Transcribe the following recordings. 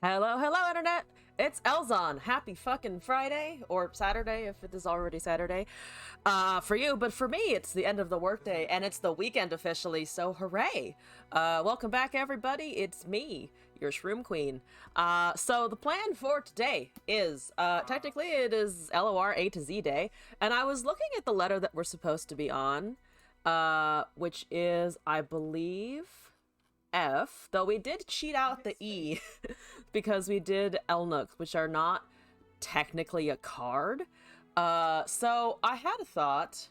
Hello, hello, Internet! It's Elzon. Happy fucking Friday, or Saturday, if it is already Saturday, for you, but for me, it's the end of the workday, and it's the weekend officially, so hooray! Welcome back, everybody. It's me, your Shroom Queen. So the plan for today is, technically it is LoR A-Z day, and I was looking at the letter that we're supposed to be on, which is, I believe, F, though we did cheat out the E because we did Elnooks, which are not technically a card. So I had a thought.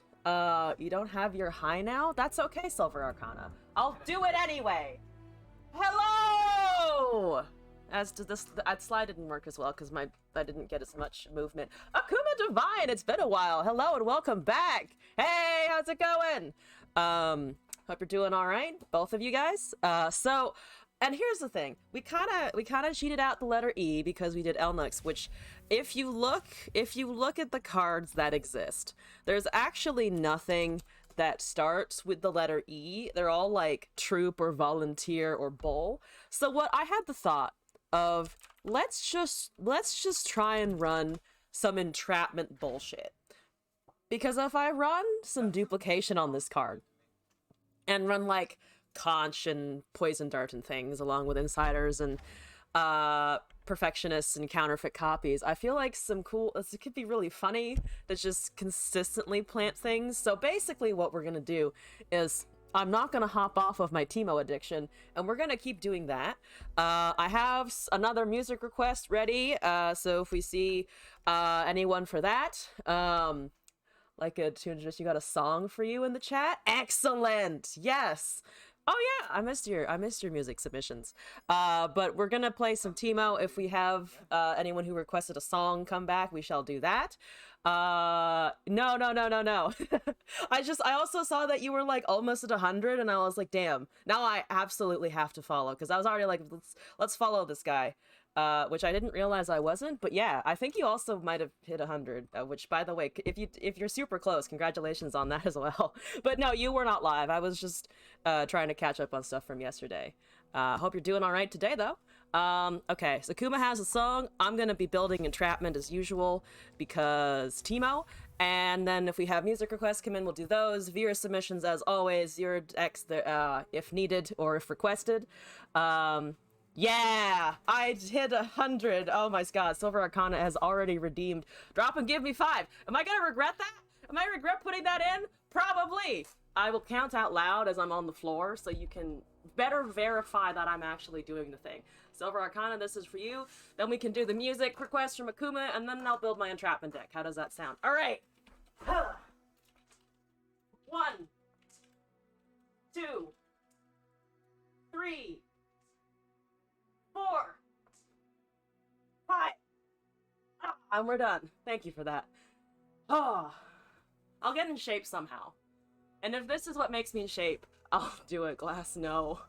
You don't have your high now? That's okay, Silver Arcana. I'll do it anyway! Hello! As to this, that slide didn't work as well because I didn't get as much movement. Akuma Divine, it's been a while. Hello and welcome back. Hey, how's it going? Hope you're doing all right, both of you guys. And here's the thing: we kind of cheated out the letter E because we did Elnux, which, if you look at the cards that exist, there's actually nothing that starts with the letter E. They're all like troop or volunteer or bull. So what I had the thought of, let's just try and run some entrapment bullshit. Because if I run some duplication on this card and run like conch and poison dart and things along with insiders and perfectionists and counterfeit copies, I feel like it could be really funny to just consistently plant things. So basically what we're gonna do is I'm not gonna hop off of my Teemo addiction, and we're gonna keep doing that. I have another music request ready, so if we see anyone for that, like a tune, just you got a song for you in the chat. Excellent. Yes. Oh yeah, I missed your music submissions. But we're gonna play some Teemo. If we have anyone who requested a song come back, we shall do that. No. I also saw that you were like almost at 100, and I was like, damn. Now I absolutely have to follow, because I was already like, let's follow this guy. Which I didn't realize I wasn't, but yeah, I think you also might have hit 100. Which, by the way, if you're super close, congratulations on that as well. But no, you were not live. I was just trying to catch up on stuff from yesterday. Hope you're doing all right today, though. Okay, so Kuma has a song. I'm gonna be building entrapment as usual because Teemo. And then if we have music requests come in, we'll do those. Viewer submissions, as always. Your X, if needed or if requested. Yeah, I hit 100. Oh my god, Silver Arcana has already redeemed. Drop and give me 5. Am I gonna regret that? Am I regret putting that in? Probably. I will count out loud as I'm on the floor so you can better verify that I'm actually doing the thing. Silver Arcana, this is for you. Then we can do the music request from Akuma, and then I'll build my entrapment deck. How does that sound? All right. 1, 2, 3, 4, 5. And we're done. Thank you for that. Oh, I'll get in shape somehow. And if this is what makes me in shape, I'll do it. Glass, no.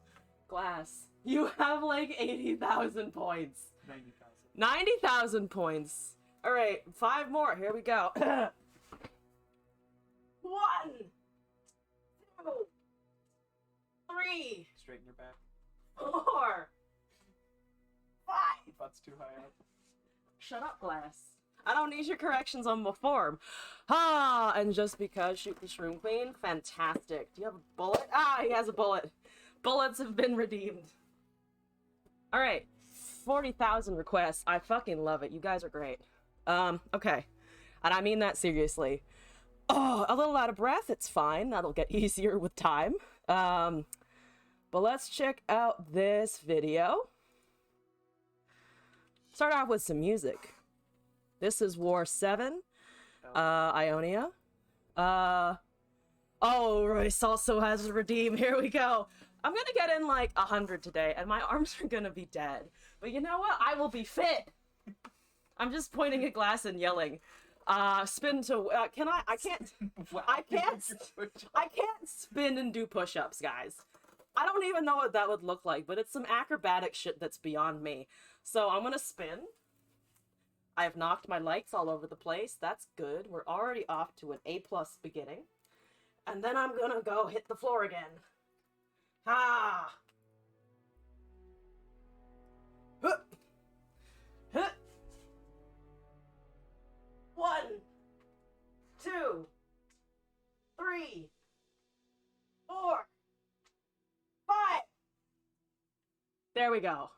Glass, you have like 80,000 points. 90,000. 90,000 points. All right, 5 more. Here we go. 1, 2, 3. Straighten your back. 4, 5. Butt's too high up. Shut up, Glass. I don't need your corrections on my form. And just because, shoot the Shroom Queen. Fantastic. Do you have a bullet? He has a bullet. Bullets have been redeemed. Alright. 40,000 requests. I fucking love it. You guys are great. Okay. And I mean that seriously. Oh, a little out of breath. It's fine. That'll get easier with time. But let's check out this video. Start off with some music. This is War 7, Ionia. Oh, Royce also has a redeem. Here we go. I'm gonna get in like 100 today, and my arms are gonna be dead. But you know what? I will be fit. I'm just pointing at Glass and yelling. Spin to, I can't spin and do push-ups, guys. I don't even know what that would look like, but it's some acrobatic shit that's beyond me. So I'm gonna spin. I have knocked my lights all over the place. That's good. We're already off to an A+ beginning. And then I'm gonna go hit the floor again. Ha! 1, 2, 3, 4, 5. There we go.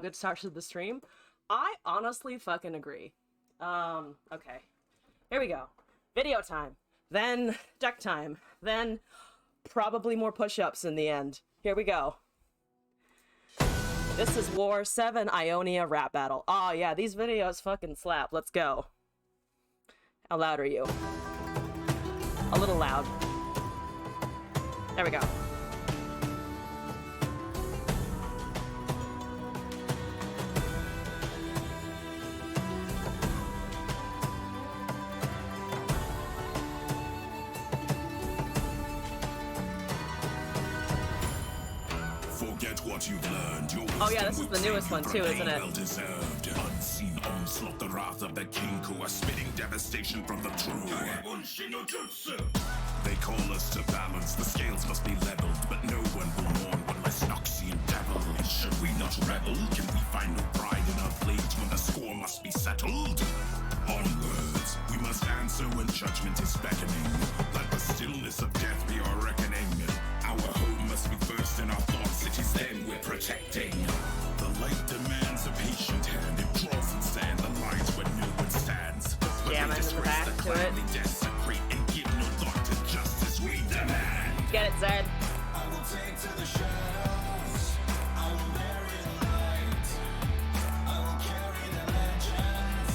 Good start to the stream. I honestly fucking agree. Okay. Here we go. Video time. Then deck time. Then probably more push-ups in the end. Here we go. This is War 7 Ionia rap battle. Oh yeah, these videos fucking slap. Let's go. How loud are you? A little loud. There we go. Forget what you've learned. Oh yeah, this is the newest one too, isn't it? Well deserved. Unseen onslaught, the wrath of the king who are spitting devastation from the true. They call us to balance, the scales must be leveled, but no one will mourn one less Noxian devil. Should we not rebel? Can we find no pride in our fleet when the score must be settled? Onwards, we must answer when judgment is beckoning. Let the stillness of death be our reckoning. Our home must be first in our thoughts, it is then we're protecting. The light demands a patient hand, it draws in sand the lines where no one stands. Jam into the back to it. Desecrate and give no thought to justice we demand. Get it, Zed. I will take to the shadows, I will bury the light, I will carry the legends,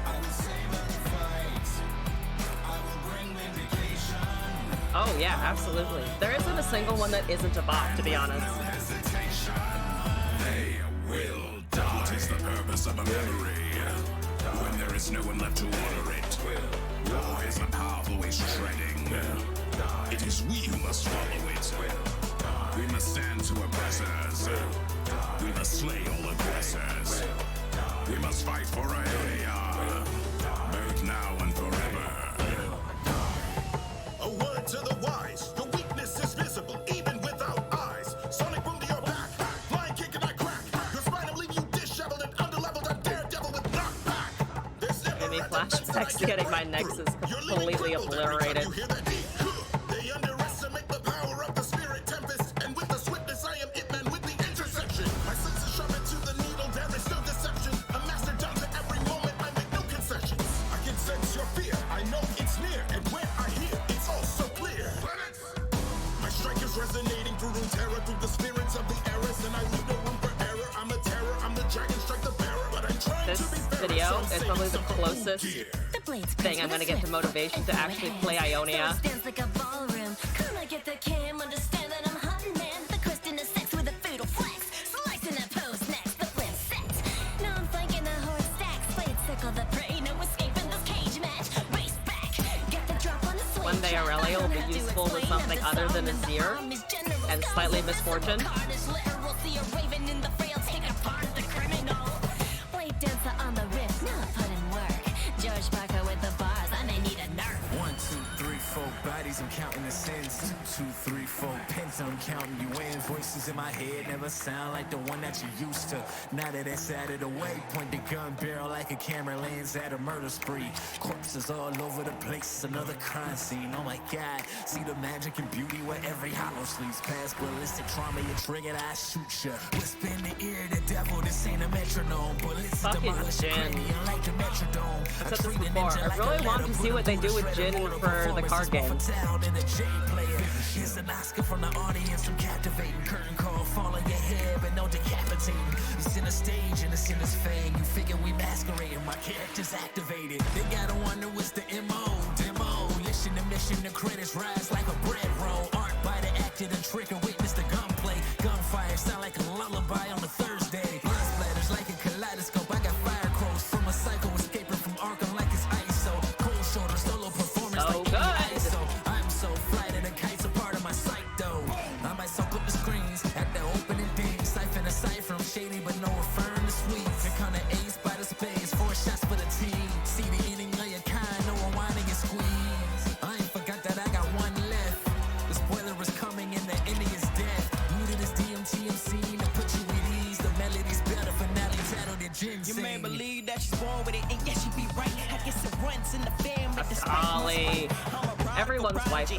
I will save and fight, I will bring vindication. Oh yeah, absolutely. There isn't a single one that isn't a bop, to be honest. They will die. What is the purpose of a memory when there is no one left to honor it? War is a path always treading. It is we who must follow it. We must stand to oppressors. We must slay all aggressors. We must fight for Ionia, both now and forever. A word to the wise, your weakness is visible, even without eyes. Sonic boom to your back, flying kick and I crack. Your spine will leave you disheveled and underleveled, a daredevil with knockback. There's never Give me flashbacks to getting my nexus completely obliterated. They underestimate the power of the spirit tempest, and with the swiftness I am it man with the interception. My senses sharpened to the needle, there is no deception. A master down to every moment, I make no concessions. I can sense your fear, I know it's near, and when I hear, it's all so clear. My strike is resonating through terror, through the spirits of the eras, and I leave no room for error. I'm a terror, I'm the dragon, strike the bearer, but I'm trying This to be fair. video is probably the closest thing I'm gonna get to motivation to actually play Ionia. Dance like a ballroom. Come and get the cam, understand that I'm hot, man. The question is sex with a fatal flex. Slicing a post next, the flip set. Now I'm flanking the horse stacks. Blade circle the prey, no escaping this cage match. Race back, get the drop on the swing. One day Aurelia will be useful with something other than Azir and slightly Misfortune. We'll see a raven in the frail, take apart the criminal. Blade dancer on the riff, now put in work. George Parker with the bars, I may need a nerf. 1, 2, 3, 4 bodies, I'm counting the sins. 2, 3, 4 pins, I'm counting you in. Voices in my head never sound like the one that you used to. Now that it's out of the way, point the gun barrel like a camera lens at a murder spree. Corpses all over the place, another crime scene. Oh my God, see the magic and beauty where every hollow sleeps. Past ballistic trauma, you triggered, I shoot ya. Whisper in the ear, the devil, this ain't a metronome. Bullets Fucking demolish your Jin. cranium like the Metrodome. I've said this before. I really want to see what they do with Jin for the card game. Here's an Oscar from the audience, I'm captivating. Curtain call, fall on your head, but no decapitating. It's in a stage and it's in his fame. You figure we masquerading, my character's activated. They gotta wonder what's the MO, demo. Listen to mission, the credits rise like a bread roll. Art by the actor, the trick, and witness the gunplay. Gunfire sound like a lullaby on a Thursday. Blood splatters like a kaleidoscope. I got fire crows from a psycho escaping from Arkham like it's ISO. Cold shoulder, solo performance So like good. ISO. I'm so fly that the kite's a part of my sight though. I might soak up the screens at the opening ding. Siphon a cipher, I'm shady but no referring to sweets. You're kinda ace by the space, 4 shots for the team. See the ending of your kind, no one whining and squeeze. I ain't forgot that I got one left. The spoiler is coming and the ending is death. New to this DMTMC to put you at ease. The melody's better, finale titled the Jin. Your man believe that she's born with it, and yes, she be right. I guess it run Ollie. Everyone's wife.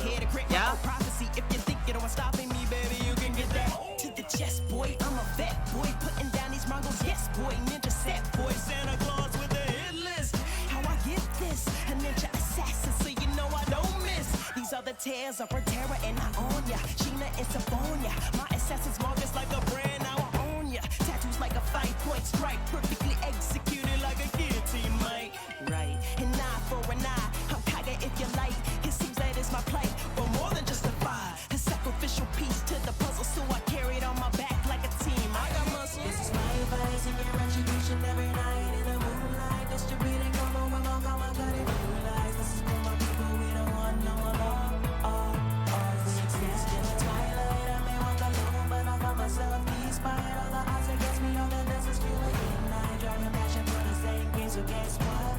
Yeah? Prophecy, if you think you don't stopping me, baby, you can get that to the chest, boy. I'm a vet, boy, putting down these Mongols, yes, boy. Ninja set, boy, Santa Claus with the hit list. How I get this? A ninja assassin, so you know I don't miss. These are the tales of Terra and I own ya. Sheena and Sabonia. My assassin's mark is like a brand, now I own ya. Tattoos like a 5-point strike, perfectly executed like a guillotine, mate. Right, an eye for an eye. I'm Kaga if you like. It seems that is my plight, but more than just a fight. A sacrificial piece to the puzzle, so I carry it on my back like a team. I got muscle. This is my advice and your retribution every night in the moonlight. Distributing combo with my God, I got it realized. This is for my people, we don't want no one more. We exist in the twilight. I may walk alone, but I find myself despite all the odds against me. All the dances fueling midnight, driving passion for the same game. So guess what?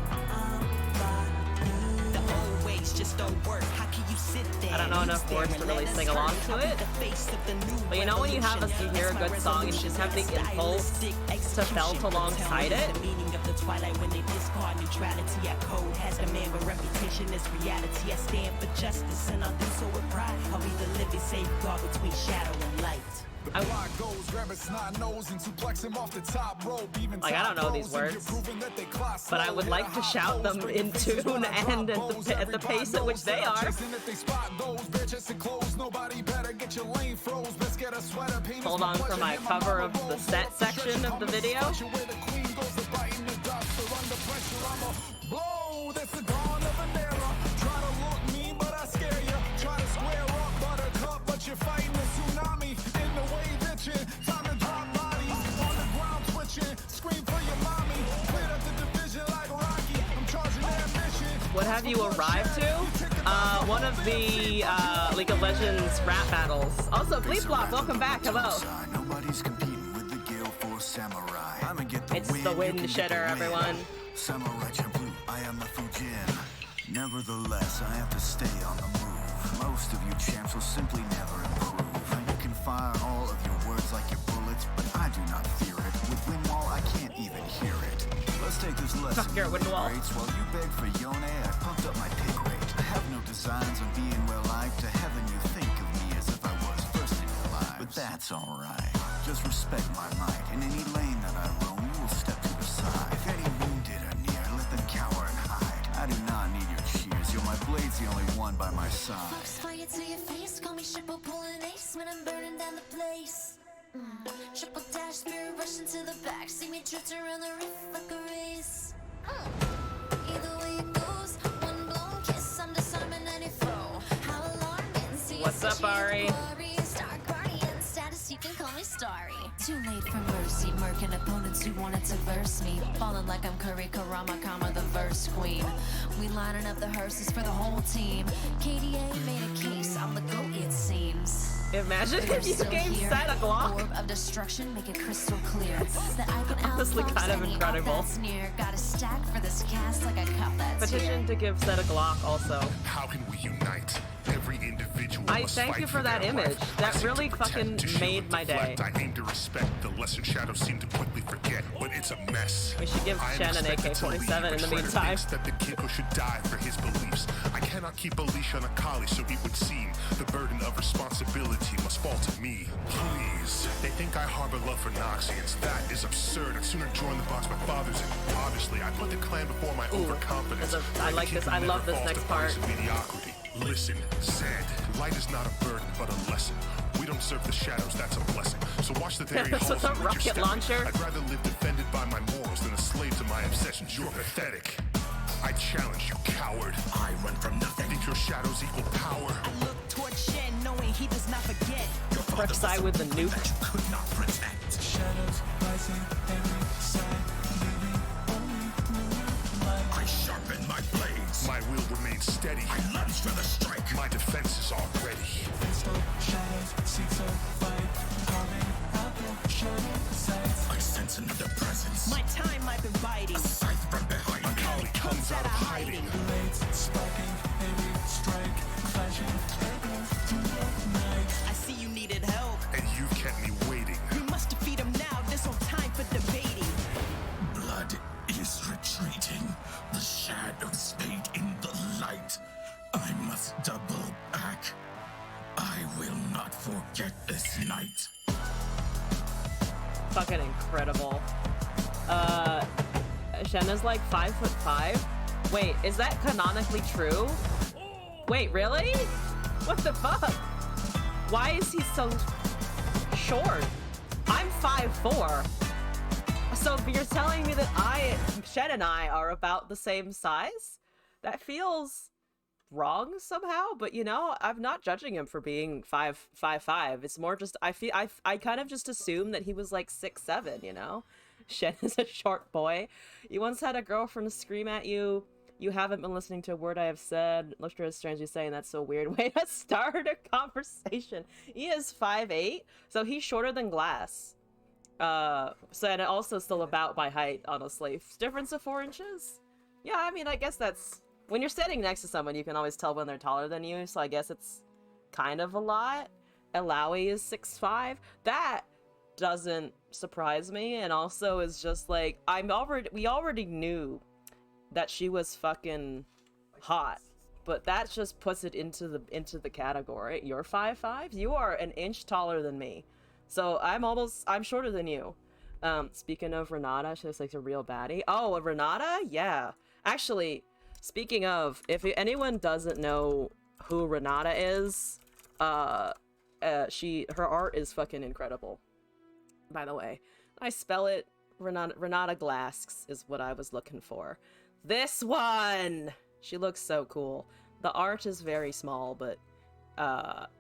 The old ways just don't work. How can you sit there? I don't know enough words to really sing along to it. But you know when you hear a good song and you just have the impulse to belt alongside it? The meaning of the twilight when they discard neutrality. Our code has demand, but reputation is reality. I stand for justice and I'll do so with pride. I'll be the living safeguard between shadow and light. Like, I don't know these words, but I would like to shout them in tune and at the pace at which they are. Hold on for my cover of the set section of the video. What have you arrived to? One of the League of Legends rap battles. Also, Bleep Blop, welcome back. Hello. It's the wind shedder, everyone. Nevertheless, I have to stay on the move. Most of you champs will simply never improve. You can fire all of your words like your bullets, but I do not fear it. With Windwall, I can't even hear it. Let's take this lesson. Fuck your Windwall. While you beg for Yone, I pumped up my pick rate. I have no designs on being well liked. To heaven, you think of me as if I was first in your lives. But that's alright. Just respect my might. In any lane that I roam, you will step to the side. If any wounded are near, let them cower and hide. I do not need your cheers. You're my blade's the only one by my side. Fire to your face, call me triple pulling ace when I'm burning down the place. Triple dash, spirit rushing to the back. See me drift around the roof like a race. Either way it goes, one blown kiss, I'm disarming any foe. How alarming, see What's up, Ari? Star guardian status, you can call me Starry. Too late for mercy, murking opponents who wanted to verse me. Falling like I'm Curry Karama, the verse queen. We lining up the hearses for the whole team. KDA made a case, I'm the GOAT it seems. Imagine if you gave Set a Glock. Orb of destruction, make it crystal clear that I can Honestly outfox kind of any incredible. that's near. Got a stack for this cast like a cup that's Petition to give Set a Glock also. How can we unite? Every individual I must thank fight you for for that their image. life. That I seek really to protect, fucking to shield made and my day. deflect. I aim to respect. The lesser shadows seem to quickly forget when it's a mess. We should give I am Shen an expected to AK-47 lead, in but the Shredder meantime. thinks that the kid who should die for his beliefs. I cannot keep a leash on a collie, so it would seem the burden of responsibility must fall to me. Please. They think I harbor love for Noxians. That is absurd. I'd sooner join the box my father's in. Obviously, I put the clan before my overconfidence. I like this. I love this next part. Mediocrity. Listen, Zed. Light is not a burden, but a lesson. We don't serve the shadows, that's a blessing. So watch the very So holes the in which you're rocket stepping. launcher? I'd rather live defended by my morals than a slave to my obsessions. You're pathetic. I challenge you, coward. I run from nothing. Think your shadows equal power? I look toward Shen, knowing he does not forget. Fresh side with the nuke. That you could not protect. Shadows rising every side, leaving only moonlight. I sharpen my blades. My will remains steady. I lunge for the strike. My defense is all ready. Fist of shadows, seeks of light, carving out the shadow sights. I sense another presence. My time I've been biding. Scythe from behind. A collie comes out of hiding. Blades sparking, every strike, clashing, echo to the night. I see you needed help. And you've kept me waiting. We must defeat him now. There's no time for debating. Blood is retreating. The shadows fade in the light. Fucking incredible. Shenna's like 5'5". Wait, is that canonically true? Wait, really? What the fuck? Why is he so short? I'm 5'4". So you're telling me that Shen and I are about the same size? That feels wrong somehow, but you know, I'm not judging him for being 5'5". It's more just I kind of just assumed that he was like 6'7", you know? Shen is a short boy. You once had a girlfriend scream at you. You haven't been listening to a word I have said. Looked at her strangely saying that's so weird. Way to start a conversation. He is 5'8", so he's shorter than Glass. So and also still about my height, honestly. Difference of 4 inches? Yeah, I mean, I guess that's... When you're sitting next to someone, you can always tell when they're taller than you, so I guess it's kind of a lot. Alawi is 6'5". That doesn't surprise me, and also is just like, we already knew that she was fucking hot, but that just puts it into the category. You're 5'5"? You are an inch taller than me. So I'm shorter than you. Speaking of Renata, she looks like a real baddie. Oh, a Renata? Yeah. Actually, speaking of, if anyone doesn't know who Renata is, her art is fucking incredible. By the way, I spell it Renata Glass is what I was looking for. This one! She looks so cool. The art is very small, but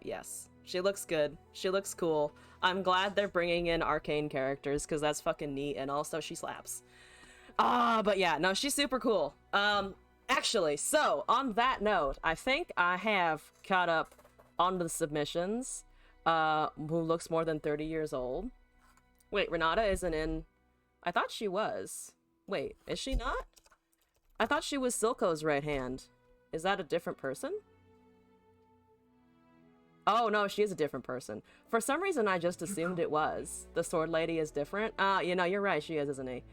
yes. She looks good. She looks cool. I'm glad they're bringing in arcane characters, because that's fucking neat, and also she slaps. But yeah, no, she's super cool. Actually, so, on that note, I think I have caught up on the submissions, who looks more than 30 years old. Wait, Renata isn't in... I thought she was. Wait, is she not? I thought she was Silco's right hand. Is that a different person? Oh, no, she is a different person. For some reason, I just assumed it was. The sword lady is different. You know, you're right, she is, isn't he?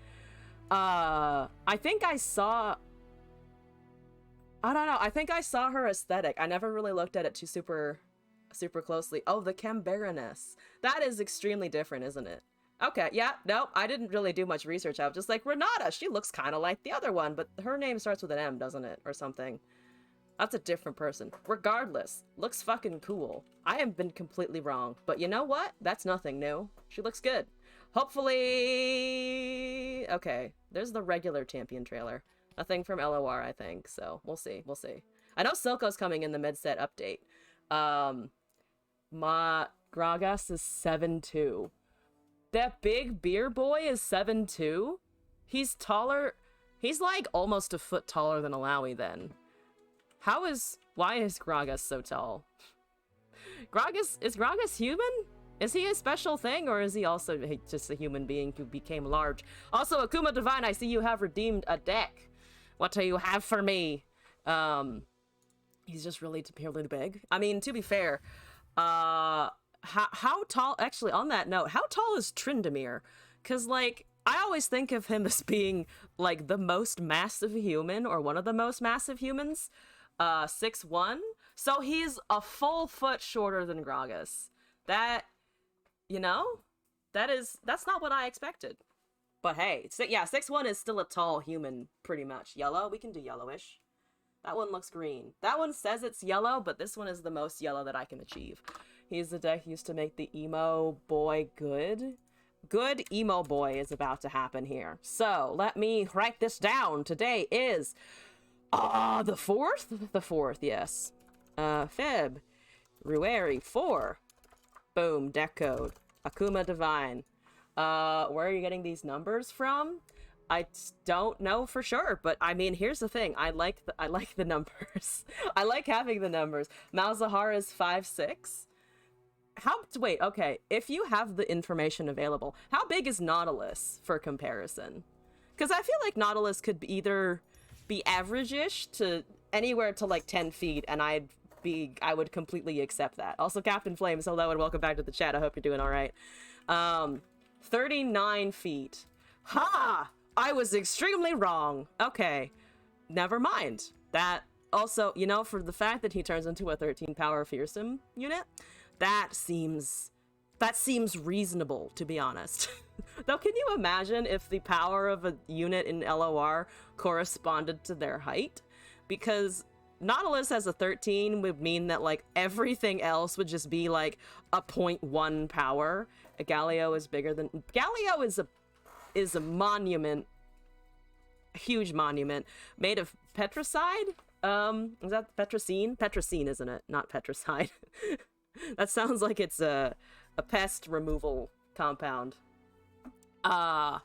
I think I saw... I don't know, I think I saw her aesthetic. I never really looked at it too super closely. Oh, the Chem Baroness. That is extremely different, isn't it? Okay, yeah, no, I didn't really do much research. I was just like, Renata, she looks kind of like the other one, but her name starts with an M, doesn't it? Or something. That's a different person. Regardless, looks fucking cool. I have been completely wrong, but you know what? That's nothing new. She looks good. Hopefully... Okay, there's the regular champion trailer. Nothing from LOR, I think, so we'll see, we'll see. I know Silco's coming in the mid-set update. Gragas is 7'2". That big beer boy is 7'2"? He's taller... He's like almost a foot taller than Alawi then. Why is Gragas so tall? Is Gragas human? Is he a special thing, or is he also just a human being who became large? Also, Akuma Divine, I see you have redeemed a deck. What do you have for me? He's just really big. I mean, to be fair, how tall, actually, on that note, how tall is Tryndamere? Because, like, I always think of him as being, like, the most massive human, or one of the most massive humans. 6'1". So he's a full foot shorter than Gragas. That, you know, that's not what I expected. But hey, yeah, 6'1" is still a tall human, pretty much. Yellow? We can do yellowish. That one looks green. That one says it's yellow, but this one is the most yellow that I can achieve. He's the deck used to make the emo boy good. Good emo boy is about to happen here. So, let me write this down. Today is... the 4th? The 4th, yes. February 4. Boom, deck code. Akuma Divine. Where are you getting these numbers from? I don't know for sure, but I mean, here's the thing. I like the numbers. I like having the numbers. Malzahar is 5'6". Wait, okay. If you have the information available, how big is Nautilus for comparison? Because I feel like Nautilus could either be average-ish to anywhere to like 10 feet, and I would completely accept that. Also, Captain Flames, hello and welcome back to the chat. I hope you're doing all right. 39 feet. Ha! I was extremely wrong. Okay. Never mind. That also, you know, for the fact that he turns into a 13 power fearsome unit, that seems That seems reasonable, to be honest. Though, can you imagine if the power of a unit in LOR corresponded to their height? Because Nautilus as a 13 would mean that, like, everything else would just be, like, a 0.1 power. A Galio is bigger than... Galio is a monument. A huge monument. Made of petricide? Is that petricine? Petricine, isn't it? Not petricide. That sounds like it's a pest removal compound. Yeah.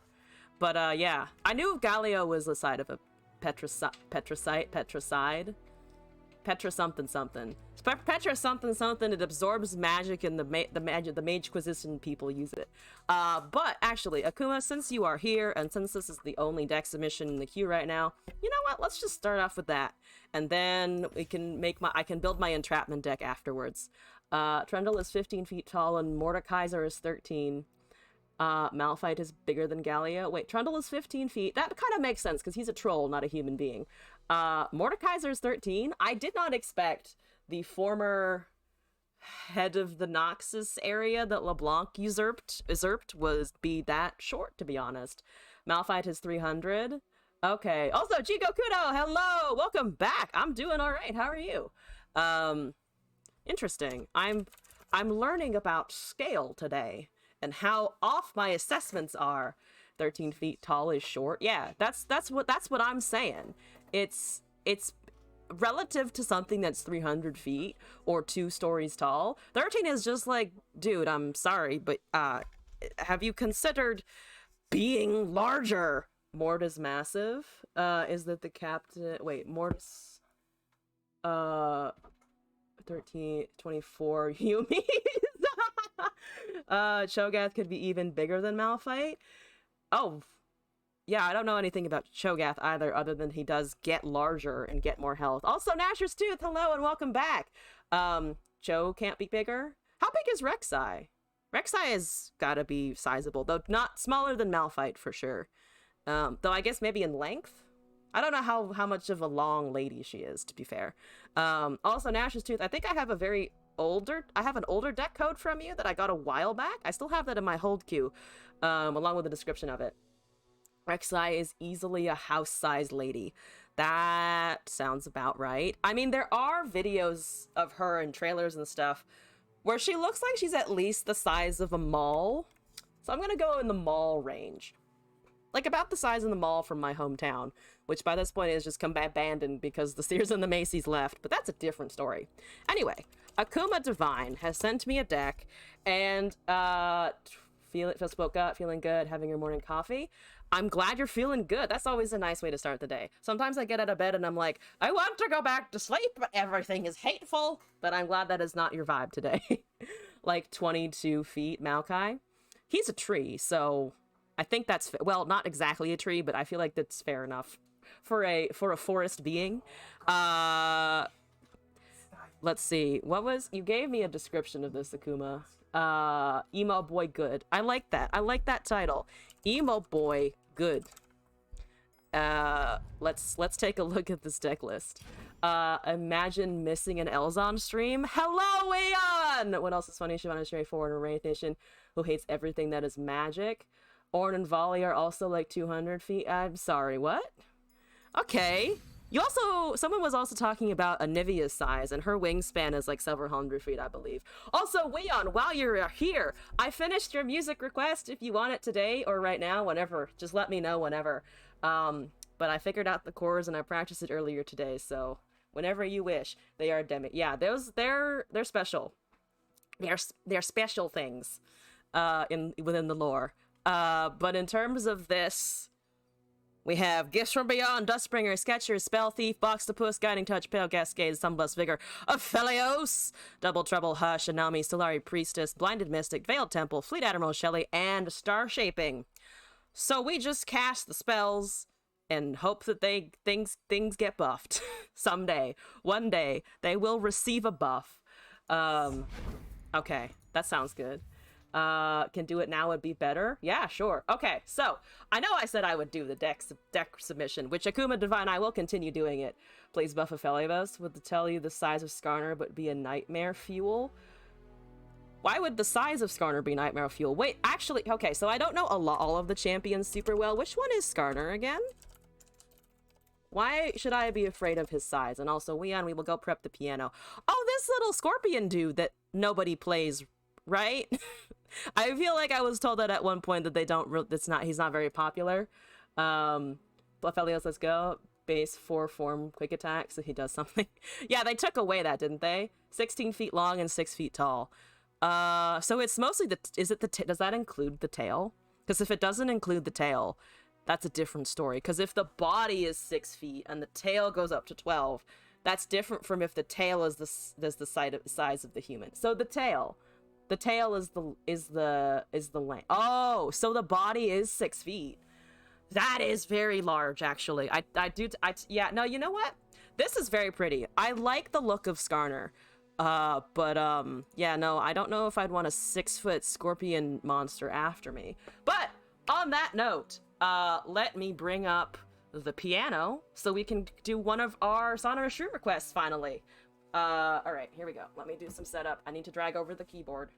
I knew Galio was the side of a petricide. Petra something something. Petra something something. It absorbs magic, and the Magequisition people use it. But actually, Akuma, since you are here, and since this is the only deck submission in the queue right now, you know what? Let's just start off with that, and then we can I can build my entrapment deck afterwards. Trundle is 15 feet tall, and Mordekaiser is 13. Malphite is bigger than Gallia. Wait, Trundle is 15 feet. That kind of makes sense, because he's a troll, not a human being. Mordekaiser is 13. I did not expect the former head of the Noxus area that LeBlanc usurped was be that short, to be honest. Malphite is 300. Okay. Also, Chico Kudo, hello! Welcome back! I'm doing alright, how are you? Interesting. I'm learning about scale today, and how off my assessments are. 13 feet tall is short. Yeah, that's what I'm saying. It's relative to something that's 300 feet or 2 stories tall. 13 is just like, dude, I'm sorry, but have you considered being larger? Mort is massive. Is that the captain? Wait, Mort's 13, 24 Yumi. Cho'Gath could be even bigger than Malphite. Oh, yeah, I don't know anything about Cho'Gath either, other than he does get larger and get more health. Also, Nasher's Tooth, hello and welcome back. Cho can't be bigger. How big is Rek'Sai? Rek'Sai has gotta be sizable, though not smaller than Malphite for sure. Though I guess maybe in length? I don't know how much of a long lady she is, to be fair. Also, Nasher's Tooth, I think I have an older deck code from you that I got a while back. I still have that in my hold queue, along with a description of it. Rek'Sai is easily a house-sized lady. That sounds about right. I mean, there are videos of her and trailers and stuff where she looks like she's at least the size of a mall. So I'm gonna go in the mall range. Like about the size of the mall from my hometown, which by this point is just abandoned because the Sears and the Macy's left, but that's a different story. Anyway, Akuma Divine has sent me a deck, and spoke up, feeling good, having your morning coffee. I'm glad you're feeling good. That's always a nice way to start the day. Sometimes I get out of bed and I'm like, I want to go back to sleep, but everything is hateful. But I'm glad that is not your vibe today. Like 22 feet, Maokai. He's a tree, so I think that's, well, not exactly a tree, but I feel like that's fair enough for a forest being. Let's see. You gave me a description of this, Akuma. Emo Boy Good. I like that. I like that title. Emo Boy Good. Let's take a look at this deck list. Imagine missing an Elzon stream. Hello, Eon! What else is funny? Shivana Straightforward and Wraith Nation, who hates everything that is magic. Orn and Volley are also like 200 feet. I'm sorry, what? Okay. Someone was also talking about Anivia's size, and her wingspan is like several hundred feet, I believe. Also, Weon, while you're here, I finished your music request. If you want it today or right now, whenever, just let me know whenever. But I figured out the chords and I practiced it earlier today, so whenever you wish. They are yeah, they're special. They're special things within the lore. But in terms of this, we have Gifts from Beyond, Dustbringer, Sketcher, Spell Thief, Boxtopus, Guiding Touch, Pale Cascade, Sunblessed Vigor, Aphelios, Double Trouble, Hush, Anami, Stellari Priestess, Blinded Mystic, Veiled Temple, Fleet Admiral Shelley, and Star Shaping. So we just cast the spells and hope that things get buffed. Someday. One day. They will receive a buff. Okay. That sounds good. Can do it now would be better. Yeah, sure. Okay, so I know I said I would do the deck submission, which Akuma Divine, I will continue doing it. Please buff Aphelios would tell you the size of Skarner, but be a nightmare fuel. Why would the size of Skarner be nightmare fuel? Wait, actually, okay, so I don't know all of the champions super well. Which one is Skarner again? Why should I be afraid of his size? And also, we will go prep the piano. Oh, this little scorpion dude that nobody plays, right? I feel like I was told that at one point that they don't, he's not very popular. Bluffelios, let's go. Base 4 form quick attack, so he does something. Yeah, they took away that, didn't they? 16 feet long and 6 feet tall. So it's mostly does that include the tail? Because if it doesn't include the tail, that's a different story. Because if the body is 6 feet and the tail goes up to 12, that's different from if the tail is the size of the human. So the tail is the length. Oh, so the body is 6 feet. That is very large, actually. Yeah, no, you know what? This is very pretty. I like the look of Skarner. Yeah, no, I don't know if I'd want a 6-foot scorpion monster after me. But on that note, let me bring up the piano so we can do one of our sonorous shroom requests finally. All right, here we go. Let me do some setup. I need to drag over the keyboard.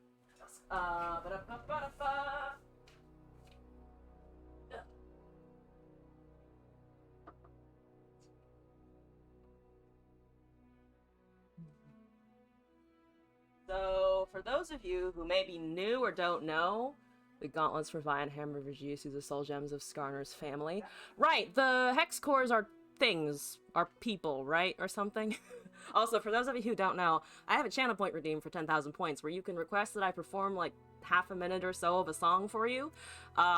So, for those of you who may be new or don't know, the gauntlets for Vi and Hammer Verjus, these are soul gems of Skarner's family. Right, the hex cores are things, are people, right? Or something? Also, for those of you who don't know, I have a channel point redeem for 10,000 points where you can request that I perform like half a minute or so of a song for you.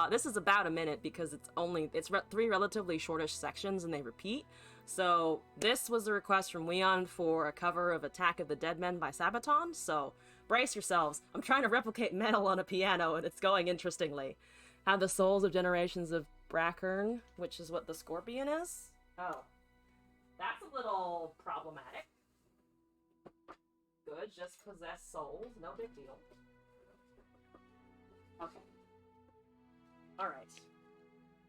This is about a minute because it's 3 relatively shortish sections and they repeat. So this was a request from Weon for a cover of Attack of the Dead Men by Sabaton, so brace yourselves. I'm trying to replicate metal on a piano and it's going interestingly. Have the souls of generations of Brackern, which is what the scorpion is. Oh, that's a little problematic. Good, just possess souls, no big deal. Okay. Alright.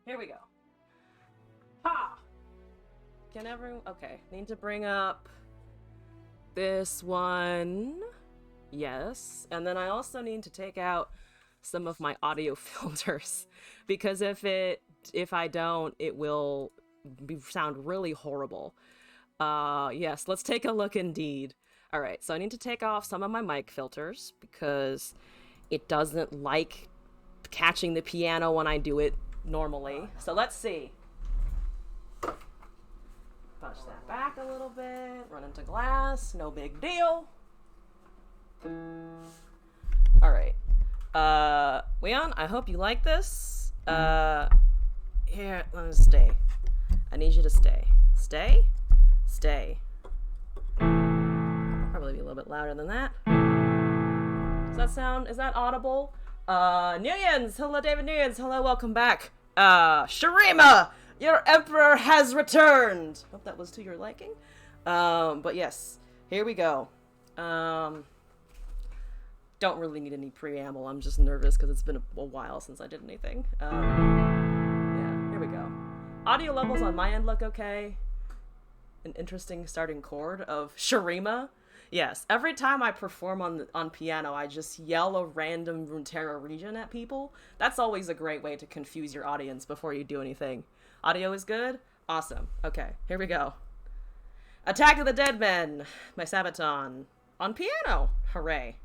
Here we go. Ha! Can everyone... Okay, need to bring up this one. Yes. And then I also need to take out some of my audio filters. Because if I don't, it will sound really horrible. Yes, let's take a look indeed. Alright, so I need to take off some of my mic filters because it doesn't like catching the piano when I do it normally. So let's see. Push that back a little bit, run into glass, no big deal. Alright. Weon, I hope you like this. Here, let me stay. I need you to stay. Stay? Stay. Probably be a little bit louder than that. Is that audible? Nuyens! Hello, David Nuyens! Hello, welcome back. Shurima! Your emperor has returned! Hope that was to your liking. But yes, here we go. Don't really need any preamble. I'm just nervous because it's been a while since I did anything. Yeah, here we go. Audio levels on my end look okay. An interesting starting chord of Shurima. Yes, every time I perform on piano, I just yell a random Runeterra region at people. That's always a great way to confuse your audience before you do anything. Audio is good? Awesome. Okay, here we go. Attack of the Dead Men by Sabaton. On piano. Hooray.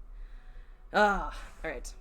Alright.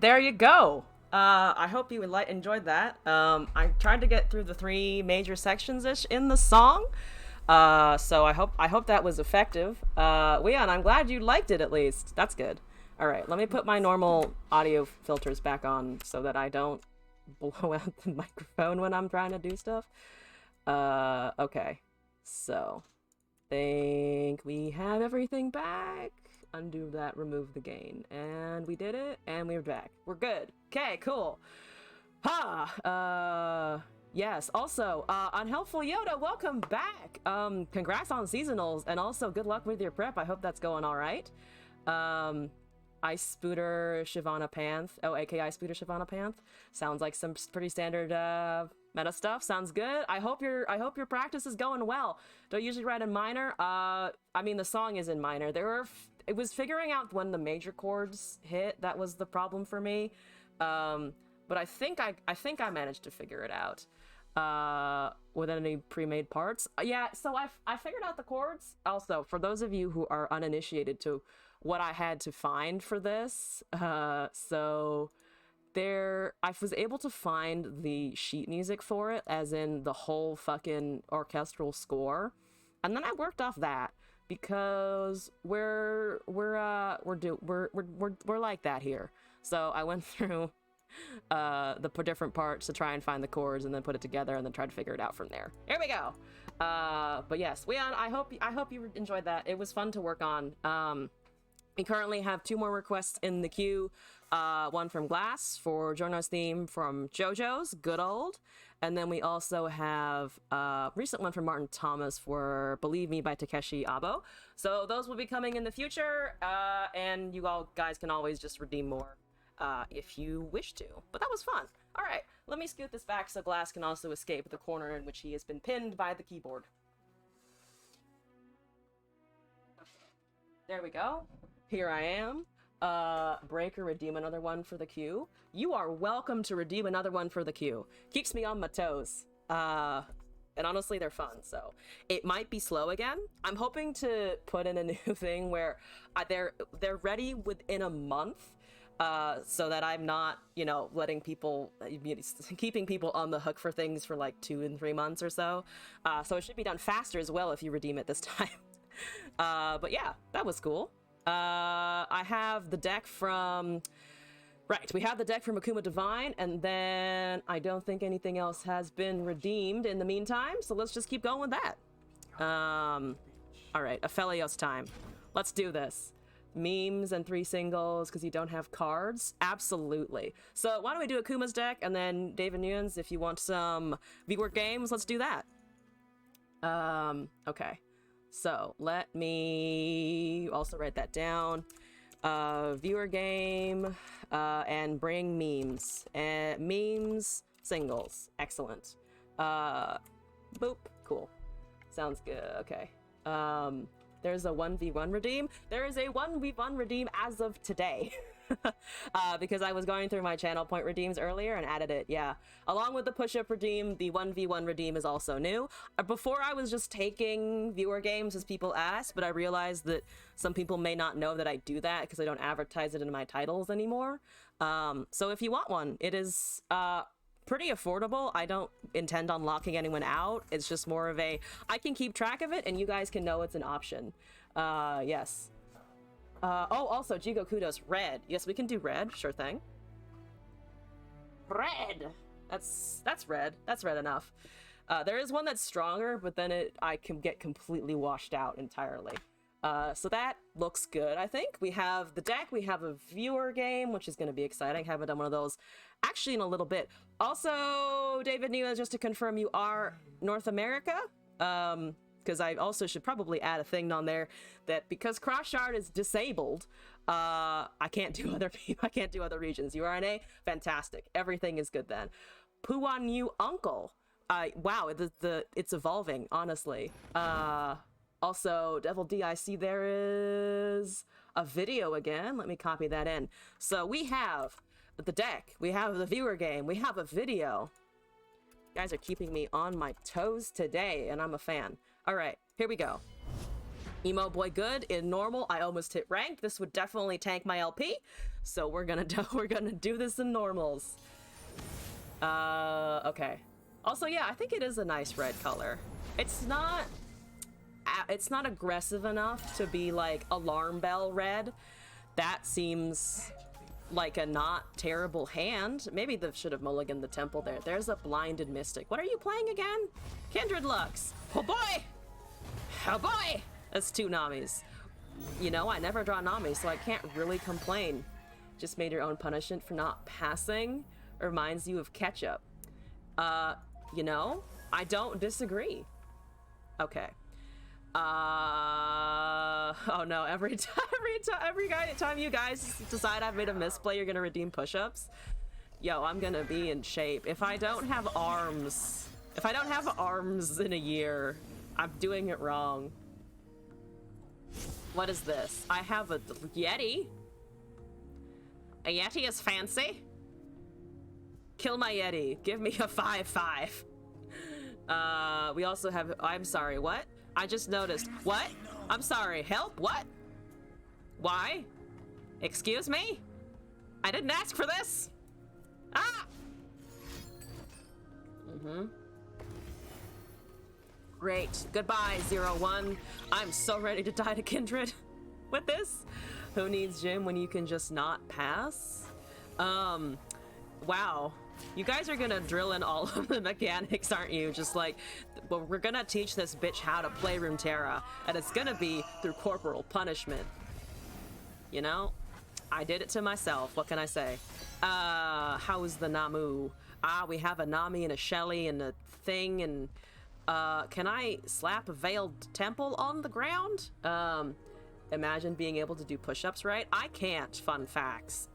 there you go. I hope you enjoyed that. I tried to get through the 3 major sections-ish in the song. So I hope that was effective. Leon, I'm glad you liked it at least. That's good. All right, let me put my normal audio filters back on so that I don't blow out the microphone when I'm trying to do stuff. Okay. So, think we have everything back. Undo that, remove the gain. And we did it, and we're back. We're good. Okay, cool. Yes, also, Unhelpful Yoda, welcome back. Congrats on seasonals, and also good luck with your prep. I hope that's going all right. Ice Spooter Shyvana Panth. Oh, aka Ice Spooter Shyvana Panth. Sounds like some pretty standard meta stuff. Sounds good. I hope your practice is going well. Don't usually write in minor. I mean, the song is in minor. It was figuring out when the major chords hit. That was the problem for me. But I think I managed to figure it out with any pre-made parts. Yeah, so I figured out the chords. Also, for those of you who are uninitiated to what I had to find for this, so I was able to find the sheet music for it, as in the whole fucking orchestral score, and then I worked off that because we're like that here. So I went through the different parts to try and find the chords and then put it together and then try to figure it out from there. Here we go. But yes, Leon, I hope you enjoyed that. It was fun to work on. We currently have 2 more requests in the queue. One from Glass for Jorno's theme from JoJo's, good old. And then we also have a recent one from Martin Thomas for Believe Me by Takeshi Abo. So those will be coming in the future, and you all guys can always just redeem more if you wish to. But that was fun. All right, let me scoot this back so Glass can also escape the corner in which he has been pinned by the keyboard. There we go. Here I am. Breaker, redeem another one for the queue. You are welcome to redeem another one for the queue. Keeps me on my toes. And honestly, they're fun, so it might be slow again. I'm hoping to put in a new thing where they're ready within a month, so that I'm not, letting people, keeping people on the hook for things for like 2 and 3 months or so. So it should be done faster as well if you redeem it this time. But yeah, that was cool. I have the deck from... Right, we have the deck from Akuma Divine, and then I don't think anything else has been redeemed in the meantime, so let's just keep going with that. Alright, Aphelios time. Let's do this. Memes and 3 singles, because you don't have cards? Absolutely. So why don't we do Akuma's deck, and then David Nguyen's, if you want some V-Work games, let's do that. Okay. So let me also write that down. Viewer game, and bring memes. Memes, singles. Excellent. Boop. Cool. Sounds good. Okay. There's a 1v1 redeem. There is a 1v1 redeem as of today. Because I was going through my channel point redeems earlier and added it, yeah. Along with the push-up redeem, the 1v1 redeem is also new. Before I was just taking viewer games as people asked, but I realized that some people may not know that I do that because I don't advertise it in my titles anymore. So if you want one, it is pretty affordable. I don't intend on locking anyone out. It's just more of a, I can keep track of it and you guys can know it's an option. Yes. Oh, also, Jigo Kudos, red. Yes, we can do red, sure thing. Red! That's red. That's red enough. There is one that's stronger, but then I can get completely washed out entirely. So that looks good, I think. We have the deck, we have a viewer game, which is going to be exciting. Haven't done one of those actually in a little bit. Also, David Neva, just to confirm, you are North America? Because I also should probably add a thing on there that because cross-shard is disabled, I can't do other regions. URNA, fantastic. Everything is good then. Puan Yu Uncle. Wow, it's evolving, honestly. Also, Devil D, I see there is a video again. Let me copy that in. So we have the deck, we have the viewer game, we have a video. You guys are keeping me on my toes today, and I'm a fan. All right, here we go. Emo boy good. In normal, I almost hit rank. This would definitely tank my LP. So we're gonna do this in normals. Okay. Also, yeah, I think it is a nice red color. It's not aggressive enough to be like alarm bell red. That seems like a not terrible hand. Maybe they should have mulliganed the temple there. There's a blinded mystic. What are you playing again? Kindred Lux. Oh boy! Oh boy! That's 2 Namis. You know, I never draw Namis, so I can't really complain. Just made your own punishment for not passing. Reminds you of ketchup. You know, I don't disagree. Okay. Oh no, every time you guys decide I've made a misplay, you're gonna redeem push-ups. Yo, I'm gonna be in shape. If I don't have arms in a year, I'm doing it wrong. What is this? I have a Yeti. A Yeti is fancy. Kill my Yeti. Give me a 5/5. We also have, I'm sorry, what? I just noticed. What? I'm sorry, help? What? Why? Excuse me? I didn't ask for this. Ah! Great. Goodbye, 01. I'm so ready to die to Kindred with this. Who needs gym when you can just not pass? Wow. You guys are gonna drill in all of the mechanics, aren't you? Just like, well, we're gonna teach this bitch how to play Runeterra, and it's gonna be through corporal punishment. You know? I did it to myself. What can I say? How's the Namu? We have a Nami and a Shelly and a thing, and can I slap a veiled temple on the ground? Imagine being able to do push-ups, right? I can't, fun facts.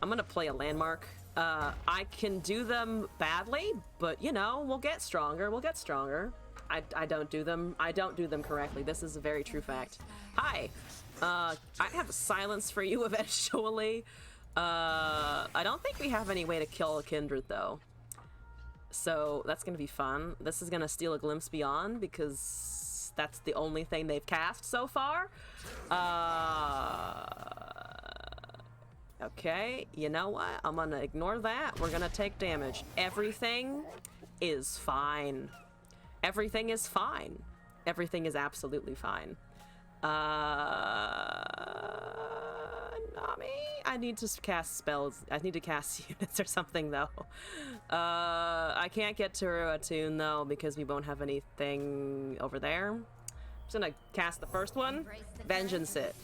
I'm gonna play a landmark. I can do them badly, but you know, we'll get stronger. I don't do them correctly. This is a very true fact. Hi. I have a silence for you eventually. I don't think we have any way to kill a Kindred though. So that's gonna be fun. This is gonna steal a glimpse beyond because that's the only thing they've cast so far. Okay, you know what? I'm gonna ignore that. We're gonna take damage. Everything is fine. Everything is fine. Everything is absolutely fine. Nami? I need to cast spells. I need to cast units or something, though. I can't get to Ruatune, though, because we won't have anything over there. I'm just gonna cast the first one. Vengeance it.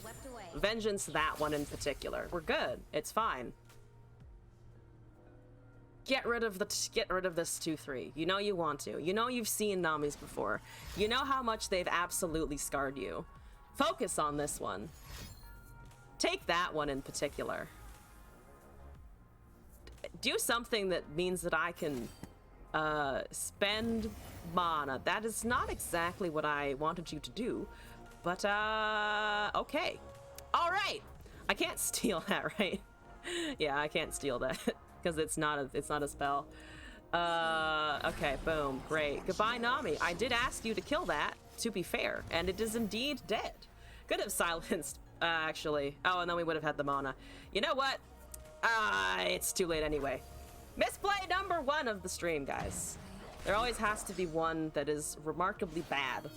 Vengeance that one in particular. We're good. It's fine. Get rid of this 2/3. You know you want to. You know you've seen Namis before. You know how much they've absolutely scarred you. Focus on this one. Take that one in particular. Do something that means that I can spend mana. That is not exactly what I wanted you to do, but okay. All right. I can't steal that, right? Yeah, I can't steal that because it's not a spell. Okay, boom, great. Goodbye, Nami. I did ask you to kill that, to be fair, and it is indeed dead. Could have silenced, actually. Oh, and then we would have had the mana. You know what? It's too late anyway. Misplay number 1 of the stream, guys. There always has to be one that is remarkably bad.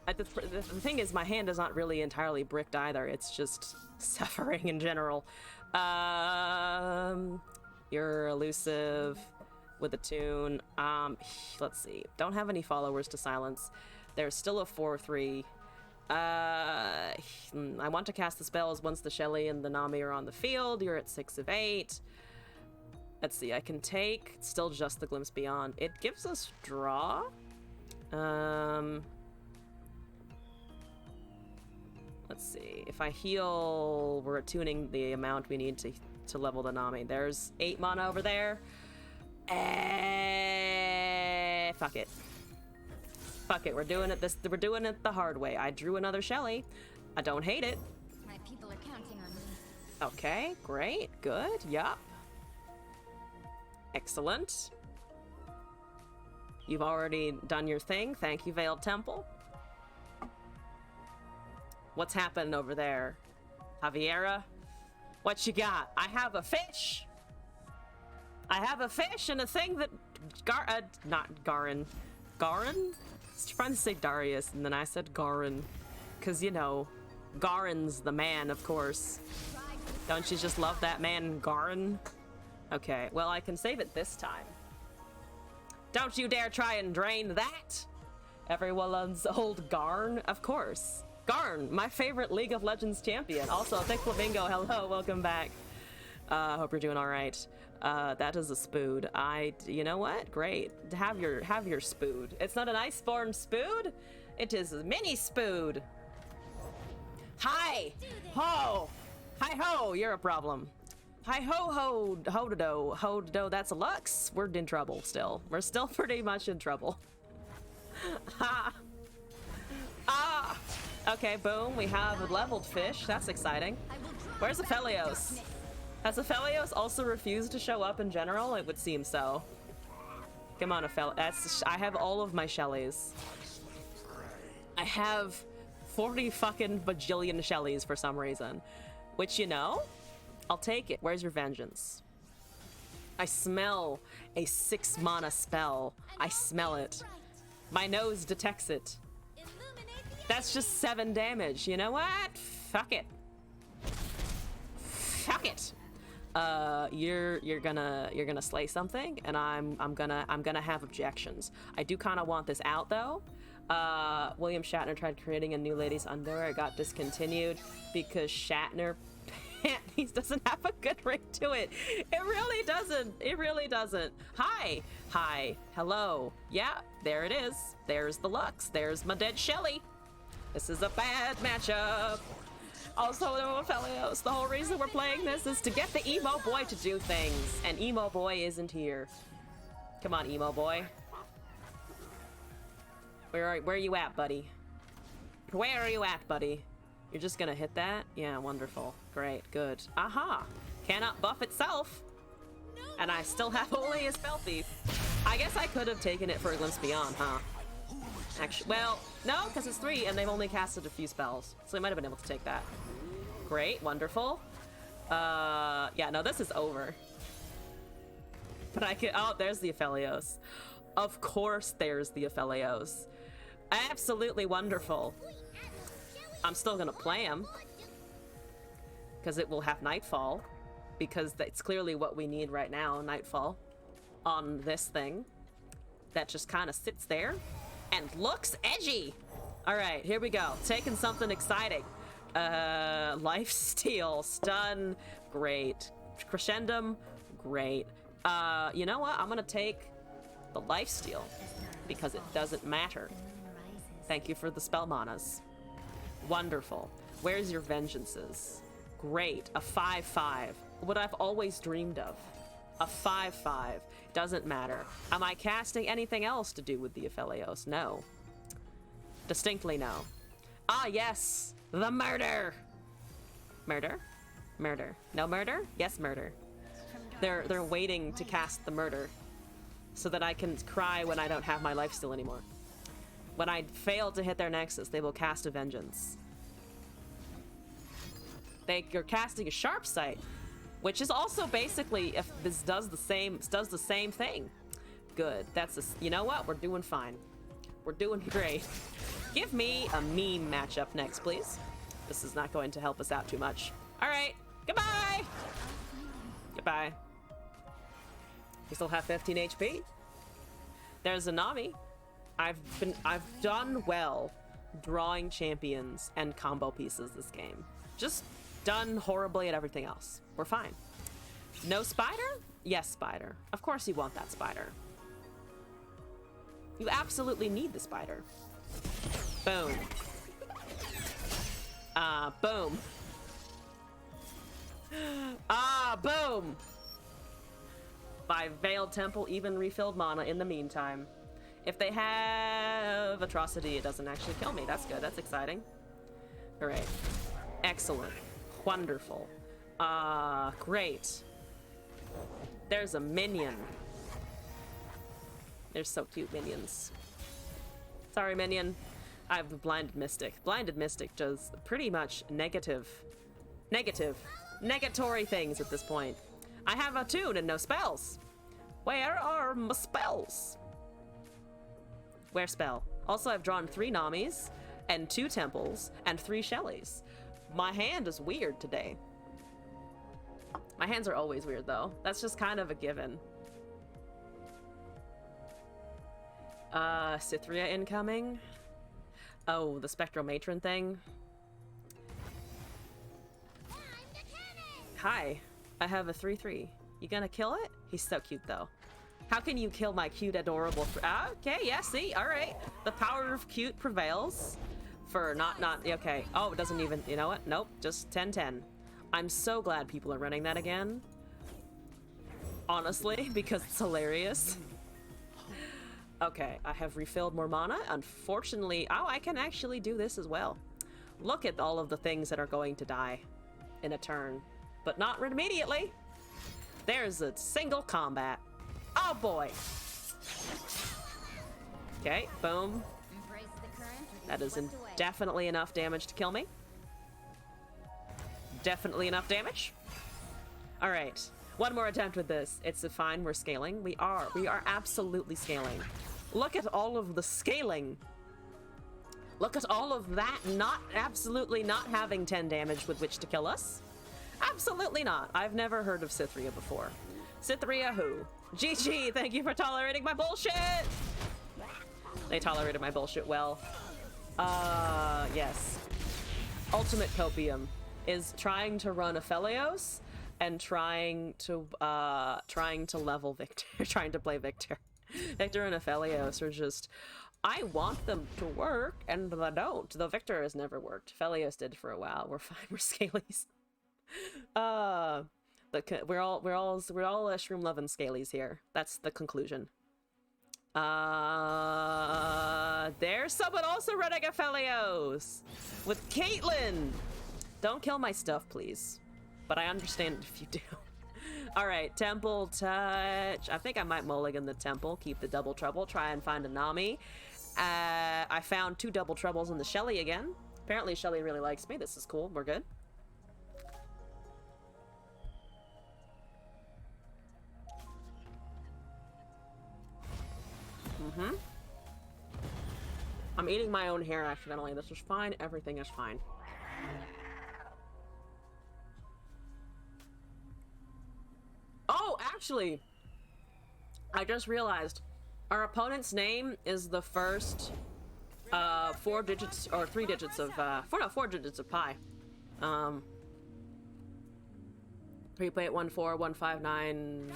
The thing is, my hand is not really entirely bricked either. It's just suffering in general. You're elusive with a tune. Let's see. Don't have any followers to silence. There's still a 4/3. I want to cast the spells once the Shelly and the Nami are on the field. You're at 6 of 8. Let's see. I can take still just the Glimpse Beyond. It gives us draw. Let's see. If I heal, we're attuning the amount we need to level the Nami. There's 8 mana over there. Fuck it. Fuck it. We're doing it the hard way. I drew another Shelly. I don't hate it. My people are counting on me. Okay, great, good, yup. Excellent. You've already done your thing. Thank you, Veiled Temple. What's happening over there? Javiera? What you got? I have a fish! I have a fish and a thing that... not Garin. Garin? I was trying to say Darius, and then I said Garin. Because, you know, Garin's the man, of course. Don't you just love that man, Garin? Okay, well, I can save it this time. Don't you dare try and drain that! Everyone's old Garn, of course. Garn, my favorite League of Legends champion. Also, Thick Flamingo, hello, welcome back. Hope you're doing all right. That is a spood. You know what? Great. Have your spood. It's not an Iceborne spood. It is a mini spood. Hi, ho, hi ho. You're a problem. Hi ho ho ho do. That's a Lux. We're in trouble still. We're still pretty much in trouble. Ha. Ah. Okay, boom. We have a leveled fish. That's exciting. Where's Aphelios? Has Aphelios also refused to show up in general? It would seem so. Come on, Aphelios. I have all of my Shellys. I have 40 fucking bajillion Shellys for some reason. Which, you know, I'll take it. Where's your vengeance? I smell a 6 mana spell. I smell it. My nose detects it. That's just 7 damage. You know what? Fuck it. Fuck it. You're gonna slay something, and I'm gonna have objections. I do kind of want this out though. William Shatner tried creating a new ladies underwear. It got discontinued because Shatner panties doesn't have a good ring to it. It really doesn't. It really doesn't. Hi, hello. Yeah, there it is. There's the Lux. There's my dead Shelly. This is a bad matchup. Also, no Aphelios. The whole reason we're playing this is to get the emo boy to do things, and emo boy isn't here. Come on, emo boy. Where are you at, buddy? Where are you at, buddy? You're just gonna hit that? Yeah, wonderful. Great, good. Aha! Cannot buff itself! And I still have only a spell thief. I guess I could have taken it for a glimpse beyond, huh? Actually, well, no, because it's 3 and they've only casted a few spells. So they might have been able to take that. Great, wonderful. Yeah, no, this is over. But I can, oh, there's the Aphelios. Of course there's the Aphelios. Absolutely wonderful. I'm still gonna play him. Because it will have Nightfall. Because that's clearly what we need right now, Nightfall. On this thing. That just kind of sits there. And looks edgy. All right, here we go. Taking something exciting. Lifesteal, stun, great. Crescendum, great. You know what? I'm gonna take the lifesteal because it doesn't matter. Thank you for the spell manas. Wonderful. Where's your vengeances? Great. A 5/5. What I've always dreamed of. A 5/5. Doesn't matter. Am I casting anything else to do with the Aphelios? No. Distinctly no. Ah, yes! The murder! Murder? Murder. No murder? Yes, murder. They're waiting to cast the murder so that I can cry when I don't have my lifesteal anymore. When I fail to hit their nexus, they will cast a vengeance. You're casting a sharp sight. Which is also basically, if this does the same thing. Good. You know what? We're doing fine. We're doing great. Give me a meme matchup next, please. This is not going to help us out too much. All right. Goodbye. Goodbye. We still have 15 HP. There's a Nami. I've done well drawing champions and combo pieces this game. Just done horribly at everything else. We're fine. No spider? Yes, spider. Of course you want that spider. You absolutely need the spider. Boom. Boom. Boom! My Veiled Temple even refilled mana in the meantime. If they have Atrocity, it doesn't actually kill me. That's good. That's exciting. All right. Excellent. Wonderful. Great. There's a minion. They're so cute, minions. Sorry, minion. I have the Blinded Mystic. Blinded Mystic does pretty much negatory things at this point. I have a tune and no spells. Where are my spells? Where spell? Also, I've drawn 3 Namis and 2 Temples and 3 Shellys. My hand is weird today. My hands are always weird, though. That's just kind of a given. Cythria incoming. Oh, the Spectral Matron thing. Hi, I have a 3/3. You gonna kill it? He's so cute, though. How can you kill my cute, adorable... okay, yeah, see? All right. The power of cute prevails for not... Okay. Oh, it doesn't even... You know what? Nope. Just 10/10. I'm so glad people are running that again. Honestly, because it's hilarious. Okay, I have refilled more mana. Unfortunately... Oh, I can actually do this as well. Look at all of the things that are going to die in a turn. But not immediately. There's a single combat. Oh boy. Okay, boom. That is definitely enough damage to kill me. Definitely enough damage. All right, one more attempt with this. It's fine, we're scaling. We are absolutely scaling. Look at all of the scaling. Look at all of that absolutely not having 10 damage with which to kill us. Absolutely not. I've never heard of Cythria before. Cythria who? GG, thank you for tolerating my bullshit! They tolerated my bullshit well. Yes. Ultimate Copium is trying to run Aphelios and trying to level Victor, trying to play Victor. Victor and Aphelios are just... I want them to work, and they don't. The Victor has never worked. Aphelios did for a while. We're fine, we're scalies. We're all shroom loving scalies here. That's the conclusion. There's someone also running Aphelios with Caitlyn. Don't kill my stuff, please. But I understand if you do. All right, Temple Touch. I think I might mulligan the Temple, keep the Double Trouble, try and find a Nami. I found 2 Double Troubles in the Shelly again. Apparently Shelly really likes me. This is cool. We're good. I'm eating my own hair accidentally. This is fine. Everything is fine. Oh, actually, I just realized our opponent's name is the first 4 digits or 3 digits of 4 digits of pi. 3.14159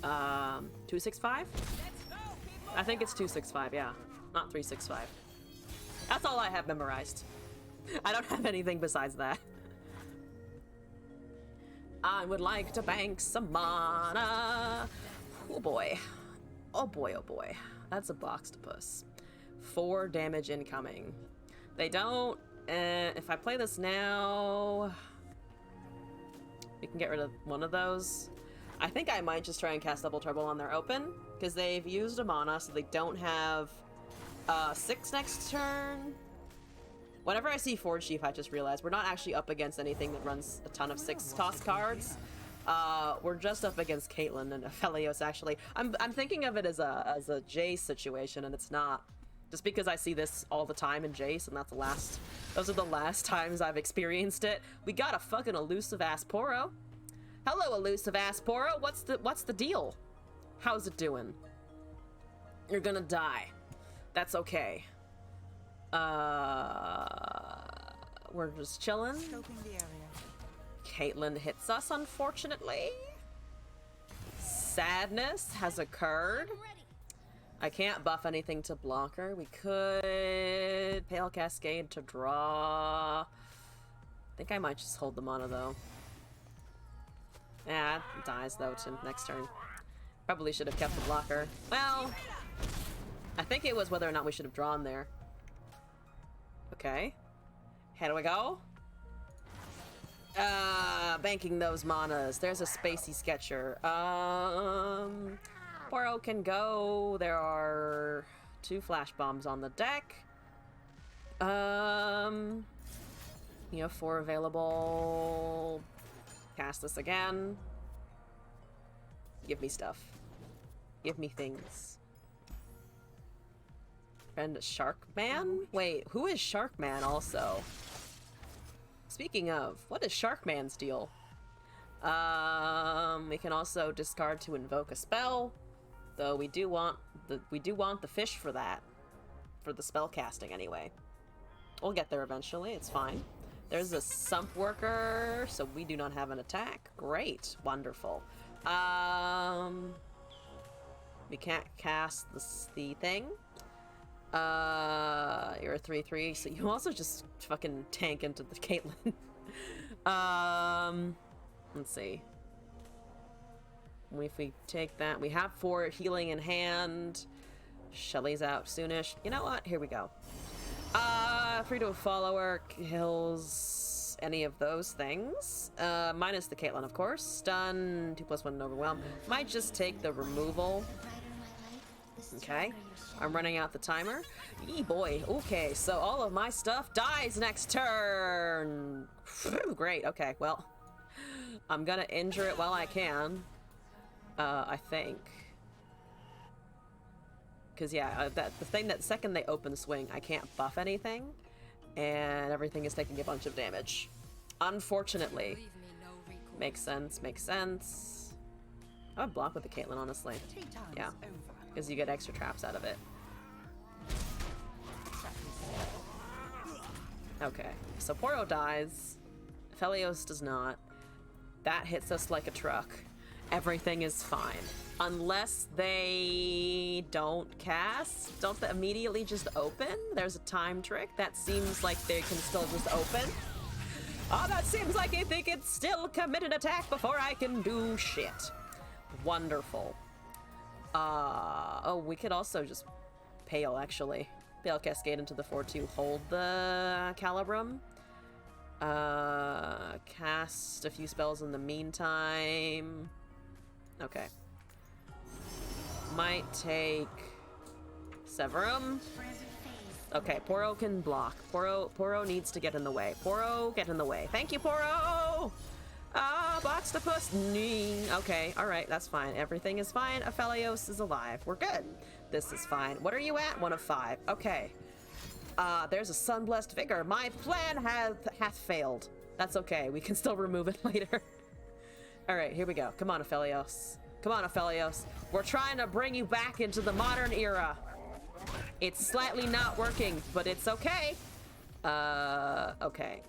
265. I think it's 265. Yeah, not 365. That's all I have memorized. I don't have anything besides that. I would like to bank some mana. Oh boy. Oh boy, oh boy. That's a Boxtopus. 4 damage incoming. They don't... if I play this now... We can get rid of one of those. I think I might just try and cast Double Trouble on their open, because they've used a mana, so they don't have 6 next turn. Whenever I see Forge Chief, I just realize we're not actually up against anything that runs a ton of 6-cost cards. We're just up against Caitlyn and Aphelios, actually. I'm thinking of it as a Jace situation, and it's not. Just because I see this all the time in Jace, and those are the last times I've experienced it. We got a fucking elusive ass Poro. Hello, elusive ass Poro. What's the deal? How's it doing? You're gonna die. That's okay. We're just chilling. Caitlyn hits us, unfortunately. Sadness has occurred. I can't buff anything to block her. We could Pale Cascade to draw. I think I might just hold the mana though. Yeah, it dies though to next turn. Probably should have kept the blocker. Well, I think it was whether or not we should have drawn there. Okay. Here we go. Banking those manas. There's a Spacey Sketcher. Poor Poro can go. There are 2 flash bombs on the deck. You have 4 available. Cast this again. Give me stuff. Give me things. Friend Shark Man? Wait, who is Shark Man also? Speaking of, what is Shark Man's deal? We can also discard to invoke a spell, though we do want the fish for that, for the spell casting anyway. We'll get there eventually. It's fine. There's a sump worker, so we do not have an attack. Great, wonderful. We can't cast the thing. You're a 3/3, so you also just fucking tank into the Caitlyn. Let's see. If we take that, we have 4 healing in hand. Shelly's out soonish. You know what? Here we go. Free to a follower kills any of those things. Minus the Caitlyn, of course. Stun, 2+1 overwhelm. Might just take the removal. Okay. I'm running out the timer. Yee boy. Okay, so all of my stuff dies next turn. Whew, great. Okay, well. I'm gonna injure it while I can. I think. Because, yeah, the thing that second they open swing, I can't buff anything. And everything is taking a bunch of damage. Unfortunately. Makes sense, makes sense. I would block with the Caitlyn, honestly. Yeah. Because you get extra traps out of it. Okay. So Poro dies. Felios does not. That hits us like a truck. Everything is fine. Unless they don't cast. Don't they immediately just open? There's a time trick. That seems like they can still just open. Oh, that seems like they can still commit an attack before I can do shit. Wonderful. Oh, we could also just Pale, actually. Pale Cascade into the 4-2. Hold the Calibrum. Cast a few spells in the meantime. Okay. Might take Severum. Okay, Poro can block. Poro needs to get in the way. Poro, get in the way. Thank you, Poro! Boxtopus. Okay, alright, that's fine. Everything is fine. Aphelios is alive. We're good. This is fine. What are you at? 1 of 5. Okay. There's a Sunblessed Vigor. My plan hath failed. That's okay. We can still remove it later. Alright, here we go. Come on, Aphelios. Come on, Aphelios. We're trying to bring you back into the modern era. It's slightly not working, but it's okay. Okay.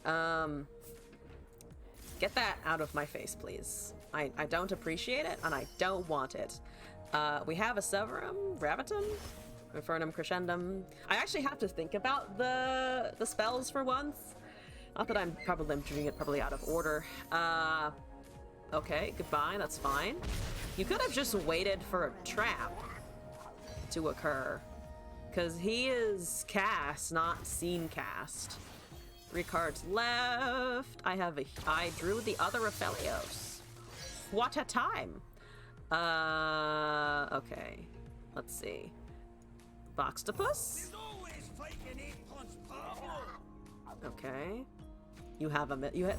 Get that out of my face, please. I don't appreciate it, and I don't want it. We have a Severum, Graviton, Infernum Crescendum. I actually have to think about the spells for once. Not that I'm doing it probably out of order. Okay, goodbye, that's fine. You could have just waited for a trap to occur. Because he is cast, not seen cast. 3 cards left. I drew the other Aphelios. What a time. Okay. Let's see. Boxtopus? Okay. You have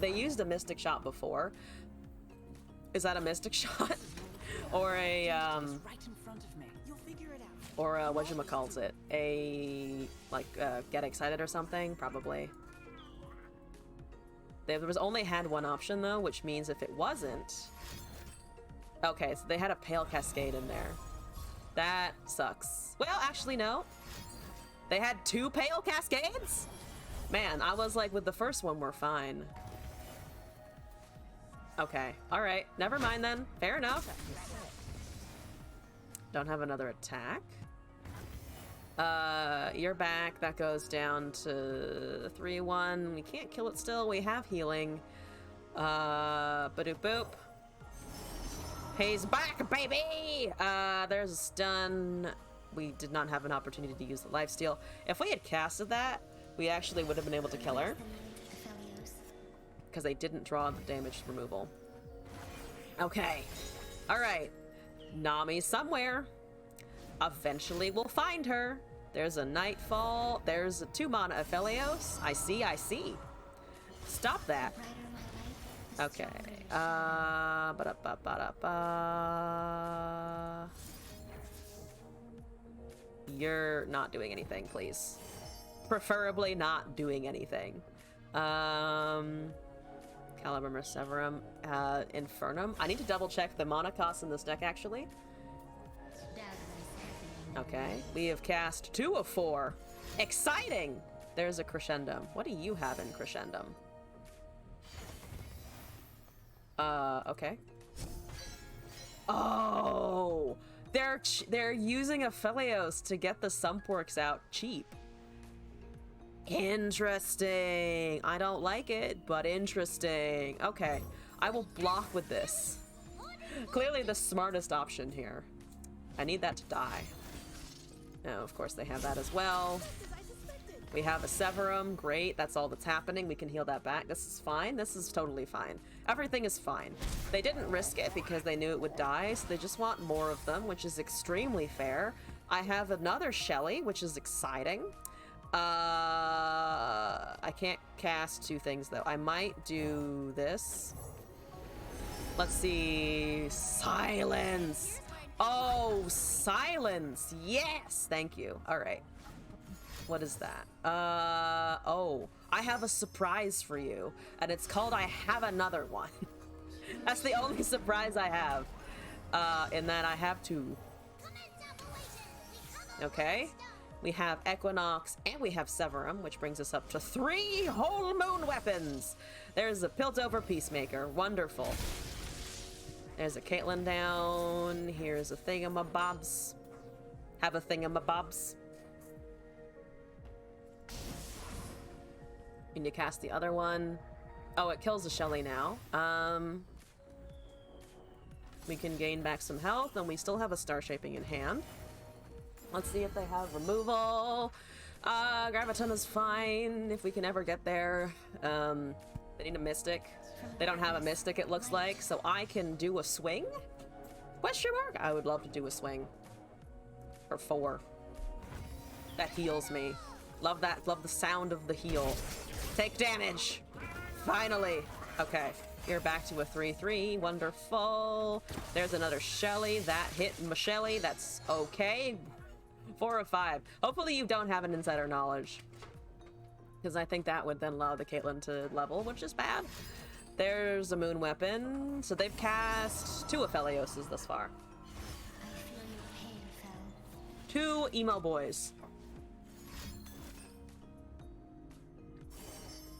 they used a Mystic Shot before. Is that a Mystic Shot? Or a or whatchamacallit, get excited or something? Probably. There was only had one option though, which means if it wasn't... Okay, so they had a Pale Cascade in there. That sucks. Well, actually no. They had 2 Pale Cascades? Man, I was like, with the first one we're fine. Okay, alright. Never mind then. Fair enough. Don't have another attack. You're back. That goes down to 3-1. We can't kill it still. We have healing. Ba-doop boop. He's back, baby! There's a stun. We did not have an opportunity to use the lifesteal. If we had casted that, we actually would have been able to kill her. Because they didn't draw the damage removal. Okay. Alright. Nami's somewhere. Eventually we'll find her. There's a Nightfall. There's a 2-mana Aphelios. I see, I see. Stop that. Okay. Ba-da-ba-ba-da-ba. You're not doing anything, please. Preferably not doing anything. Calibrum or Severum. Infernum. I need to double check the mana cost in this deck, actually. Okay. We have cast 2 of 4. Exciting! There's a Crescendum. What do you have in Crescendum? Okay. Oh! They're using Aphelios to get the Sumpworks out cheap. Interesting. I don't like it, but interesting. Okay. I will block with this. Clearly the smartest option here. I need that to die. Oh, of course they have that as well. We have a Severum. Great. That's all that's happening. We can heal that back. This is fine. This is totally fine. Everything is fine. They didn't risk it because they knew it would die, so they just want more of them, which is extremely fair. I have another Shelly, which is exciting. I can't cast 2 things, though. I might do this. Let's see. Silence. Oh, silence. Yes. Thank you. All right. What is that? Oh, I have a surprise for you, and it's called I Have Another One. That's the only surprise I have. In that I have 2. Okay. We have Equinox, and we have Severum, which brings us up to 3 whole moon weapons. There's a Piltover Peacemaker. Wonderful. There's a Caitlyn down. Here's a Thingamabobs. Have a Thingamabobs. Need to cast the other one. Oh, it kills the Shelly now. We can gain back some health, and we still have a Star Shaping in hand. Let's see if they have removal. Graviton is fine if we can ever get there. They need a Mystic. They don't have a Mystic, it looks like, so I can do a swing? Question mark? I would love to do a swing. For 4. That heals me. Love that. Love the sound of the heal. Take damage. Finally. Okay. You're back to a 3/3. Wonderful. There's another Shelly. That hit Shelly. That's okay. 4 of 5. Hopefully you don't have an insider knowledge, because I think that would then allow the Caitlyn to level, which is bad. There's a moon weapon. So they've cast 2 Aphelioses thus far. 2 emo boys.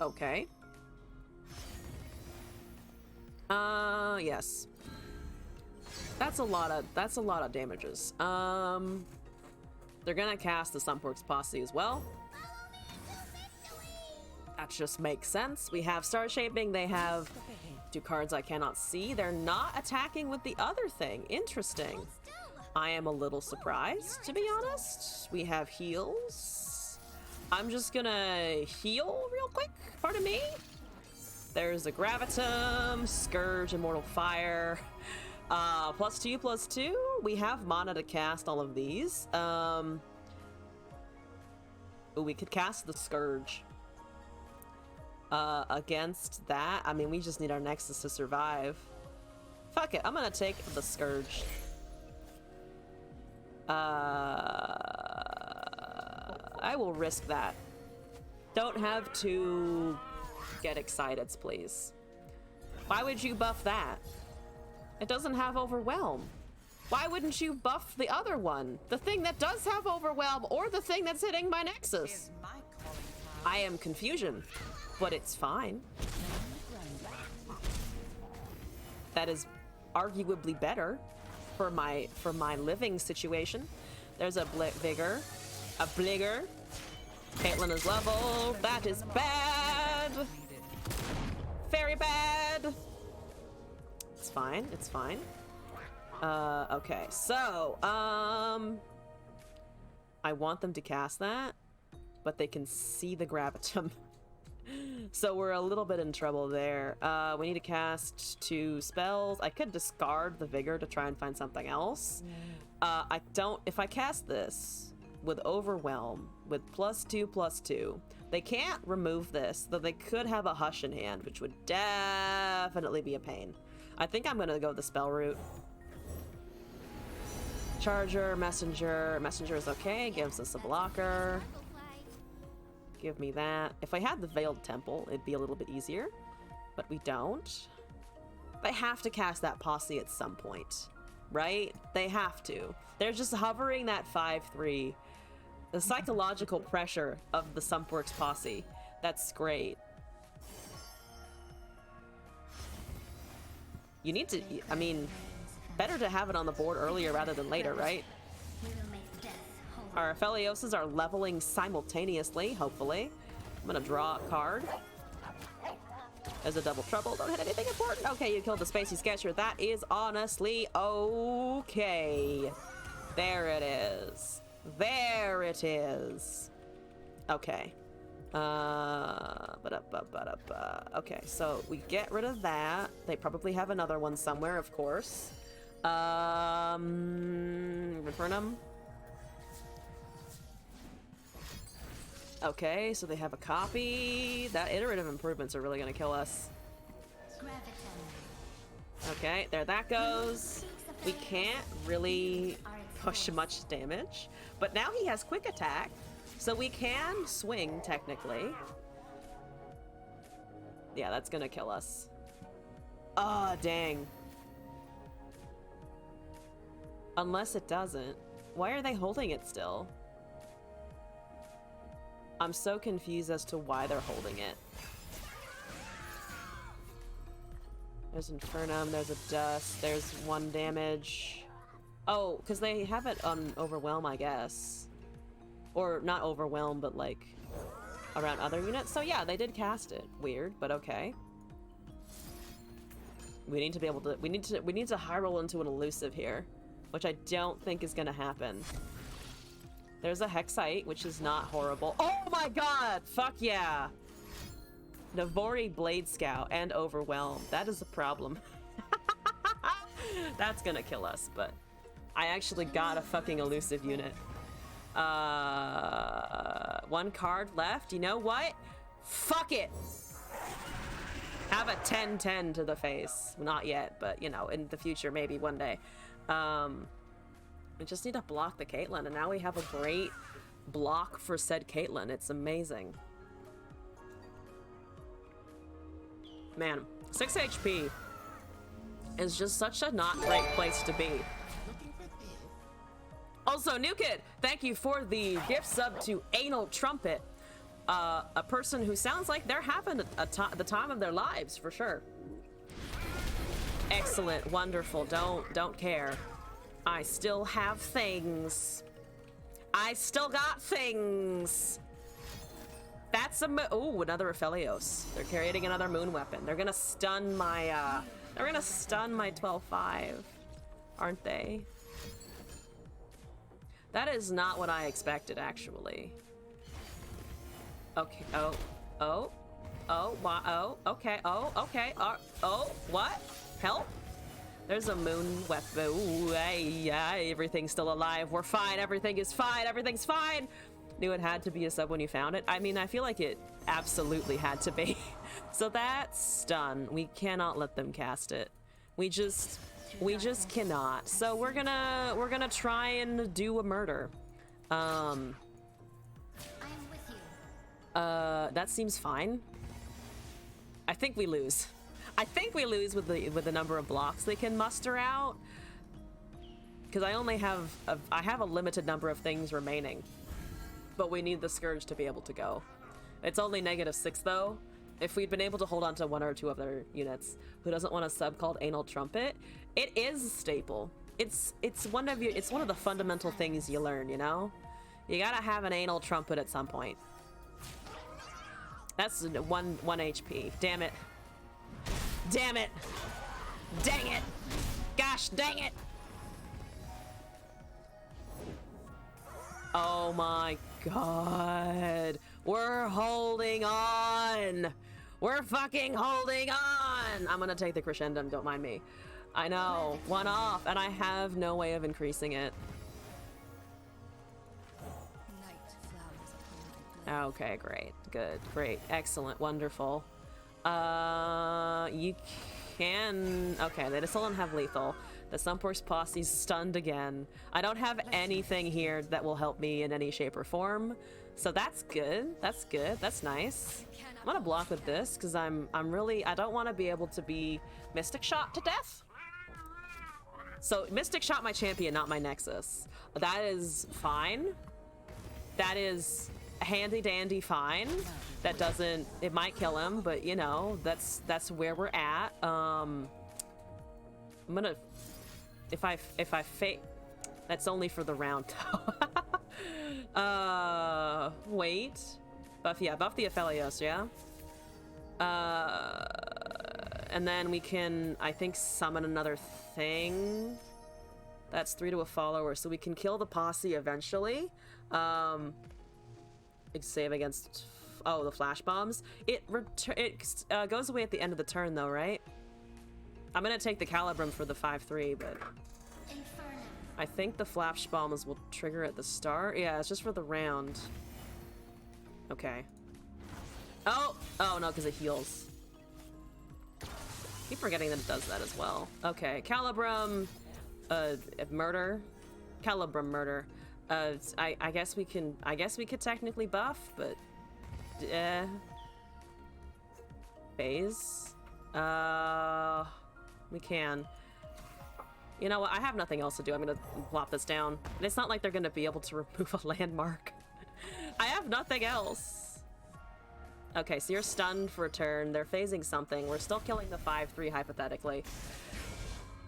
Okay. Yes. That's a lot of damages. They're gonna cast the Sumpworks Posse as well. That just makes sense. We have Star Shaping. They have 2 cards I cannot see. They're not attacking with the other thing. Interesting. I am a little surprised, to be honest. We have heals. I'm just gonna heal real quick. Pardon me. There's a Gravitum, Scourge, Immortal Fire. +2/+2. We have mana to cast all of these. Ooh, we could cast the Scourge. Against that, I mean, we just need our Nexus to survive. Fuck it, I'm gonna take the Scourge. I will risk that. Don't have to get excited, please. Why would you buff that? It doesn't have Overwhelm. Why wouldn't you buff the other one? The thing that does have Overwhelm, or the thing that's hitting my Nexus? I am confusion, but it's fine. That is arguably better for my living situation. There's a Vigor, a Bligger. Caitlyn is level. That is bad. Very bad. It's fine. It's fine. Okay. So, I want them to cast that, but they can see the Gravitum. So we're a little bit in trouble there. We need to cast 2 spells. I could discard the Vigor to try and find something else. I don't... If I cast this with Overwhelm, with +2/+2, they can't remove this, though they could have a Hush in hand, which would definitely be a pain. I think I'm gonna go the spell route. Charger, Messenger. Messenger is okay, gives us a blocker. Give me that. If I had the Veiled Temple, it'd be a little bit easier, but we don't. They have to cast that posse at some point, right? They have to. They're just hovering that 5/3. The psychological pressure of the Sumpworks posse. That's great. You need to, I mean, better to have it on the board earlier rather than later, right? Our Aphelioses are leveling simultaneously, hopefully. I'm gonna draw a card. There's a double trouble. Don't hit anything important. Okay, you killed the Spacey Sketcher. That is honestly okay. There it is. There it is. Okay. Okay, so we get rid of that. They probably have another one somewhere, of course. Infernum. Okay, so they have a copy. That iterative improvements are really gonna kill us. Okay, there that goes. We can't really push much damage, but now he has quick attack, so we can swing technically. Yeah, that's gonna kill us. Ah, dang. Unless it doesn't. Why are they holding it still? I'm so confused as to why they're holding it. There's Infernum, there's a Dust, there's 1 damage. Oh, because they have it on Overwhelm, I guess. Or not Overwhelm, but like around other units. So yeah, they did cast it. Weird, but okay. We need to be able to, we need to high roll into an elusive here, which I don't think is gonna happen. There's a Hexite, which is not horrible. Oh my god! Fuck yeah! Navori Blade Scout and Overwhelm. That is a problem. That's gonna kill us, but I actually got a fucking elusive unit. 1 card left. You know what? Fuck it! Have a 10/10 to the face. Not yet, but you know, in the future, maybe one day. We just need to block the Caitlyn, and now we have a great block for said Caitlyn. It's amazing. Man, 6 HP is just such a not great place to be. Also, New Kid, thank you for the gift sub to Anal Trumpet. A person who sounds like they're having the time of their lives, for sure. Excellent, wonderful, don't care. I still have things. I still got things. That's a ooh, another Aphelios. They're carrying another moon weapon. They're gonna stun my 12/5, aren't they? That is not what I expected, actually. Okay. Oh, why? Oh, okay. Oh, okay. Oh, what? Help? There's a moon weapon. Ooh, everything's still alive. We're fine. Everything is fine. Everything's fine. Knew it had to be a sub when you found it. I mean, I feel like it absolutely had to be. So that's stun. We cannot let them cast it. We just cannot. So we're gonna try and do a murder. That seems fine. I think we lose. I think we lose with the number of blocks they can muster out, because I only have I have a limited number of things remaining, but we need the Scourge to be able to go. It's only -6 though. If we'd been able to hold on to 1 or 2 other units, who doesn't want a sub called Anal Trumpet? It is a staple. It's one of the fundamental things you learn, you know? You gotta have an Anal Trumpet at some point. That's 1 HP. Damn it. Damn it. Dang it. Gosh dang it. Oh my god. We're holding on. We're fucking holding on. I'm gonna take the crescendum, don't mind me. I know, one off, and I have no way of increasing it. Okay, great, good, great, excellent, wonderful. You can... Okay, they still don't have lethal. The Sunforce posse's stunned again. I don't have anything here that will help me in any shape or form. So that's good. That's good. That's nice. I'm gonna block with this because I'm really... I don't want to be able to be Mystic Shot to death. So Mystic Shot my champion, not my Nexus. That is fine. That is handy dandy fine. That doesn't... It might kill him, but you know, that's where we're at. I'm gonna... If I fake... That's only for the round, though. Wait. Buff, yeah, buff the Aphelios, yeah? And then we can, I think, summon another thing. That's 3 to a follower, so we can kill the posse eventually. Save against... Oh, the flash bombs. It goes away at the end of the turn, though, right? I'm gonna take the Calibrum for the 5-3, but... I think the flash bombs will trigger at the start. Yeah, it's just for the round. Okay. Oh! Oh, no, because it heals. Keep forgetting that it does that as well. Okay, Calibrum... murder? Calibrum murder. I guess we can... I guess we could technically buff, but... Phase? We can. You know what? I have nothing else to do. I'm gonna plop this down. And it's not like they're gonna be able to remove a landmark. I have nothing else. Okay, so you're stunned for a turn. They're phasing something. We're still killing the 5-3 hypothetically.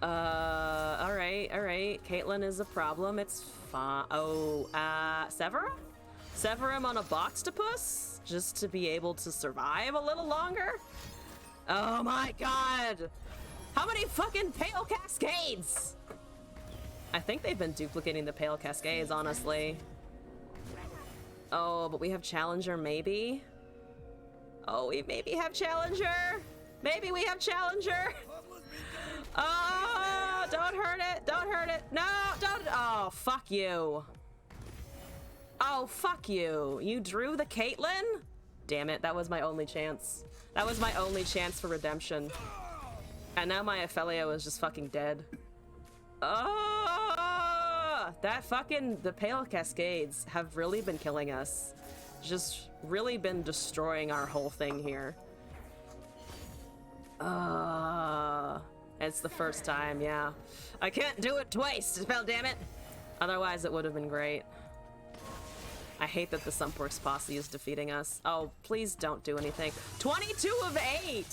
Alright, alright. Caitlyn is a problem. It's fine. Oh, Severa? Severa him on a Boxtopus? Just to be able to survive a little longer? Oh my god! How many fucking Pale Cascades? I think they've been duplicating the Pale Cascades, honestly. Oh, but we have Challenger, maybe? Oh, we maybe have Challenger? Maybe we have Challenger? Oh, don't hurt it, don't hurt it. No, don't, oh, fuck you. Oh, fuck you. You drew the Caitlyn? Damn it, that was my only chance. That was my only chance for redemption. And now my Ophelio is just fucking dead. Oh, that fucking... The Pale Cascades have really been killing us. Just really been destroying our whole thing here. It's the first time, yeah. I can't do it twice, spell damn it. Otherwise it would have been great. I hate that the Sunforce posse is defeating us. Oh, please don't do anything. 22 of 8!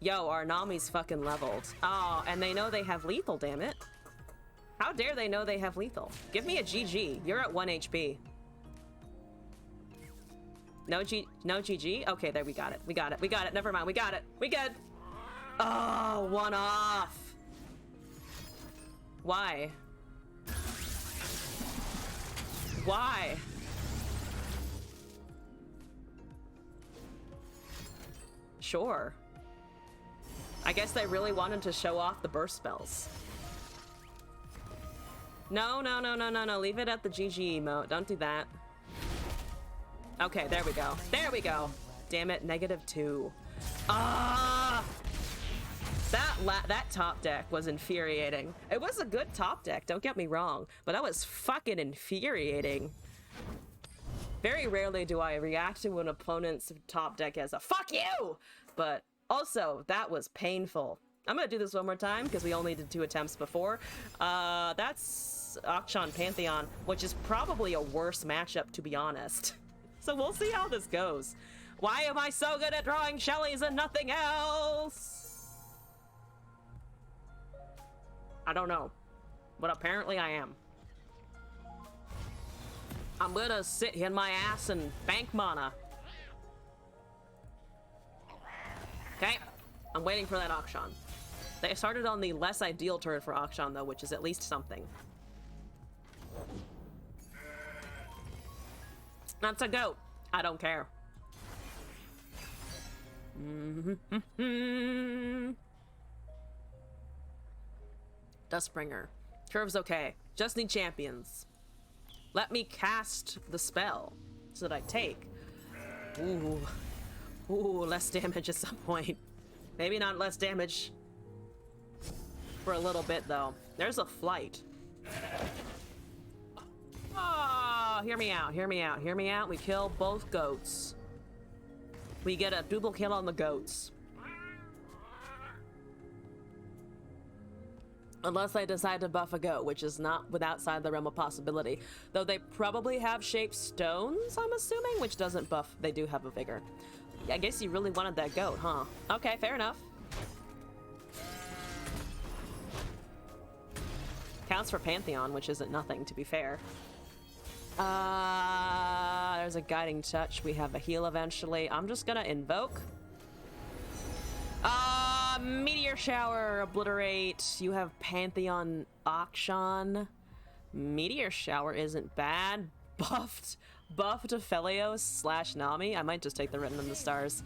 Yo, our Nami's fucking leveled. Oh, and they know they have lethal, damn it. How dare they know they have lethal? Give me a GG. You're at 1 HP. No GG? Okay, there, we got it. We got it. We got it. Never mind. We got it. We good. Oh, one off. Why? Why? Sure. I guess they really wanted to show off the burst spells. No, no, no, no, no, no. Leave it at the GG emote. Don't do that. Okay, there we go. There we go. Damn it, -2. Ah! That top deck was infuriating. It was a good top deck, don't get me wrong, but that was fucking infuriating. Very rarely do I react to an opponent's top deck as a fuck you! But also, that was painful. I'm gonna do this one more time because we only did 2 attempts before. That's Akshan Pantheon, which is probably a worse matchup, to be honest. So we'll see how this goes. Why am I so good at drawing Shellys and nothing else? I don't know, but apparently I am. I'm gonna sit in my ass and bank mana. Okay, I'm waiting for that Akshan. They started on the less ideal turn for Akshan though, which is at least something. That's a goat. I don't care. Dustbringer. Curve's okay. Just need champions. Let me cast the spell so that I take. Ooh. Ooh, less damage at some point. Maybe not less damage for a little bit, though. There's a flight. Oh, hear me out, hear me out, hear me out. We kill both goats. We get a double kill on the goats. Unless I decide to buff a goat, which is not outside the realm of possibility. Though they probably have shaped stones, I'm assuming, which doesn't buff. They do have a vigor. I guess you really wanted that goat, huh? Okay, fair enough. Counts for Pantheon, which isn't nothing, to be fair. There's a guiding touch. We have a heal eventually. I'm just gonna invoke. Meteor shower, obliterate. You have Pantheon Akshan. Meteor shower isn't bad. Buffed Aphelios / Nami. I might just take the written in the stars.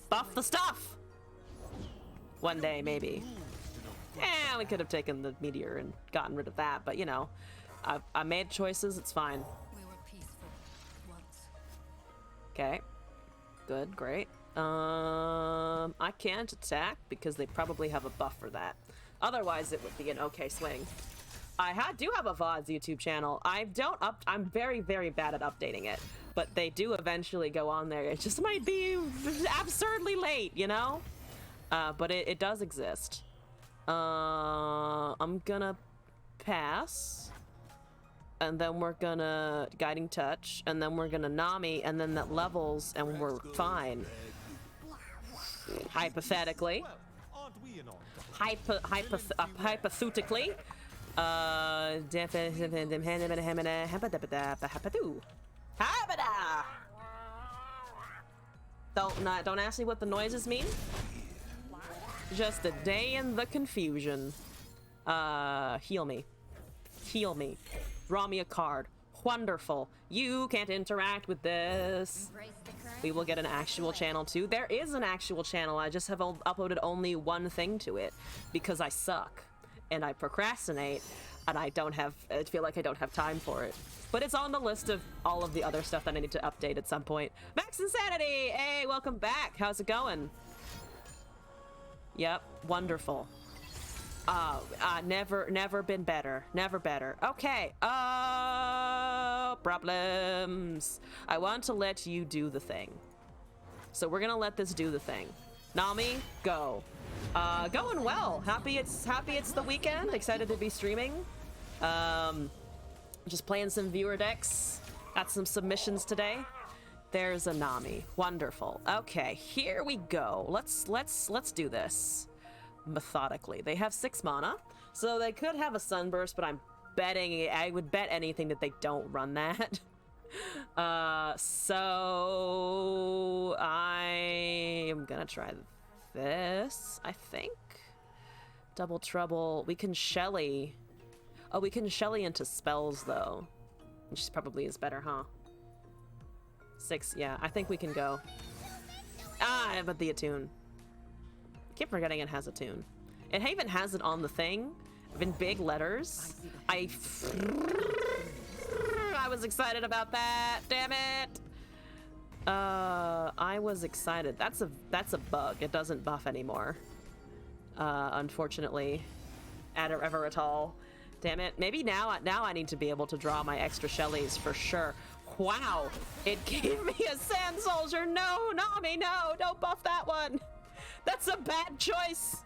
Buff the stuff! One day, maybe. Yeah, we could have taken the meteor and gotten rid of that, but you know, I made choices, it's fine. Okay. Good, great. I can't attack because they probably have a buff for that. Otherwise, it would be an okay swing. I do have a VODs YouTube channel. I'm very, very bad at updating it, but they do eventually go on there. It just might be absurdly late, you know? But it does exist. I'm gonna pass. And then we're gonna Guiding Touch, and then we're gonna Nami, and then that levels, and we're fine. Hypothetically. Hypothetically. Don't ask me what the noises mean. Just a day in the confusion. Heal me. Heal me. Draw me a card. Wonderful. You can't interact with this. We will get an actual channel too. There is an actual channel. I just have uploaded only one thing to it because I suck and I procrastinate and I feel like I don't have time for it. But it's on the list of all of the other stuff that I need to update at some point. Max Insanity! Hey, welcome back. How's it going? Yep, wonderful. Never been better. Never better. Okay. Problems. I want to let you do the thing. So we're gonna let this do the thing. Nami, go. Going well. Happy it's the weekend. Excited to be streaming. Just playing some viewer decks. Got some submissions today. There's a Nami. Wonderful. Okay, here we go. Let's do this. Methodically. They have 6 mana, so they could have a Sunburst, but I would bet anything that they don't run that. So I am gonna try this, I think. Double Trouble. We can Shelly. Oh, we can Shelly into spells, though. Which probably is better, huh? 6, yeah. I think we can go. But the attune. Keep forgetting it has a tune. It even has it on the thing in big letters. I was excited about that. Damn it. I was excited. That's a bug. It doesn't buff anymore. Unfortunately, ever at all. Damn it. Maybe now I need to be able to draw my extra Shellys for sure. Wow. It gave me a Sand Soldier. No, Nami, no. Don't buff that one. That's a bad choice.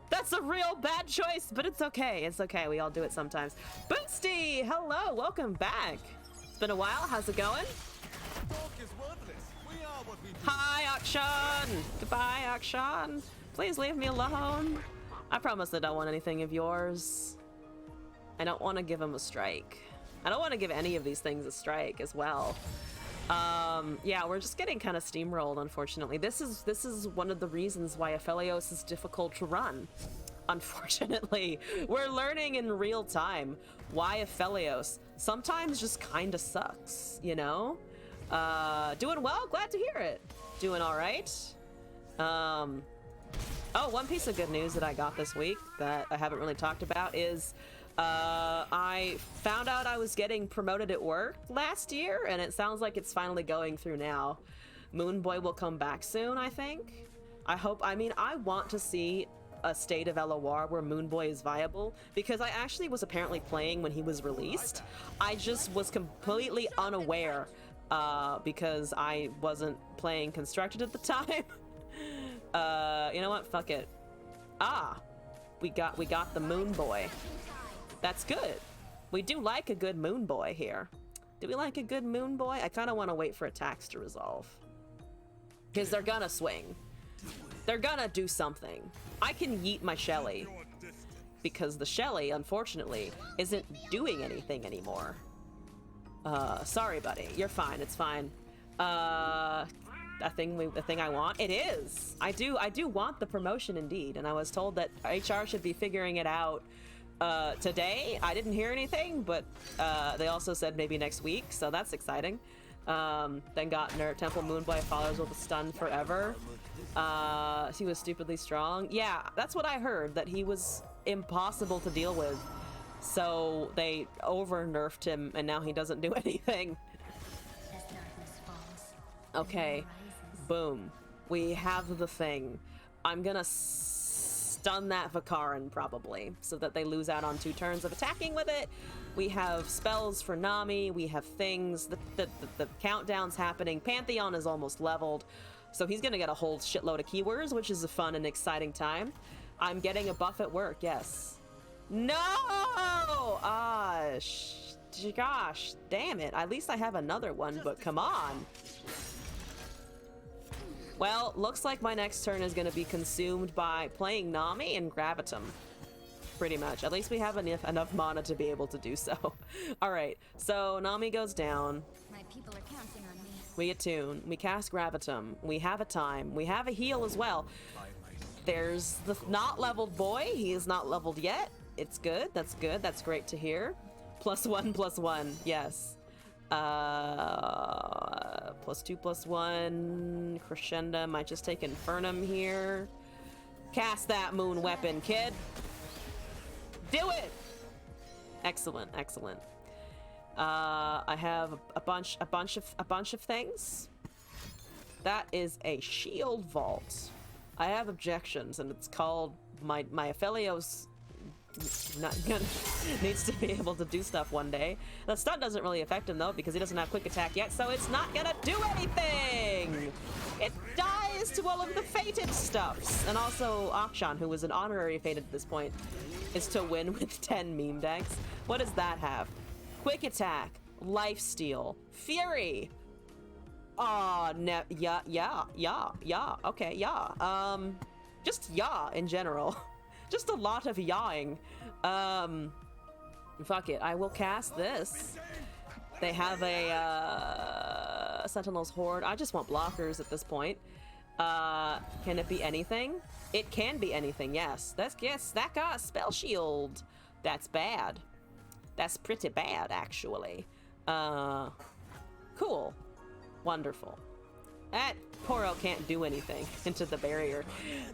That's a real bad choice, but it's okay. It's okay. We all do it sometimes. Boosty, hello. Welcome back. It's been a while. How's it going? Hi, Akshan. Goodbye, Akshan. Please leave me alone. I promise I don't want anything of yours. I don't want to give him a strike. I don't want to give any of these things a strike as well. Yeah, we're just getting kind of steamrolled, unfortunately. This is one of the reasons why Aphelios is difficult to run. Unfortunately, we're learning in real time why Aphelios sometimes just kind of sucks, you know? Doing well, glad to hear it. Doing all right. Oh, one piece of good news that I got this week that I haven't really talked about is I found out I was getting promoted at work last year, and it sounds like it's finally going through now. Moon Boy will come back soon, I think. I mean, I want to see a state of LOR where Moon Boy is viable, because I actually was apparently playing when he was released. I just was completely unaware because I wasn't playing Constructed at the time. You know what? Fuck it. We got the Moon Boy. That's good. We do like a good Moon Boy here. Do we like a good Moon Boy? I kind of want to wait for attacks to resolve, because they're gonna swing. They're gonna do something. I can yeet my Shelly, because the Shelly, unfortunately, isn't doing anything anymore. Sorry, buddy. You're fine. It's fine. The thing I want? It is. I do want the promotion indeed, and I was told that HR should be figuring it out today. I didn't hear anything, but they also said maybe next week, so that's exciting. Then got Nerd Temple Moonboy followers with a stun forever. He was stupidly strong. Yeah, that's what I heard, that he was impossible to deal with. So they over-nerfed him, and now he doesn't do anything. Okay, boom. We have the thing. I'm gonna stun that Vakaran, probably, so that they lose out on 2 turns of attacking with it. We have spells for Nami, we have things, the countdown's happening. Pantheon is almost leveled, so he's gonna get a whole shitload of keywords, which is a fun and exciting time. I'm getting a buff at work, yes. No! Gosh, damn it. At least I have another one, but come on. Well, looks like my next turn is going to be consumed by playing Nami and Gravitum. Pretty much. At least we have enough mana to be able to do so. Alright, so Nami goes down. My people are counting on me. We attune. We cast Gravitum. We have a time. We have a heal as well. There's the not leveled boy. He is not leveled yet. It's good. That's good. That's great to hear. +1/+1. Yes. +2/+1. Crescenda. Might just take Infernum here. Cast that moon weapon, kid. Do it. Excellent. Excellent. I have a bunch of things. That is a shield vault. I have objections, and it's called my Aphelios needs to be able to do stuff one day. The stun doesn't really affect him though, because he doesn't have quick attack yet, so it's not gonna do anything. It dies to all of the fated stuffs. And also Akshan, who was an honorary fated at this point, is to win with 10 meme decks. What does that have? Quick attack, lifesteal, fury. Oh, yeah, okay, yeah. Just yeah in general. Just a lot of yawing. Fuck it, I will cast this. They have a Sentinel's Horde. I just want blockers at this point. Can it be anything? It can be anything, yes. That got Spell Shield. That's bad. That's pretty bad, actually. Cool. Wonderful. That Poro can't do anything into the barrier.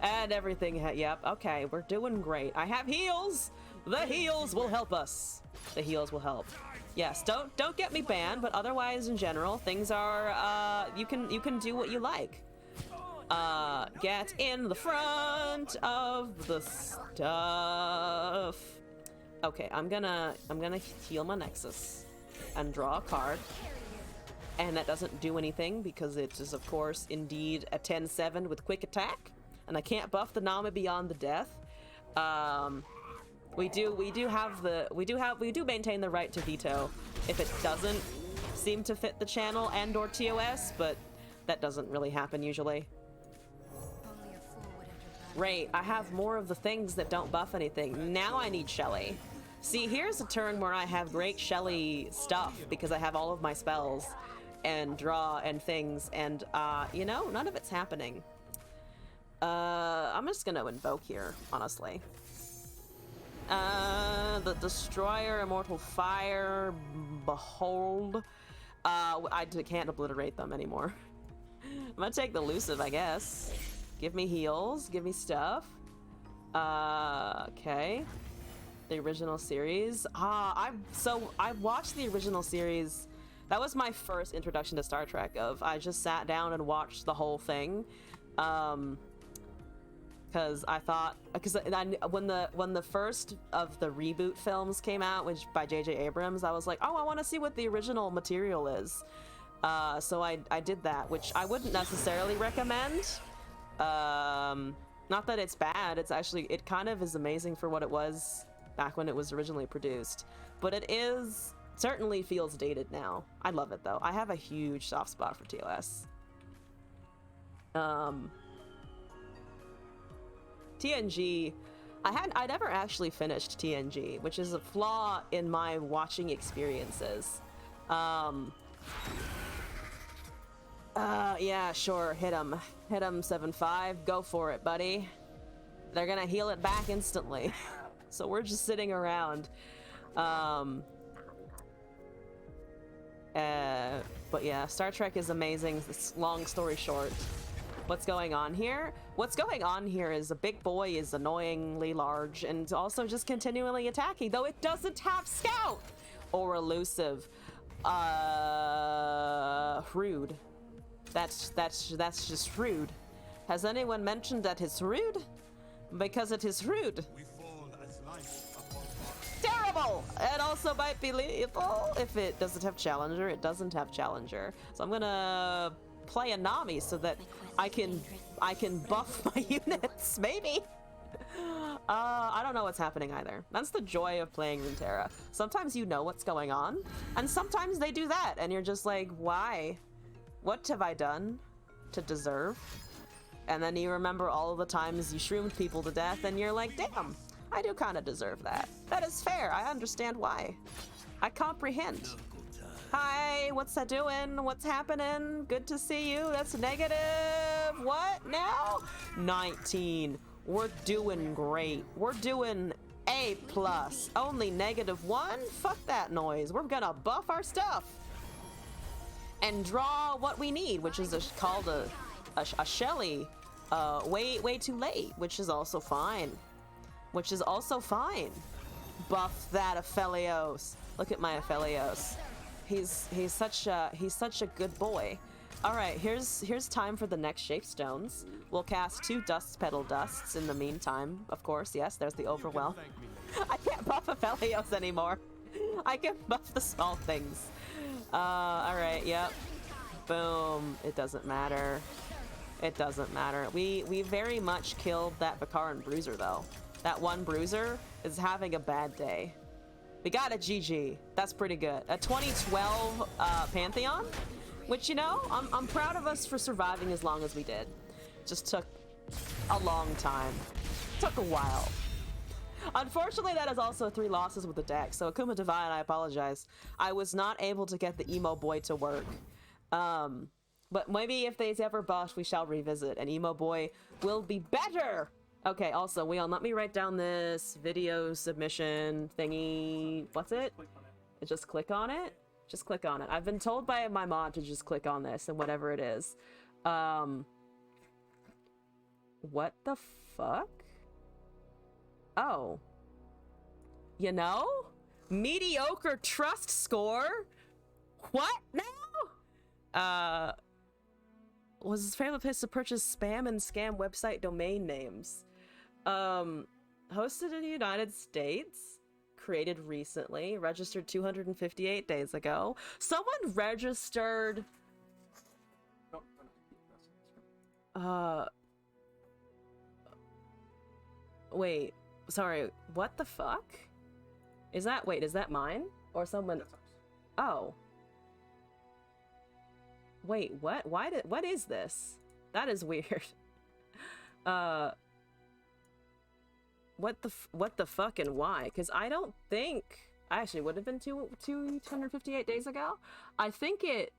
And everything, yep, okay, we're doing great. I have heals! The heals will help us. The heals will help. Yes, don't get me banned, but otherwise in general, things are, you can do what you like. Get in the front of the stuff. Okay, I'm gonna heal my Nexus and draw a card. And that doesn't do anything because it is, of course, indeed a 10/7 with quick attack, and I can't buff the Nami beyond the death. We do maintain the right to veto if it doesn't seem to fit the channel and/or TOS, but that doesn't really happen usually. Right, I have more of the things that don't buff anything. Now I need Shelly. See, here's a turn where I have great Shelly stuff because I have all of my spells and draw and things, and you know, none of it's happening. I'm just gonna invoke here, honestly. The Destroyer, Immortal Fire, Behold. Can't obliterate them anymore. I'm gonna take the elusive, I guess. Give me heals, give me stuff. Okay. The original series. I watched the original series. That was my first introduction to Star Trek. I just sat down and watched the whole thing. Because I thought, when the first of the reboot films came out, which by J.J. Abrams, I was like, oh, I want to see what the original material is. So I did that, which I wouldn't necessarily recommend. Not that it's bad. It's actually, it kind of is amazing for what it was back when it was originally produced. But it certainly feels dated now. I love it though. I have a huge soft spot for TOS. TNG, I never actually finished TNG, which is a flaw in my watching experiences. Yeah, sure, hit him 7-5, go for it, buddy. They're gonna heal it back instantly. So we're just sitting around. But yeah, Star Trek is amazing. Long story short, what's going on here? What's going on here is a big boy is annoyingly large and also just continually attacking, though it doesn't have scout or elusive. Rude. That's just rude. Has anyone mentioned that it's rude? Because it is rude. Terrible! It also might be lethal if it doesn't have Challenger. It doesn't have Challenger. So I'm gonna play a Nami so that I can buff my units, maybe. I don't know what's happening either. That's the joy of playing Runeterra. Sometimes you know what's going on, and sometimes they do that, and you're just like, why? What have I done to deserve? And then you remember all of the times you shroomed people to death, and you're like, damn, I do kind of deserve that. That is fair. I understand why. I comprehend. Hi, what's that doing? What's happening? Good to see you. That's negative. What now? 19. We're doing great. We're doing A+. Only -1? Fuck that noise. We're gonna buff our stuff and draw what we need, which is called a Shelly. Way too late, which is also fine. Buff that Aphelios. Look at my Aphelios. He's such a good boy. All right, here's time for the next Shapestones. We'll cast 2 Dust Petal Dusts in the meantime, of course. Yes, there's the Overwhelm. I can't buff Aphelios anymore. I can buff the small things. All right, yep. Boom. It doesn't matter. It doesn't matter. We very much killed that Vikaran Bruiser though. That one Bruiser is having a bad day. We got a GG. That's pretty good. A 2012 Pantheon, which, you know, I'm proud of us for surviving as long as we did. Just took a long time. Took a while. Unfortunately, that is also 3 losses with the deck. So Akuma Divine, I apologize. I was not able to get the emo boy to work. But maybe if they ever buff, we shall revisit, and emo boy will be better. Okay, also, let me write down this video submission thingy. What's it? Just click on it? Just click on it. I've been told by my mod to just click on this and whatever it is. What the fuck? Oh. You know? Mediocre trust score? What now? Was his favorite place to purchase spam and scam website domain names? Hosted in the United States, created recently, registered 258 days ago. Someone registered... Wait, sorry, what the fuck? Is that mine? Or someone... Oh. Wait, what? What is this? That is weird. What the fuck and why? Because I don't think... Actually, would have been 258 days ago? I think it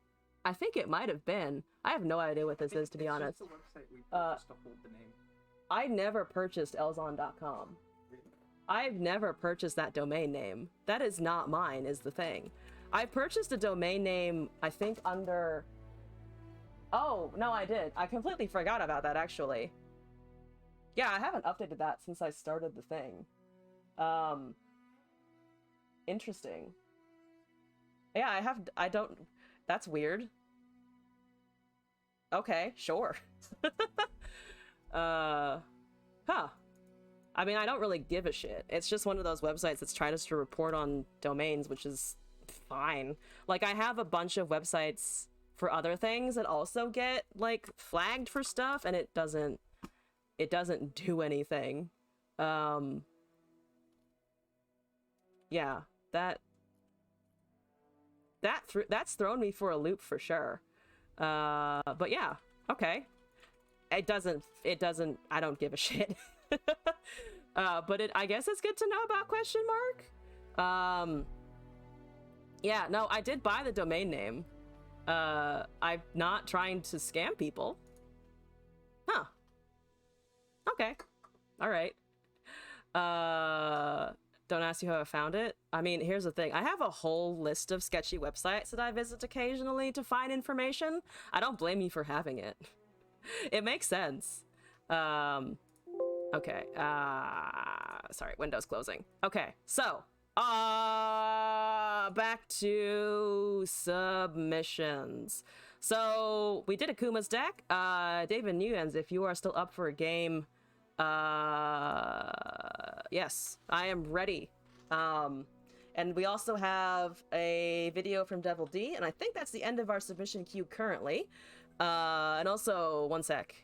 might have been. I have no idea what this is, to be honest. The website we purchased to hold the name. I never purchased elzon.com. I've never purchased that domain name. That is not mine, is the thing. I purchased a domain name, I think under... Oh, no, I did. I completely forgot about that, actually. Yeah, I haven't updated that since I started the thing. Interesting. Yeah, I don't... That's weird. Okay, sure. Huh. I mean, I don't really give a shit. It's just one of those websites that's trying us to report on domains, which is fine. Like, I have a bunch of websites for other things that also get, like, flagged for stuff, and it doesn't do anything. Yeah, that's thrown me for a loop for sure. But yeah, okay. It doesn't, I don't give a shit. But I guess it's good to know about question mark. Yeah, no, I did buy the domain name. I'm not trying to scam people. Huh. Okay. All right. Don't ask you how I found it. I mean, here's the thing. I have a whole list of sketchy websites that I visit occasionally to find information. I don't blame you for having it. It makes sense. Okay. Sorry, Windows closing. Okay, so, back to submissions. So, we did Akuma's deck. David Newens, if you are still up for a game, yes, I am ready. And we also have a video from Devil D, and I think that's the end of our submission queue currently. And also, one sec.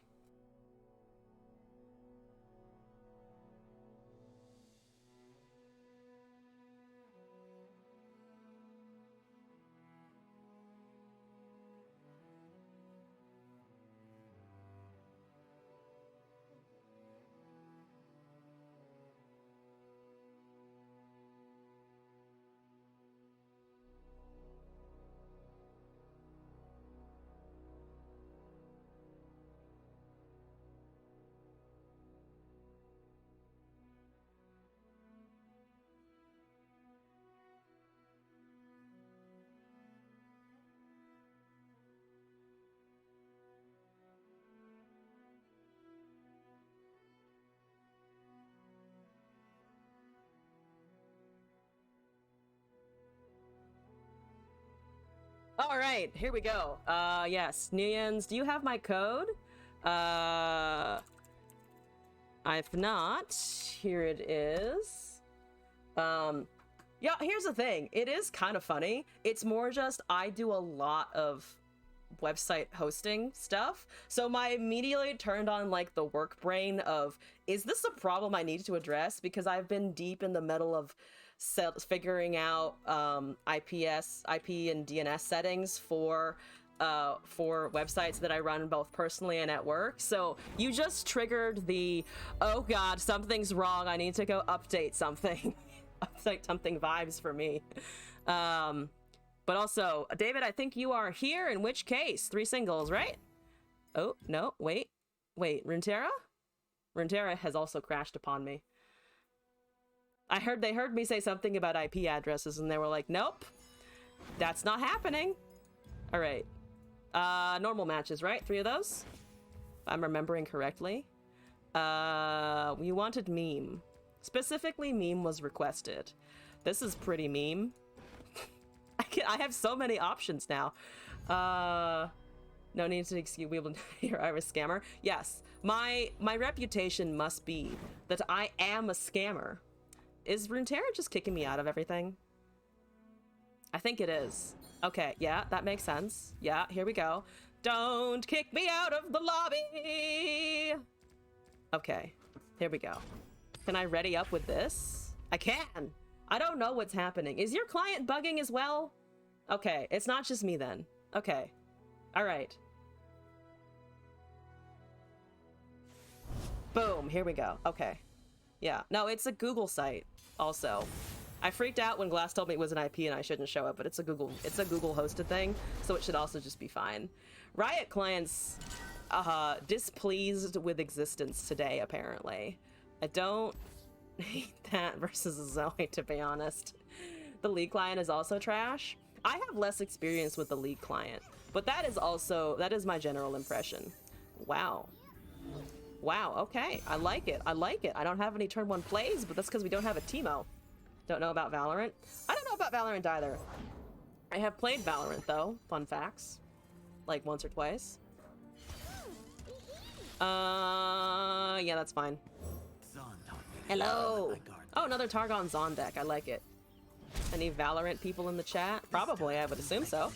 All right, here we go. Yes, Nuyens, do you have my code? If not, here it is. Yeah, here's the thing. It is kind of funny. It's more just I do a lot of website hosting stuff, so my immediately turned on like the work brain of, is this a problem I need to address? Because I've been deep in the middle of figuring out IP and DNS settings for websites that I run both personally and at work. So you just triggered the, oh god, something's wrong, I need to go update something. Update something vibes for me. But also, David, I think you are here, in which case, 3 singles, right? Oh, no, wait, Runeterra? Runeterra has also crashed upon me. They heard me say something about IP addresses, and they were like, nope, that's not happening. All right. Normal matches, right? 3 of those? If I'm remembering correctly. We wanted meme. Specifically, meme was requested. This is pretty meme. I have so many options now. No need to excuse me, you're a scammer. Yes, my reputation must be that I am a scammer. Is Runeterra just kicking me out of everything? I think it is. Okay, yeah, that makes sense. Yeah, here we go. Don't kick me out of the lobby! Okay, here we go. Can I ready up with this? I can! I don't know what's happening. Is your client bugging as well? Okay, it's not just me then. Okay. Alright. Boom, here we go. Okay. Yeah, no, it's a Google site also. I freaked out when Glass told me it was an IP and I shouldn't show it, but it's a Google hosted thing, so it should also just be fine. Riot clients displeased with existence today, apparently. I don't hate that versus Zoe, to be honest. The League client is also trash. I have less experience with the League client, but that is my general impression. Wow. Wow, okay. I like it. I like it. I don't have any turn 1 plays, but that's because we don't have a Teemo. Don't know about Valorant. I don't know about Valorant either. I have played Valorant, though. Fun facts. Like, once or twice. Yeah, that's fine. Hello! Oh, another Targon Zon deck. I like it. Any Valorant people in the chat? Probably, I would assume so.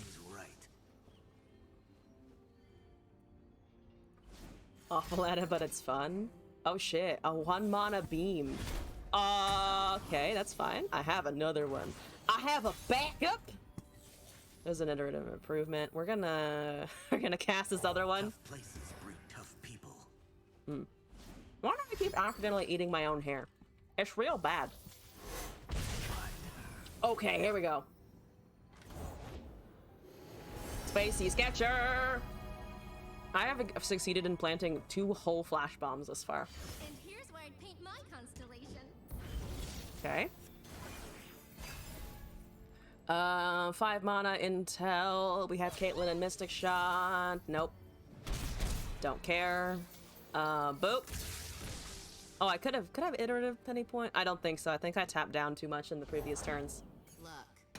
Awful at it, but it's fun. Oh shit, a 1 mana beam. Okay, that's fine. I have another one. I have a backup. There's an iterative improvement. We're gonna cast this other one. Tough places breed tough people. Why do I keep accidentally eating my own hair? It's real bad. Okay, here we go. Spacey Sketcher! I have succeeded in planting 2 whole flash bombs this far. And here's where I'd paint my constellation. Okay. 5 mana intel. We have Caitlyn and Mystic Shot. Nope. Don't care. Boop. Oh, I could have iterative penny point. I don't think so. I think I tapped down too much in the previous turns.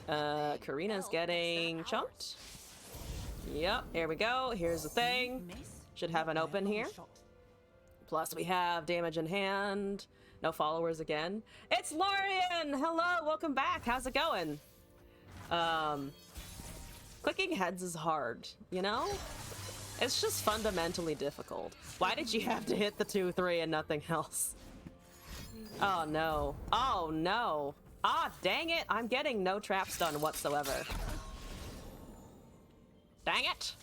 Karina's getting chumped. Yep, here we go. Here's the thing. Should have an open here. Plus we have damage in hand. No followers again. It's Lorian! Hello, welcome back. How's it going? Clicking heads is hard, you know? It's just fundamentally difficult. Why did you have to hit the 2-3 and nothing else? Oh no. Oh no. Ah, dang it. I'm getting no trap stun whatsoever. Dang it.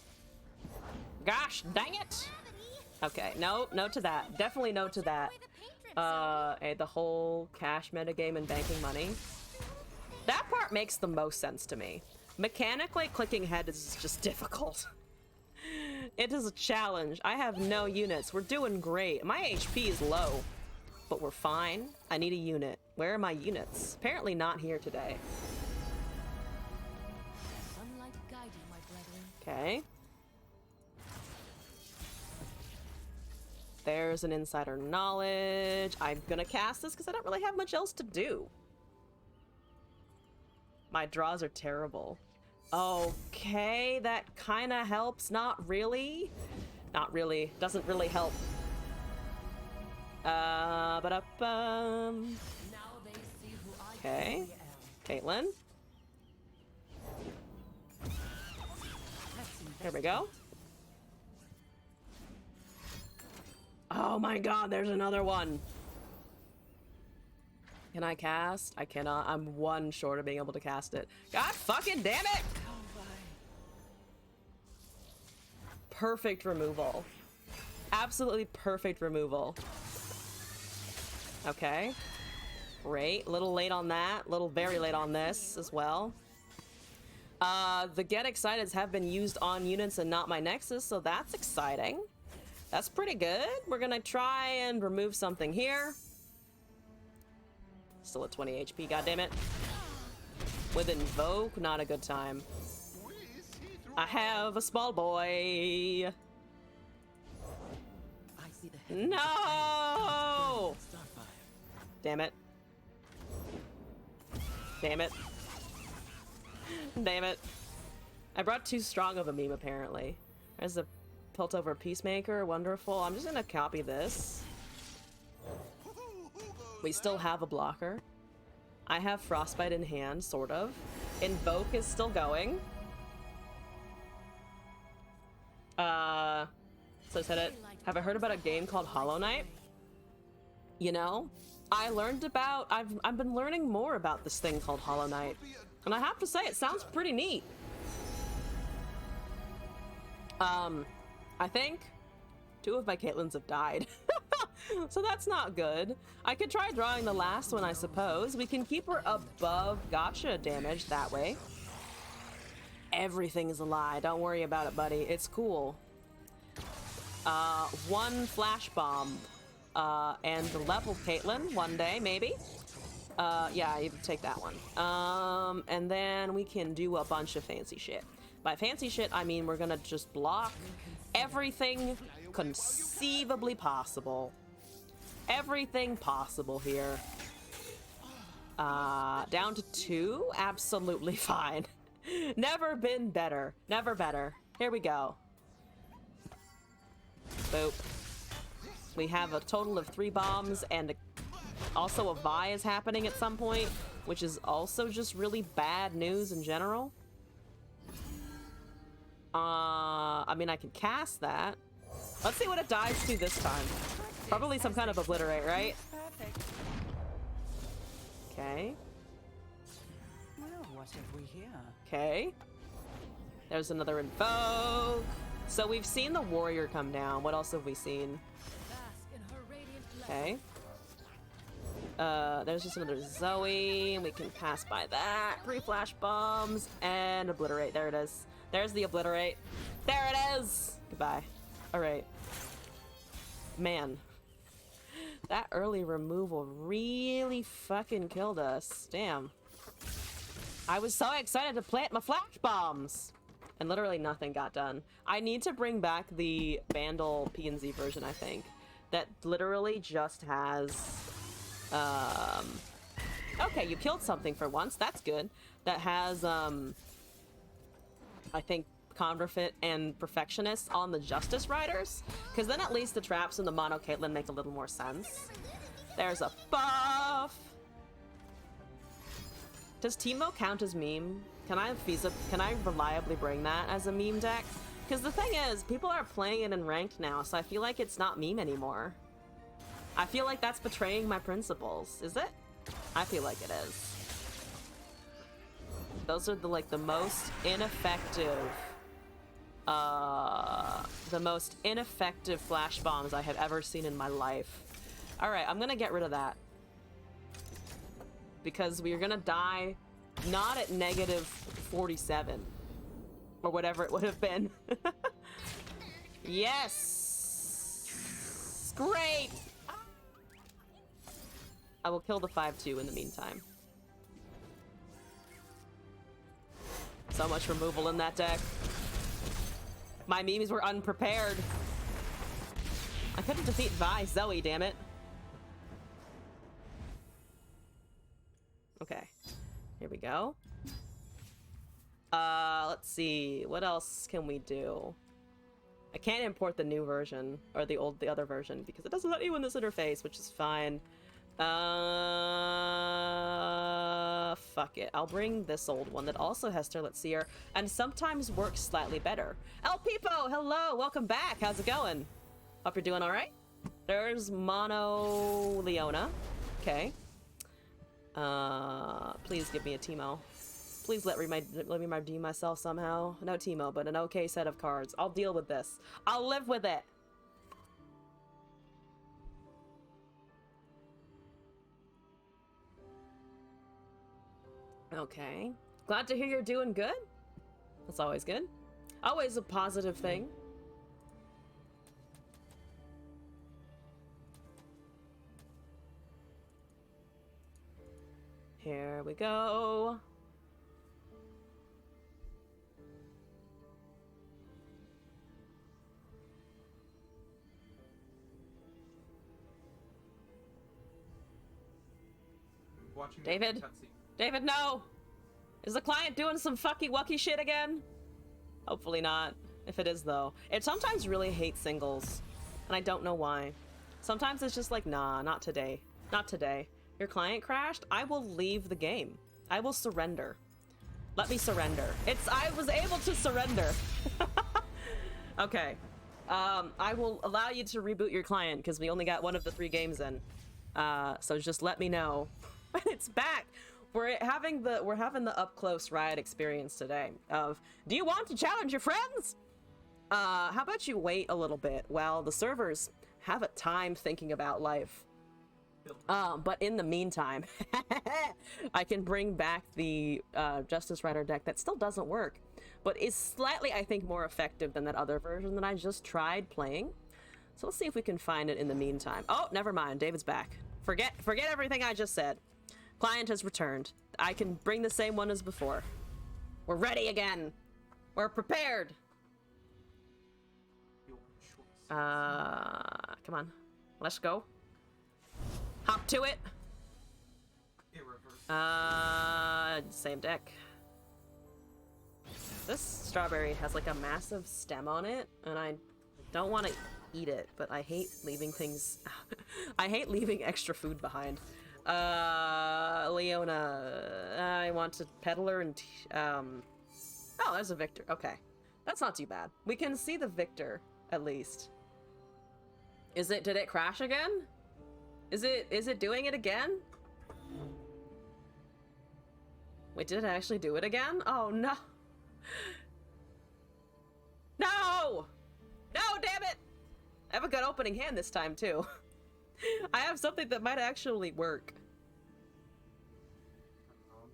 Gosh, dang it. Okay, no to that. Definitely no to that. The whole cash metagame and banking money. That part makes the most sense to me. Mechanically, clicking head is just difficult. It is a challenge. I have no units. We're doing great. My HP is low, but we're fine. I need a unit. Where are my units? Apparently not here today. Sunlight guide you, my brethren. Okay. There's an insider knowledge. I'm gonna cast this because I don't really have much else to do. My draws are terrible. Okay, that kind of helps. Not really. Not really. Doesn't really help. Okay. Caitlyn. There we go. Oh my god, there's another one. Can I cast? I cannot. I'm 1 short of being able to cast it. God fucking damn it! Perfect removal. Absolutely perfect removal. Okay. Great. Little late on that. Little very late on this as well. The Get Exciteds have been used on units and not my Nexus, so that's exciting. That's pretty good. We're gonna try and remove something here. Still at 20 HP, goddammit. With Invoke, not a good time. I have a small boy. No! Damn it. Damn it. Damn it. I brought too strong of a meme, apparently. There's a Piltover Peacemaker, wonderful. I'm just gonna copy this. We still have a blocker. I have Frostbite in hand, sort of. Invoke is still going. So said it. Have I heard about a game called Hollow Knight? You know, I learned about, I've been learning more about this thing called Hollow Knight. And I have to say, it sounds pretty neat. I think 2 of my Caitlyns have died. So that's not good. I could try drawing the last one, I suppose. We can keep her above gotcha damage that way. Everything is a lie. Don't worry about it, buddy. It's cool. 1 flash bomb. And the level Caitlyn one day, maybe. Yeah, you take that one. And then we can do a bunch of fancy shit. By fancy shit, I mean we're gonna just block everything conceivably possible. Everything possible here. Down to 2? Absolutely fine. Never been better. Never better. Here we go. Boop. We have a total of 3 bombs, and also a Vi is happening at some point, which is also just really bad news in general. I mean, I can cast that. Let's see what it dies to this time. Probably some kind of obliterate, right? Okay. Well, what have we here? Okay. There's another invoke. So we've seen the warrior come down. What else have we seen? Okay. There's just another Zoe, and we can pass by that. 3 flash bombs and obliterate. There it is. There's the obliterate. There it is. Goodbye. All right. Man, that early removal really fucking killed us. Damn. I was so excited to plant my flash bombs, and literally nothing got done. I need to bring back the Vandal P&Z version, I think, that literally just has okay, you killed something for once. That's good. That has I think Converfit and Perfectionist on the Justice Riders, because then at least the traps and the Mono Caitlyn make a little more sense. There's a buff. Does Teemo count as meme? Can I reliably bring that as a meme deck? Because the thing is, people are playing it in ranked now, so I feel like it's not meme anymore. I feel like that's betraying my principles. Is it? I feel like it is. Those are the most ineffective flash bombs I have ever seen in my life. All right, I'm gonna get rid of that because we're gonna die not at negative 47 or whatever it would have been. Yes, great. I will kill the 5-2 in the meantime. So much removal in that deck. My memes were unprepared. I couldn't defeat Vi Zoe, damn it. Okay, here we go. Let's see, what else can we do? I can't import the new version or the other version because it doesn't let you in this interface, which is fine. Fuck it. I'll bring this old one that also has Sterlet Seer and sometimes works slightly better. El Peepo, hello, welcome back. How's it going? Hope you're doing all right. There's Mono Leona. Okay. Please give me a Teemo. Please let me redeem myself somehow. No Teemo, but an okay set of cards. I'll deal with this. I'll live with it. Okay. Glad to hear you're doing good. That's always good. Always a positive thing. Here we go. Watching David? David, no! Is the client doing some fucky-wucky shit again? Hopefully not. If it is, though. It sometimes really hates singles, and I don't know why. Sometimes it's just like, nah, not today. Not today. Your client crashed? I will leave the game. I will surrender. Let me surrender. I was able to surrender. Okay. I will allow you to reboot your client, because we only got one of the 3 games in. So just let me know. It's back. We're having the up close riot experience today of, do you want to challenge your friends? How about you wait a little bit while the servers have a time thinking about life. But in the meantime, I can bring back the Justice Rider deck that still doesn't work, but is slightly, I think, more effective than that other version that I just tried playing. So let's see if we can find it in the meantime. Oh, never mind. David's back. Forget everything I just said. Client has returned. I can bring the same one as before. We're ready again. We're prepared. Come on. Let's go. Hop to it. Same deck. This strawberry has like a massive stem on it, and I don't want to eat it, but I hate leaving things. I hate leaving extra food behind. Leona, I want to peddler and oh, there's a victor. Okay, that's not too bad. We can see the victor at least. Did it crash again? Is it doing it again? Wait, did it actually do it again? Oh no. No! No, damn it! I have a good opening hand this time too. I have something that might actually work.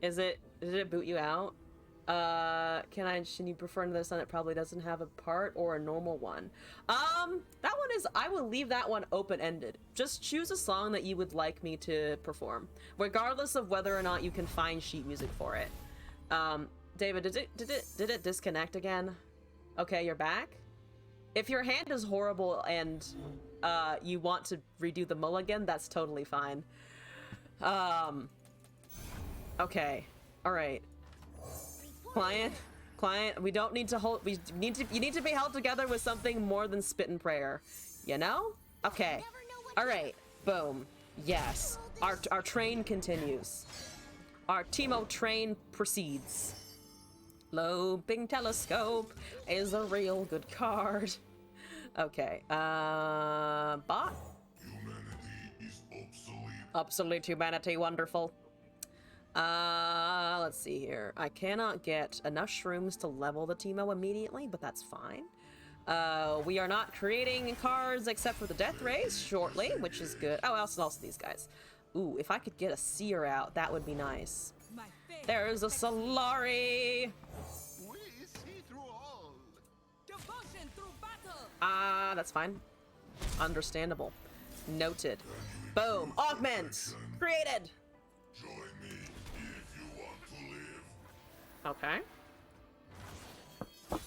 Did it boot you out? Can you prefer another song that probably doesn't have a part or a normal one? That one is, I will leave that one open-ended. Just choose a song that you would like me to perform, regardless of whether or not you can find sheet music for it. David, did it disconnect again? Okay, you're back? If your hand is horrible and you want to redo the mulligan, that's totally fine. Okay. All right. Client, we don't need to hold, you need to be held together with something more than spit and prayer. You know? Okay. All right. Boom. Yes. Our train continues. Our Timo train proceeds. Loping telescope is a real good card. Okay. Bot? Humanity is obsolete. Obsolete humanity, wonderful. Let's see here. I cannot get enough shrooms to level the Timo immediately, but that's fine. We are not creating cards except for the Death Rays shortly, which is good. Oh, also these guys. Ooh, if I could get a seer out, that would be nice. There's a Solari! We see through all. Devotion through battle. Ah, that's fine. Understandable. Noted. Boom. Augment! Created! Join me if you want to live. Okay. Primed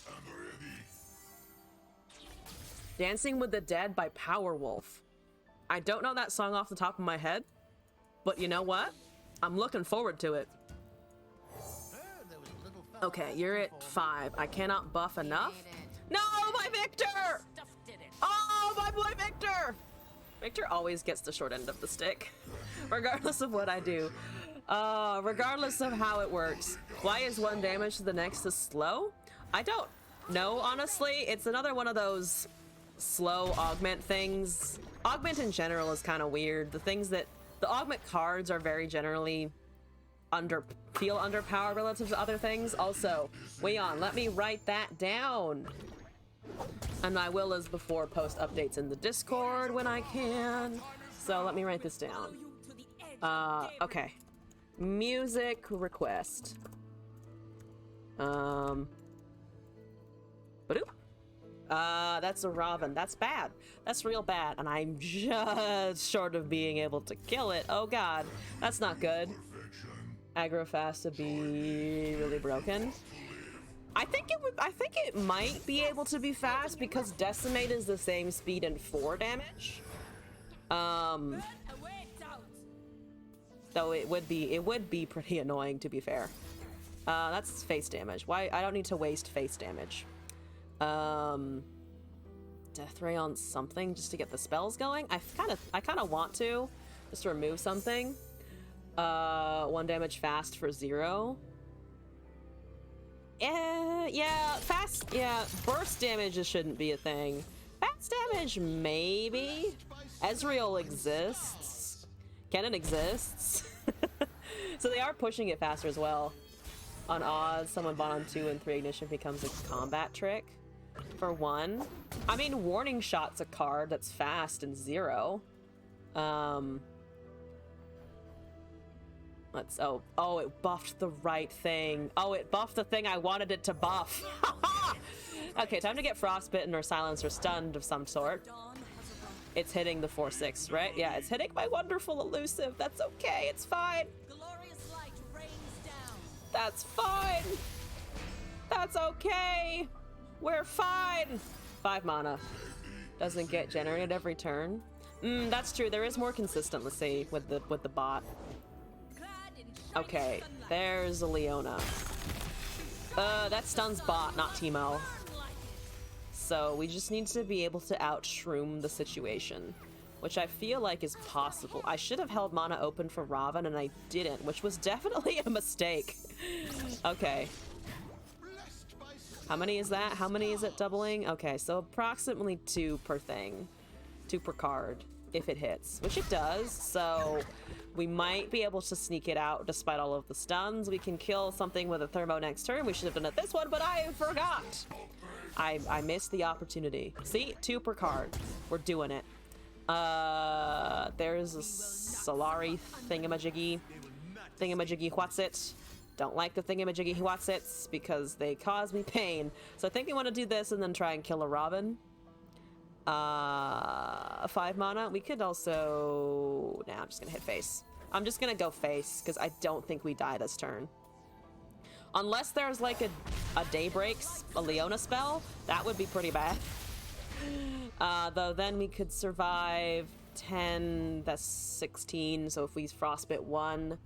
and ready. Dancing with the Dead by Powerwolf. I don't know that song off the top of my head, but you know what? I'm looking forward to it. Okay, you're at 5. I cannot buff enough. No, my Victor! Oh, my boy Victor! Victor always gets the short end of the stick, regardless of what I do. Regardless of how it works. Why is one damage to the next is slow? I don't know, honestly. It's another one of those slow augment things. Augment in general is kind of weird. The augment cards are very generally feel underpowered relative to other things. Also, Weon, let me write that down. And I will, as before, post updates in the Discord when I can. So let me write this down. Okay. Music request. Badoop. That's a Robin. That's bad. That's real bad. And I'm just short of being able to kill it. Oh god. That's not good. Aggro fast to be really broken. I think it might be able to be fast because Decimate is the same speed and 4 damage. Though it would be pretty annoying, to be fair. That's face damage. Why? I don't need to waste face damage. Death Ray on something just to get the spells going. I kind of want to just to remove something. 1 damage fast for 0. Yeah, fast. Yeah, burst damage shouldn't be a thing. Fast damage, maybe. Ezreal exists. Kennen exists. So they are pushing it faster as well. On odds, someone bought on 2 and 3 ignition becomes a combat trick. For 1. I mean, Warning Shot's a card that's fast and 0. Oh, it buffed the right thing. Oh, it buffed the thing I wanted it to buff. Okay, time to get frostbitten or silenced or stunned of some sort. It's hitting the 4-6, right? Yeah, it's hitting my wonderful elusive. That's okay. It's fine. Glorious light rains down. That's fine. That's okay. We're fine. 5 mana. Doesn't get generated every turn. That's true. There is more consistency with the bot. Clad in shining Okay, sunlight. there's a Leona. That stuns bot, not Teemo. Burn like So we just need to be able to outshroom the situation, which I feel like is possible. I should have held mana open for Raven and I didn't, which was definitely a mistake. Okay. How many is that? How many is it doubling? Okay, so approximately 2 per thing. 2 per card, if it hits, which it does, so we might be able to sneak it out despite all of the stuns. We can kill something with a thermo next turn. We should have done it this one, but I forgot. I missed the opportunity. See, 2 per card. We're doing it. There's a Solari thingamajiggy what's it. Don't like the thingamajiggy what's it's because they cause me pain. So I think we want to do this and then try and kill a Robin. 5 mana. We could also... Nah, I'm just gonna hit face. I'm just gonna go face because I don't think we die this turn. Unless there's like a Daybreaks, a Leona spell, that would be pretty bad. Though then we could survive 10, that's 16, so if we frostbite 1,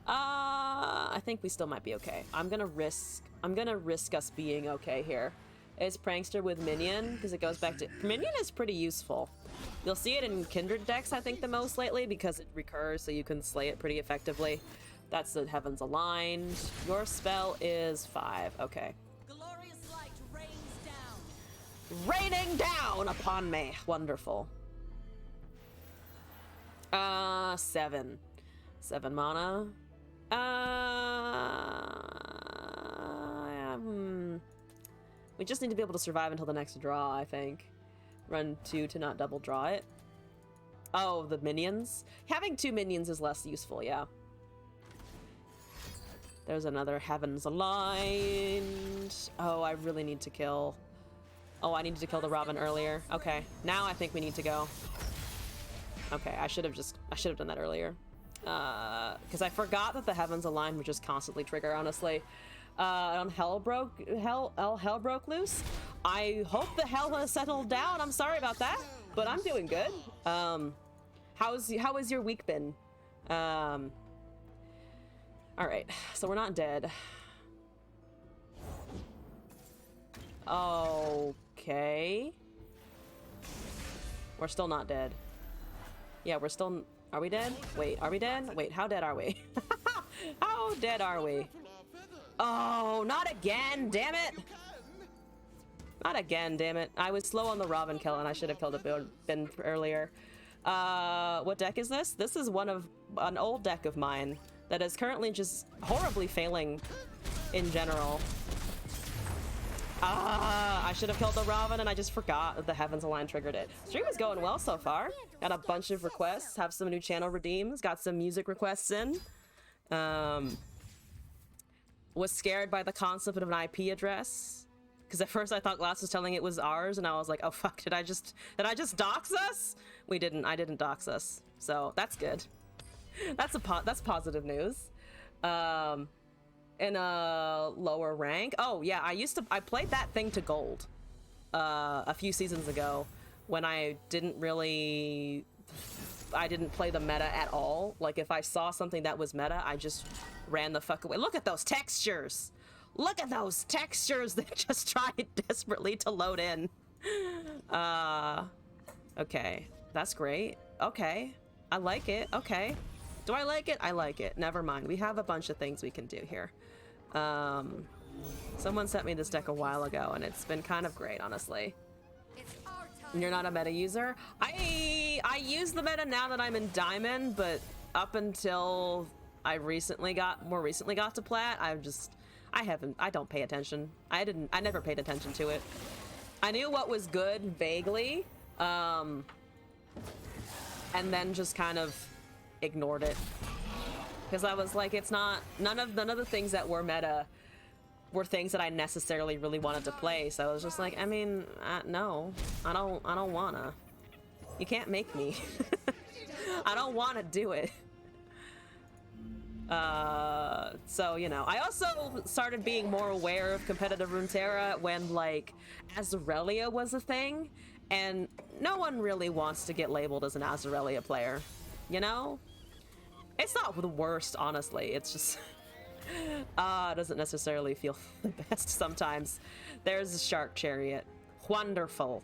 I think we still might be okay. I'm gonna risk us being okay here. Is Prankster with Minion, because it goes back to... Minion is pretty useful. You'll see it in Kindred decks, I think, the most lately, because it recurs, so you can slay it pretty effectively. That's the Heavens Aligned. Your spell is 5. Okay. glorious light rains down. Raining down upon me. Wonderful. 7. 7 mana. We just need to be able to survive until the next draw, I think. Run 2 to not double draw it. Oh, the minions? Having 2 minions is less useful, yeah. There's another Heavens Aligned. Oh, I really need to kill... Oh, I needed to kill the Robin earlier. Okay, now I think we need to go. Okay, I should have done that earlier. Because I forgot that the Heavens Aligned would just constantly trigger, honestly. On Hell broke loose. I hope the hell has settled down. I'm sorry about that, but I'm doing good. How has your week been? All right, so we're not dead. Okay. We're still not dead. Yeah, we're still... Are we dead? Wait, are we dead? Wait, how dead are we? How dead are we? Oh, not again, damn it! Not again, damn it. I was slow on the Robin kill and I should have killed it Ben earlier. What deck is this? This is an old deck of mine that is currently just horribly failing in general. I should have killed the Robin and I just forgot that the Heavens Aligned triggered it. Stream is going well so far. Got a bunch of requests, have some new channel redeems, got some music requests in. Was scared by the concept of an IP address. Because at first I thought Glass was telling it was ours and I was like, oh fuck, did I just dox us? We didn't, I didn't dox us. So that's good. That's positive news. In a lower rank. Oh yeah, I played that thing to gold a few seasons ago when I didn't play the meta at all. Like if I saw something that was meta, I just ran the fuck away. Look at those textures. Look at those textures that just tried desperately to load in. Okay, that's great. Okay, I like it. Okay. Do I like it? I like it. Never mind. We have a bunch of things we can do here. Someone sent me this deck a while ago, and it's been kind of great, honestly. It's our time. And you're not a meta user? I use the meta now that I'm in Diamond, but up until I more recently got to Plat, I don't pay attention. I never paid attention to it. I knew what was good vaguely, and then just kind of ignored it. Because I was like, it's not, none of the things that were meta were things that I necessarily really wanted to play. So I was just like, I mean, no, I don't wanna. You can't make me. I don't want to do it. So, you know, I also started being more aware of competitive Runeterra when, like, Azarelia was a thing, and no one really wants to get labeled as an Azarelia player, you know? It's not the worst, honestly. It's just, it doesn't necessarily feel the best sometimes. There's a Shark Chariot. Wonderful.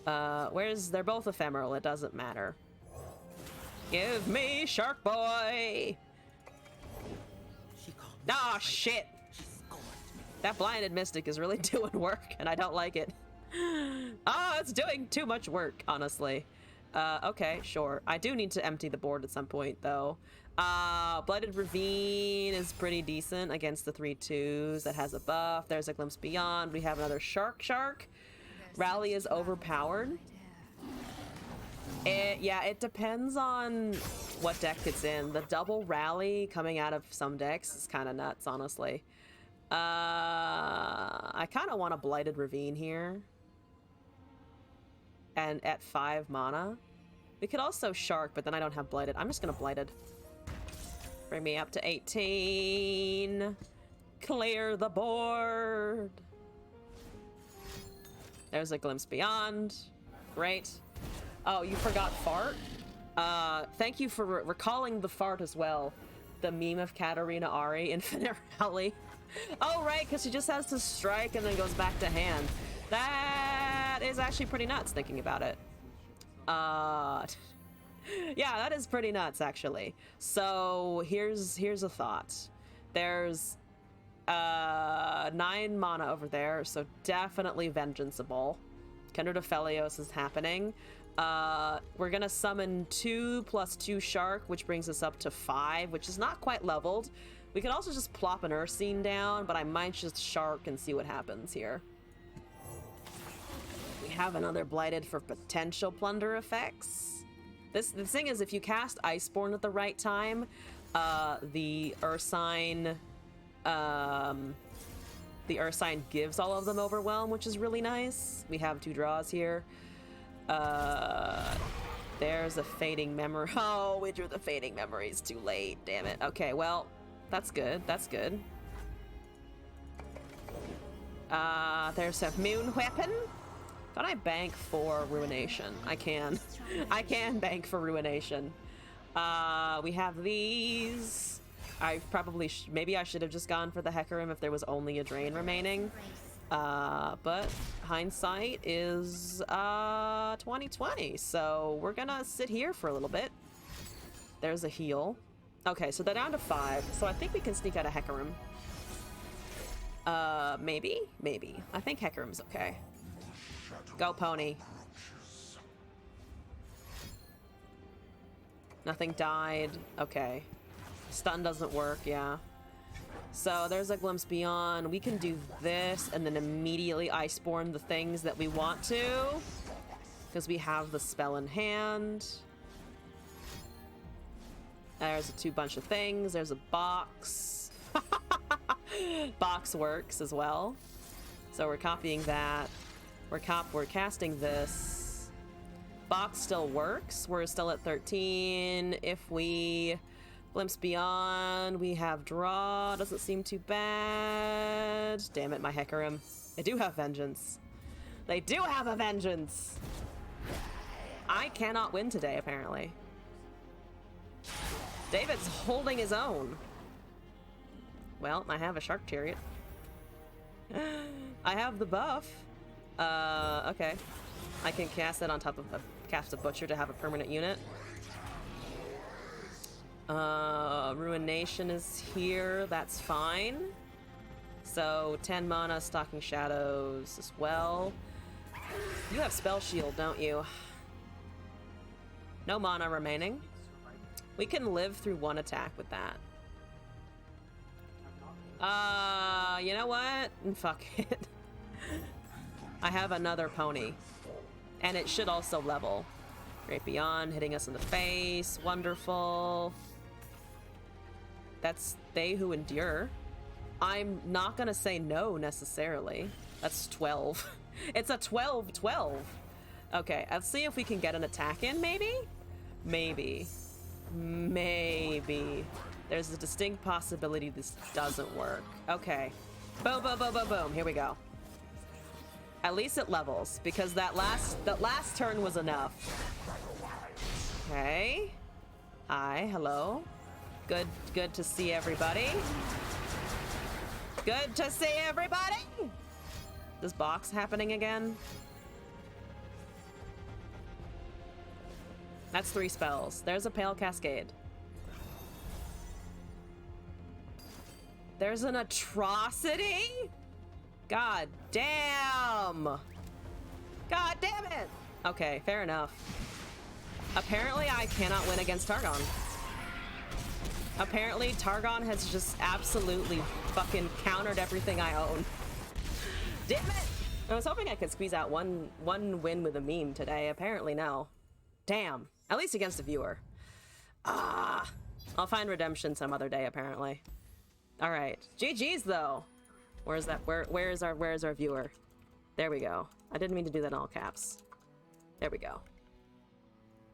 They're both ephemeral, it doesn't matter. Give me Shark Boy! Ah, shit! That blinded mystic is really doing work, and I don't like it. Oh, it's doing too much work, honestly. Okay, sure. I do need to empty the board at some point, though. Blighted Ravine is pretty decent against the 3/2s. That has a buff. There's a Glimpse Beyond. We have another Shark. Rally is overpowered. Yeah, it depends on what deck it's in. The double Rally coming out of some decks is kind of nuts, honestly. I kind of want a Blighted Ravine here. And at 5 mana. We could also Shark, but then I don't have Blighted. I'm just gonna Blighted. Bring me up to 18. Clear the board. There's a Glimpse Beyond. Great. Oh, you forgot Fart? Thank you for recalling the Fart as well. The meme of Katarina Ari, Infinite Rally. Oh, right, because she just has to strike and then goes back to hand. That is actually pretty nuts, thinking about it. Yeah, that is pretty nuts, actually. So, here's a thought. There's 9 mana over there, so definitely Vengeanceable. Kindred of Phelios is happening. We're gonna summon 2+2 Shark, which brings us up to 5, which is not quite leveled. We could also just plop an Ursine down, but I might just Shark and see what happens here. We have another Blighted for potential Plunder effects. The thing is, if you cast Iceborne at the right time, the Ursine gives all of them Overwhelm, which is really nice. We have 2 draws here. There's a Fading Memory. Oh, we drew the Fading Memories too late. Damn it. Okay, well, that's good. That's good. There's a Moon Weapon. Can I bank for Ruination? I can. I can bank for Ruination. We have these. I probably maybe I should have just gone for the Hecarim if there was only a Drain remaining. But hindsight is 2020, so we're gonna sit here for a little bit. There's a heal. Okay, so they're down to 5, so I think we can sneak out a Hecarim. Maybe? Maybe. I think Hecarim's okay. Go, Pony. Nothing died. Okay. Stun doesn't work, yeah. So there's a Glimpse Beyond. We can do this and then immediately Iceborne the things that we want to, because we have the spell in hand. There's a bunch of things. There's a box. Box works as well. So we're copying that. We're casting this. Box still works. We're still at 13. If we Glimpse Beyond, we have draw. Doesn't seem too bad. Damn it, my Hecarim. They do have vengeance. They do have a vengeance. I cannot win today, apparently. David's holding his own. Well, I have a Shark Chariot. I have the buff. Okay. I can cast it on top of cast a Butcher to have a permanent unit. Ruination is here. That's fine. So 10 mana, Stalking Shadows as well. You have Spell Shield, don't you? No mana remaining. We can live through 1 attack with that. You know what? Fuck it. I have another Pony. And it should also level. Great Beyond, hitting us in the face. Wonderful. That's They Who Endure. I'm not gonna say no, necessarily. That's 12. It's a 12-12. Okay, let's see if we can get an attack in, maybe? Maybe. There's a distinct possibility this doesn't work. Okay. Boom, boom, boom, boom, boom. Here we go. At least it levels, because that last turn was enough. Okay. Hi, hello. Good to see everybody. Good to see everybody! This box happening again? That's 3 spells. There's a Pale Cascade. There's an Atrocity? God damn! God damn it! Okay, fair enough. Apparently I cannot win against Targon. Apparently Targon has just absolutely fucking countered everything I own. Damn it! I was hoping I could squeeze out one win with a meme today. Apparently no. Damn. At least against a viewer. Ah. I'll find redemption some other day, apparently. Alright. GG's though. Where's that? Where is our viewer? There we go. I didn't mean to do that in all caps. There we go.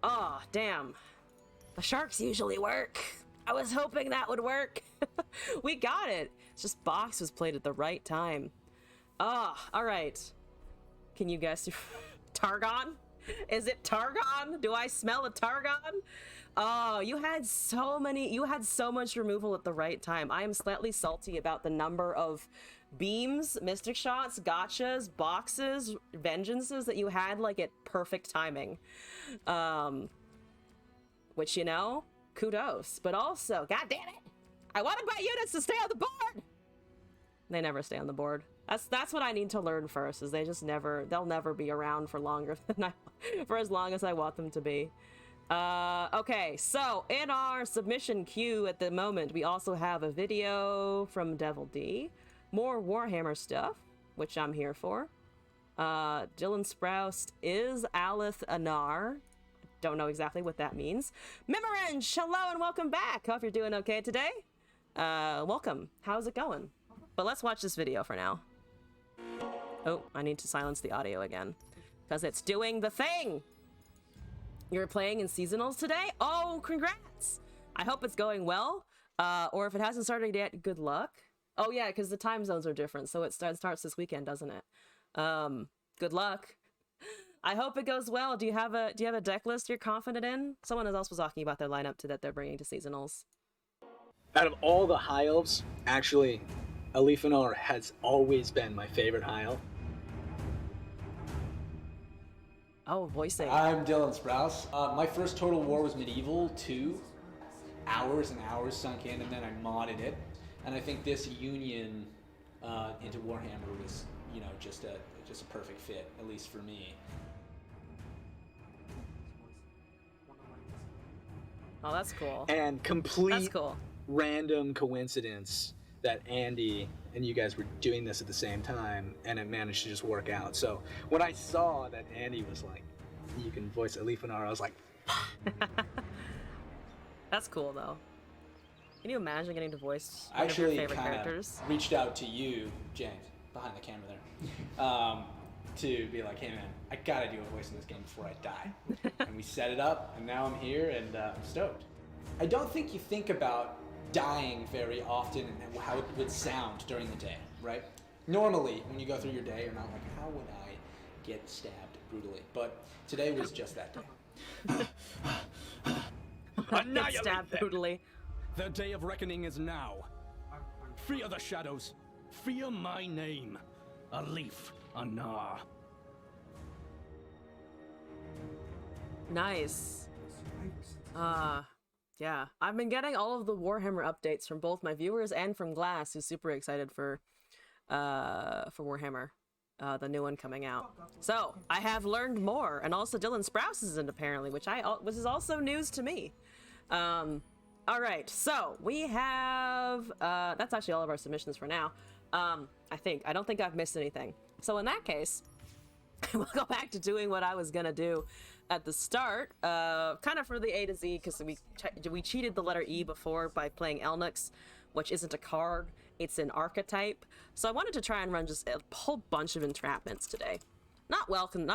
Oh, damn. The sharks usually work. I was hoping that would work. We got it. It's just box was played at the right time. Ah, all right. Can you guess? Targon? Is it Targon? Do I smell a Targon? Oh, you had so much removal at the right time. I am slightly salty about the number of beams, mystic shots, gotchas, boxes, vengeances that you had like at perfect timing. Which, you know, kudos. But also, god damn it, I wanted my units to stay on the board. They never stay on the board. That's what I need to learn first, is they'll never be around for longer than for as long as I want them to be. Okay, so in our submission queue at the moment, we also have a video from Devil D, more Warhammer stuff, which I'm here for. Dylan Sproust is Alith Anar. Don't know exactly what that means. Mimorange, hello and welcome back. Hope you're doing okay today. Welcome. How's it going? But let's watch this video for now. Oh, I need to silence the audio again, because it's doing the thing. You're playing in seasonals today? Oh, congrats! I hope it's going well. Or if it hasn't started yet, good luck. Oh yeah, because the time zones are different, so it starts this weekend, doesn't it? Good luck. I hope it goes well. Do you have a deck list you're confident in? Someone else was talking about their lineup that they're bringing to seasonals. Out of all the high elves, actually, Alifanar has always been my favorite high elf. Oh, voicing. I'm Dylan Sprouse. My first Total War was Medieval 2. Hours and hours sunk in, and then I modded it. And I think this union into Warhammer was, you know, just a perfect fit, at least for me. Oh, that's cool. And complete That's cool. random coincidence that Andy and you guys were doing this at the same time, and it managed to just work out. So when I saw that Andy was like, you can voice Alifanar, I was like, That's cool though. Can you imagine getting to voice I one of your actually favorite kind characters? of reached out to you, James, behind the camera there, to be like, hey man, I gotta do a voice in this game before I die. And we set it up, and now I'm here, and I'm stoked. I don't think you think about dying very often and how it would sound during the day, right? Normally, when you go through your day, you're not like, how would I get stabbed brutally? But today was just that day. Get stabbed brutally. The day of reckoning is now. Fear the shadows. Fear my name. Alif Anar. Nice. Yeah. I've been getting all of the Warhammer updates from both my viewers and from Glass, who's super excited for Warhammer, the new one coming out. So I have learned more, and also Dylan Sprouse is in apparently, which is also news to me. All right, so we have that's actually all of our submissions for now. I don't think I've missed anything. So in that case, we'll go back to doing what I was gonna do at the start, kind of for the A to Z, because we cheated the letter E before by playing Elnix, which isn't a card, it's an archetype. So I wanted to try and run just a whole bunch of entrapments today. not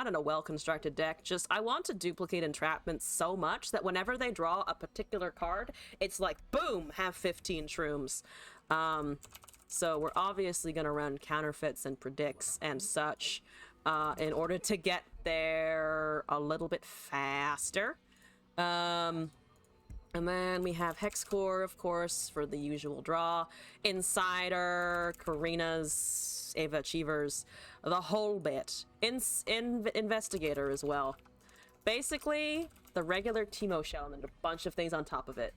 in a well-constructed deck, just I want to duplicate entrapments so much that whenever they draw a particular card, it's like, boom, have 15 shrooms. So we're obviously going to run counterfeits and predicts and such in order to get there a little bit faster. And then we have Hexcore, of course, for the usual draw. Insider, Karina's, Ava Achievers, the whole bit. Investigator as well. Basically, the regular Teemo shell and then a bunch of things on top of it.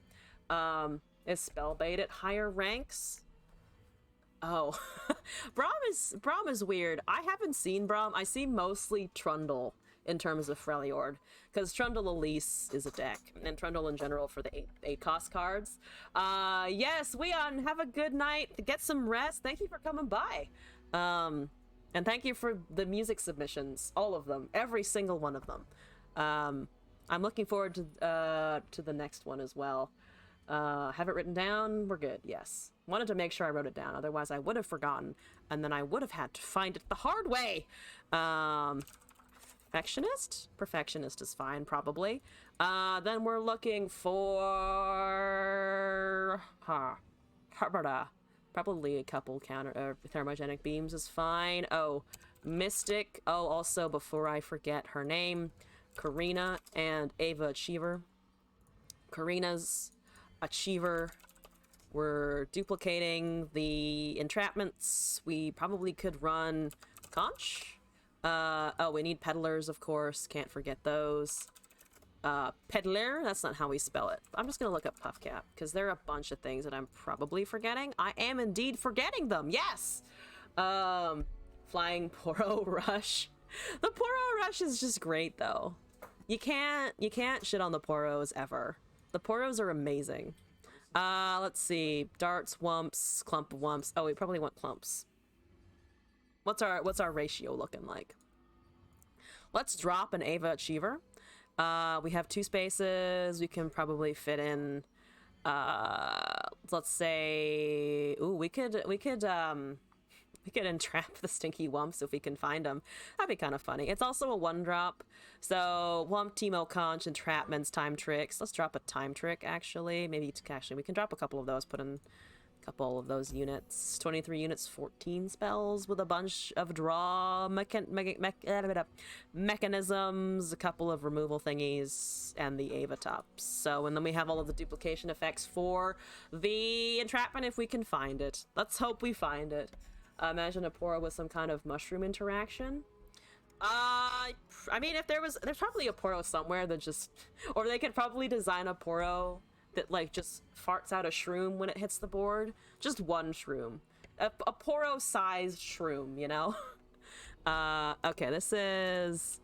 Is spell bait at higher ranks? Oh, Braum is weird. I haven't seen Braum. I see mostly Trundle in terms of Freljord, because Trundle Elise is a deck, and Trundle in general for the 8 cost cards. Yes, Weon, have a good night. Get some rest. Thank you for coming by. And thank you for the music submissions, all of them, every single one of them. I'm looking forward to the next one as well. Have it written down? We're good, yes. Wanted to make sure I wrote it down, otherwise I would have forgotten, and then I would have had to find it the hard way. Perfectionist? Perfectionist is fine, probably. Then we're looking for... Probably a couple thermogenic beams is fine. Oh, Mystic. Oh, also, before I forget her name, Karina and Ava Achiever. Karina's Achiever. We're duplicating the entrapments. We probably could run Conch. Oh, we need peddlers, of course. Can't forget those. Peddler, that's not how we spell it. I'm just gonna look up Puffcap, because there are a bunch of things that I'm probably forgetting. I am indeed forgetting them, yes! Flying Poro Rush. The Poro Rush is just great, though. You can't shit on the Poros ever. The Poros are amazing. Let's see. Darts, Wumps, Clump of Wumps. Oh, we probably want Clumps. What's our ratio looking like? Let's drop an Ava Achiever. We have 2 spaces. We can probably fit in, let's say, ooh, we could entrap the stinky Wumps if we can find them. That'd be kind of funny. It's also a 1-drop. So Wump, Teemo, Conch, entrapments, time tricks. Let's drop a time trick, actually. Maybe we can drop a couple of those, put in a couple of those units. 23 units, 14 spells with a bunch of draw mechanisms, a couple of removal thingies, and the Ava tops. So, and then we have all of the duplication effects for the entrapment if we can find it. Let's hope we find it. Imagine a Poro with some kind of mushroom interaction. I mean, if there's probably a Poro somewhere that just, or they could probably design a Poro that like just farts out a shroom when it hits the board. Just one shroom. A Poro-sized shroom, you know? Okay, this is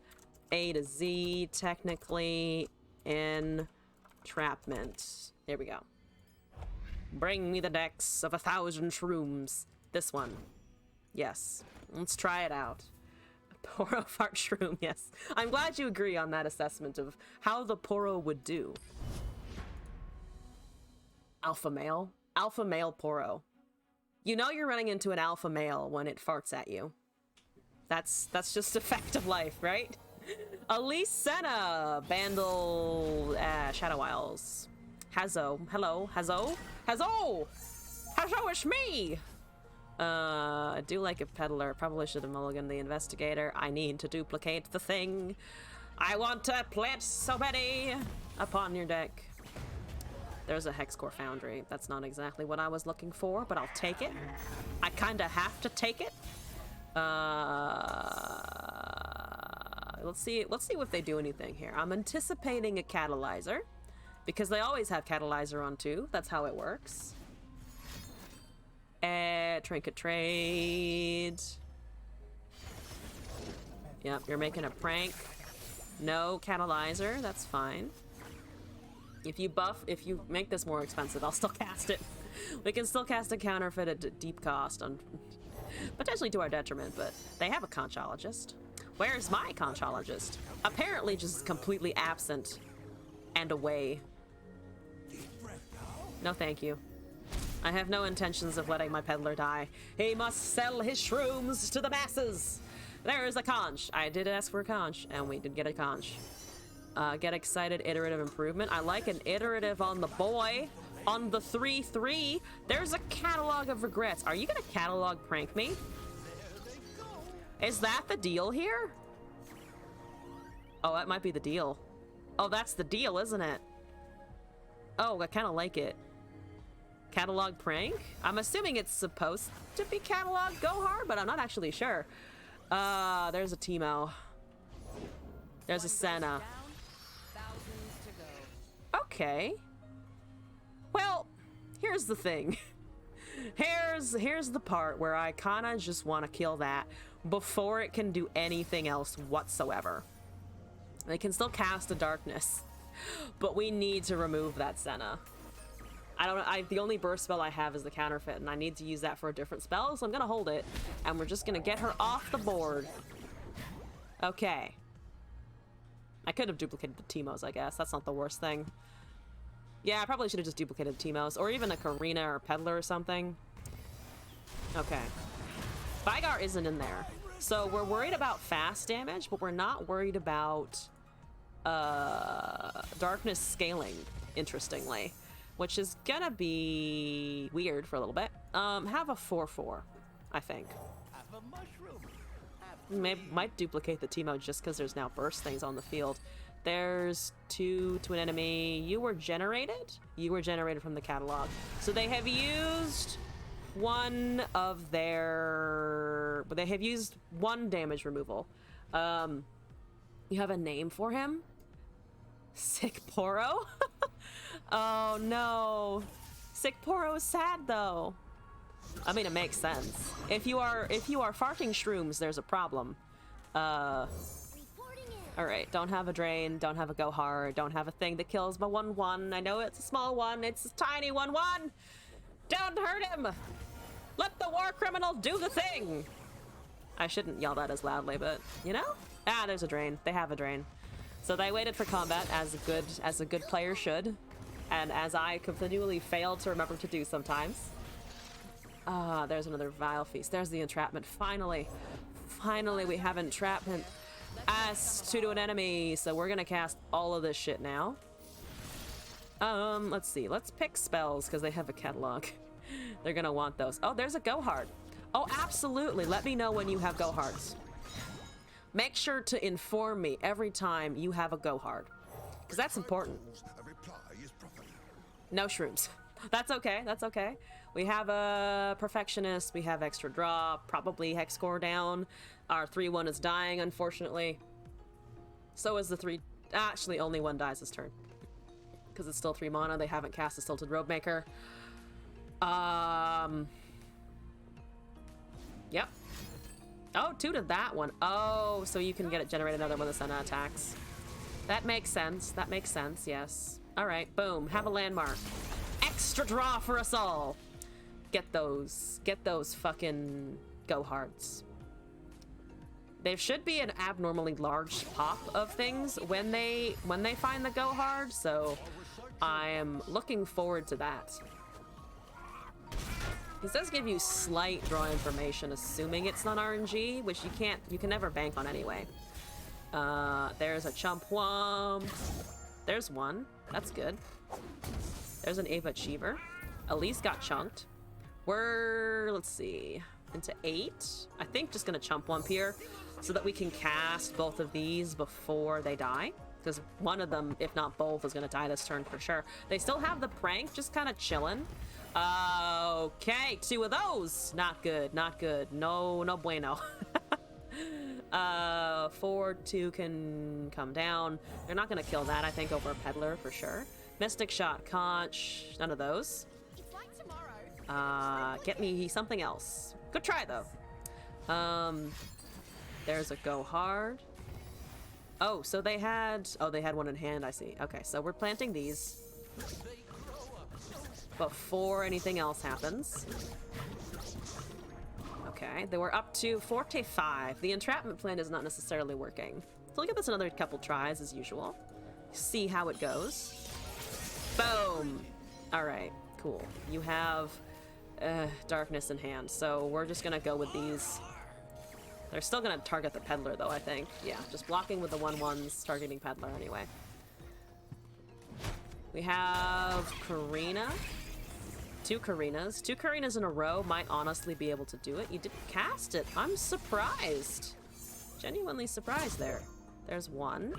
A to Z, technically, entrapment. Here we go. Bring me the decks of 1,000 shrooms. This one. Yes. Let's try it out. Poro fart shroom, yes. I'm glad you agree on that assessment of how the Poro would do. Alpha male? Alpha male Poro. You know you're running into an alpha male when it farts at you. That's just a fact of life, right? Elise Senna, Bandle, Shadow Isles. Hazo, hello, Hazo? Hazo! Hazo, it's me! I do like a peddler. Probably should have mulliganed the investigator. I need to duplicate the thing. I want to plant so many upon your deck. There's a Hexcore Foundry. That's not exactly what I was looking for, but I'll take it. I kinda have to take it. Let's see if they do anything here. I'm anticipating a catalyzer, because they always have catalyzer on 2. That's how it works. Trinket trade. Yep, you're making a prank. No catalyzer, that's fine. If you make this more expensive, I'll still cast it. We can still cast a counterfeit at deep cost, potentially to our detriment, but they have a conchologist. Where's my conchologist? Apparently just completely absent and away. No thank you. I have no intentions of letting my peddler die. He must sell his shrooms to the masses. There's a conch. I did ask for a conch, and we did get a conch. Get excited, iterative improvement. I like an iterative on the boy. On the 3-3, there's a catalog of regrets. Are you gonna catalog prank me? Is that the deal here? Oh, that might be the deal. Oh, that's the deal, isn't it? Oh, I kind of like it. Catalog prank? I'm assuming it's supposed to be catalog go hard, but I'm not actually sure. There's a Teemo. There's a Senna. Okay. Well, here's the thing. Here's the part where I kinda just want to kill that before it can do anything else whatsoever. They can still cast a darkness, but we need to remove that Senna. I don't know. The only burst spell I have is the counterfeit, and I need to use that for a different spell, so I'm gonna hold it, and we're just gonna get her off the board. Okay. I could have duplicated the Teemos, I guess. That's not the worst thing. Yeah, I probably should have just duplicated Teemos, or even a Karina or Peddler or something. Okay. Vigar isn't in there. So we're worried about fast damage, but we're not worried about darkness scaling, interestingly. Which is gonna be weird for a little bit. Have a 4-4, I think. Might duplicate the Teemo just because there's now burst things on the field. There's 2 to an enemy. You were generated? You were generated from the catalog. So they have used one of their... They have used 1 damage removal. You have a name for him? Sick Poro? Oh no. Sick Poro is sad though. I mean, it makes sense. If you are farting shrooms, there's a problem. Alright, don't have a drain, don't have a go hard, don't have a thing that kills my 1-1. I know it's a small one, it's a tiny 1-1. Don't hurt him! Let the war criminal do the thing! I shouldn't yell that as loudly, but you know? Ah, there's a drain. They have a drain. So they waited for combat as a good player should. And as I continually fail to remember to do sometimes. Ah, there's another Vile Feast. There's the entrapment. Finally. Finally, we have entrapment. As to an enemy. So we're gonna cast all of this shit now. Let's see. Let's pick spells, because they have a catalog. They're gonna want those. Oh, there's a Go Hard. Oh, absolutely. Let me know when you have Go Hards. Make sure to inform me every time you have a Go Hard. Because that's important. No shrooms. That's okay, that's okay. We have a Perfectionist, we have extra draw, probably Hex score down. Our 3-1 is dying, unfortunately. So is the 3... Actually, only 1 dies this turn. Because it's still 3 mana, they haven't cast a Stilted Robemaker. Yep. Oh, 2 to that one. Oh, so you can get it generate another when the Senna attacks. That makes sense, yes. Alright, boom, have a landmark. Extra draw for us all. Get those fucking Go Hards. There should be an abnormally large pop of things when they find the Go Hard, so I am looking forward to that. This does give you slight draw information, assuming it's not RNG, which you can never bank on anyway. There's a Chump Wump. There's one. That's good. There's an Ava Cheever. Elise got chunked. We're, let's see, into 8. I think just gonna Chump Wump here so that we can cast both of these before they die. Because one of them, if not both, is gonna die this turn for sure. They still have the prank, just kind of chilling. Okay, 2 of those. Not good, not good. No bueno. 4-2 can come down. They're not gonna kill that, I think, over a Peddler for sure. Mystic Shot, Conch, none of those. Get me something else. Good try though. There's a Go Hard. Oh, so they had one in hand, I see. Okay, so we're planting these before anything else happens. Okay, they were up to 45. The entrapment plan is not necessarily working. So we'll give this another couple tries as usual. See how it goes. Boom! Alright, cool. You have darkness in hand, so we're just gonna go with these. They're still gonna target the peddler though, I think. Yeah, just blocking with the 1/1s, targeting peddler anyway. We have Karina. 2 Karinas. 2 Karinas in a row might honestly be able to do it. You didn't cast it. I'm surprised. Genuinely surprised there. There's 1.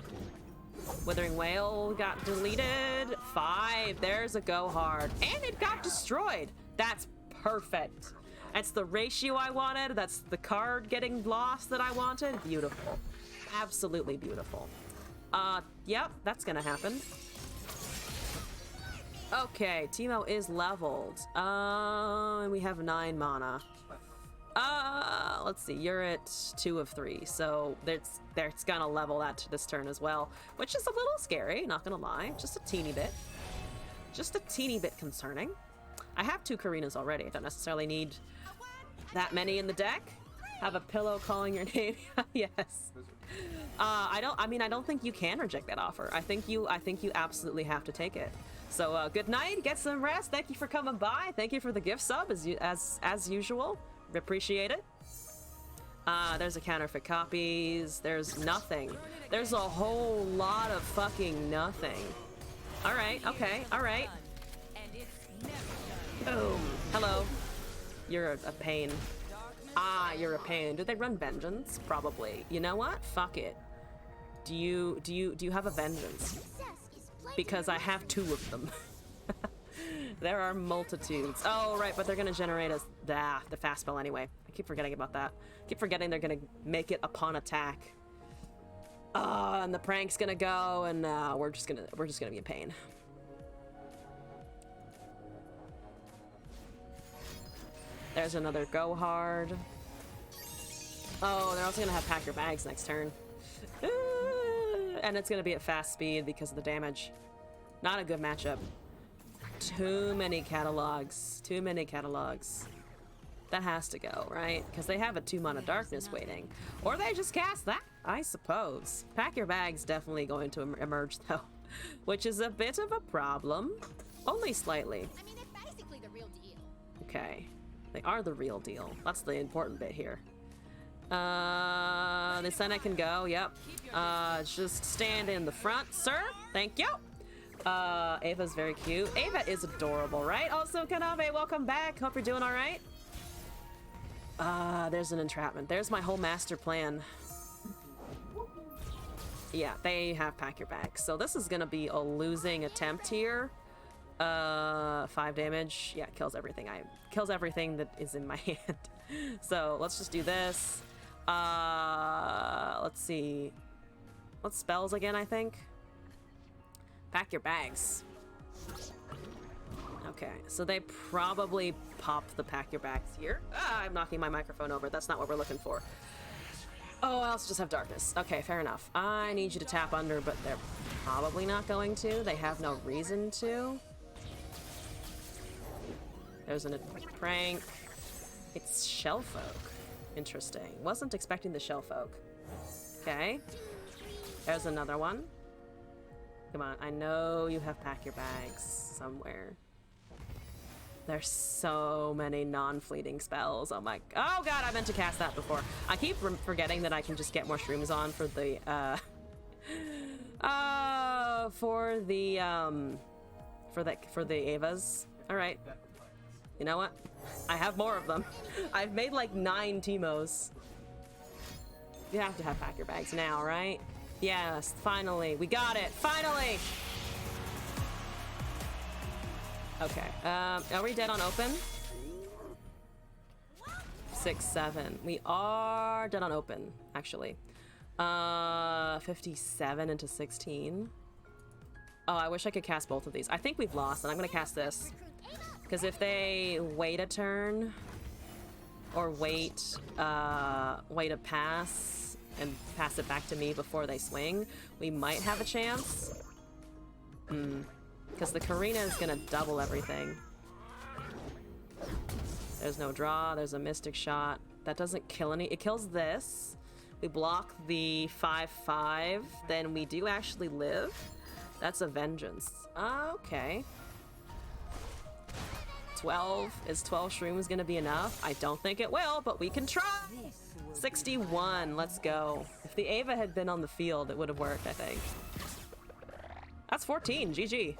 Withering Whale got deleted. 5. There's a go hard. And it got destroyed. That's perfect. That's the ratio I wanted. That's the card getting lost that I wanted. Beautiful. Absolutely beautiful. Yep, that's gonna happen. Okay, Teemo is leveled. And we have 9 mana. Let's see, you're at 2 of 3, so it's gonna level that this turn as well, which is a little scary, not gonna lie. Just a teeny bit. Just a teeny bit concerning. I have 2 Karinas already. I don't necessarily need that many in the deck. Have a pillow calling your name. Yes. I don't think you can reject that offer. I think you absolutely have to take it. So good night, get some rest. Thank you for coming by. Thank you for the gift sub as usual. Appreciate it. There's a counterfeit copies. There's nothing. There's a whole lot of fucking nothing. All right. Okay. All right. Boom. Hello. You're a pain. You're a pain. Do they run vengeance? Probably. You know what? Fuck it. Do you have a vengeance? Because I have 2 of them. There are multitudes. Oh, right, but they're gonna generate us the fast spell anyway. I keep forgetting about that. I keep forgetting they're gonna make it upon attack. And the prank's gonna go, and we're just gonna be in pain. There's another go hard. Oh, they're also gonna have pack your bags next turn. And it's gonna be at fast speed because of the damage. Not a good matchup. Too many catalogs. Too many catalogs. That has to go, right? Because they have a 2 mana darkness waiting. Or they just cast that, I suppose. Pack your bags definitely going to emerge though. Which is a bit of a problem. Only slightly. I mean, they're basically the real deal. Okay. They are the real deal. That's the important bit here. The Senate can go, yep. Just stand in the front, sir. Thank you. Ava's very cute. Ava is adorable, right? Also, Kanave, welcome back. Hope you're doing all right. There's an entrapment. There's my whole master plan. Yeah, they have pack your bags. So this is gonna be a losing attempt here. 5 damage. Yeah, kills everything that is in my hand. So let's just do this. Let's see. What spells again, I think? Pack your bags. Okay, so they probably popped the pack your bags here. I'm knocking my microphone over. That's not what we're looking for. Oh, I also just have darkness. Okay, fair enough. I need you to tap under, but they're probably not going to. They have no reason to. There's a prank. It's Shellfolk. Interesting. Wasn't expecting the Shellfolk. Okay. There's another one. Come on, I know you have pack your bags somewhere. There's so many non-fleeting spells. Oh god, I meant to cast that before. I keep forgetting that I can just get more shrooms on for the for the Avas. All right. You know what? I have more of them. I've made like 9 Teemos. You have to have pack your bags now, right? Yes, finally. We got it. Finally! Okay. Are we dead on open? 6, 7. We are dead on open, actually. 57 into 16. Oh, I wish I could cast both of these. I think we've lost, and I'm gonna cast this. Because if they wait a turn, or wait a pass, and pass it back to me before they swing, we might have a chance. Because the Karina is gonna double everything. There's no draw, there's a Mystic Shot. That doesn't kill any, it kills this. We block the 5/5, then we do actually live. That's a Vengeance. Okay. 12, is 12 shrooms gonna be enough? I don't think it will, but we can try. 61, let's go. If the Ava had been on the field, it would have worked, I think. That's 14, GG.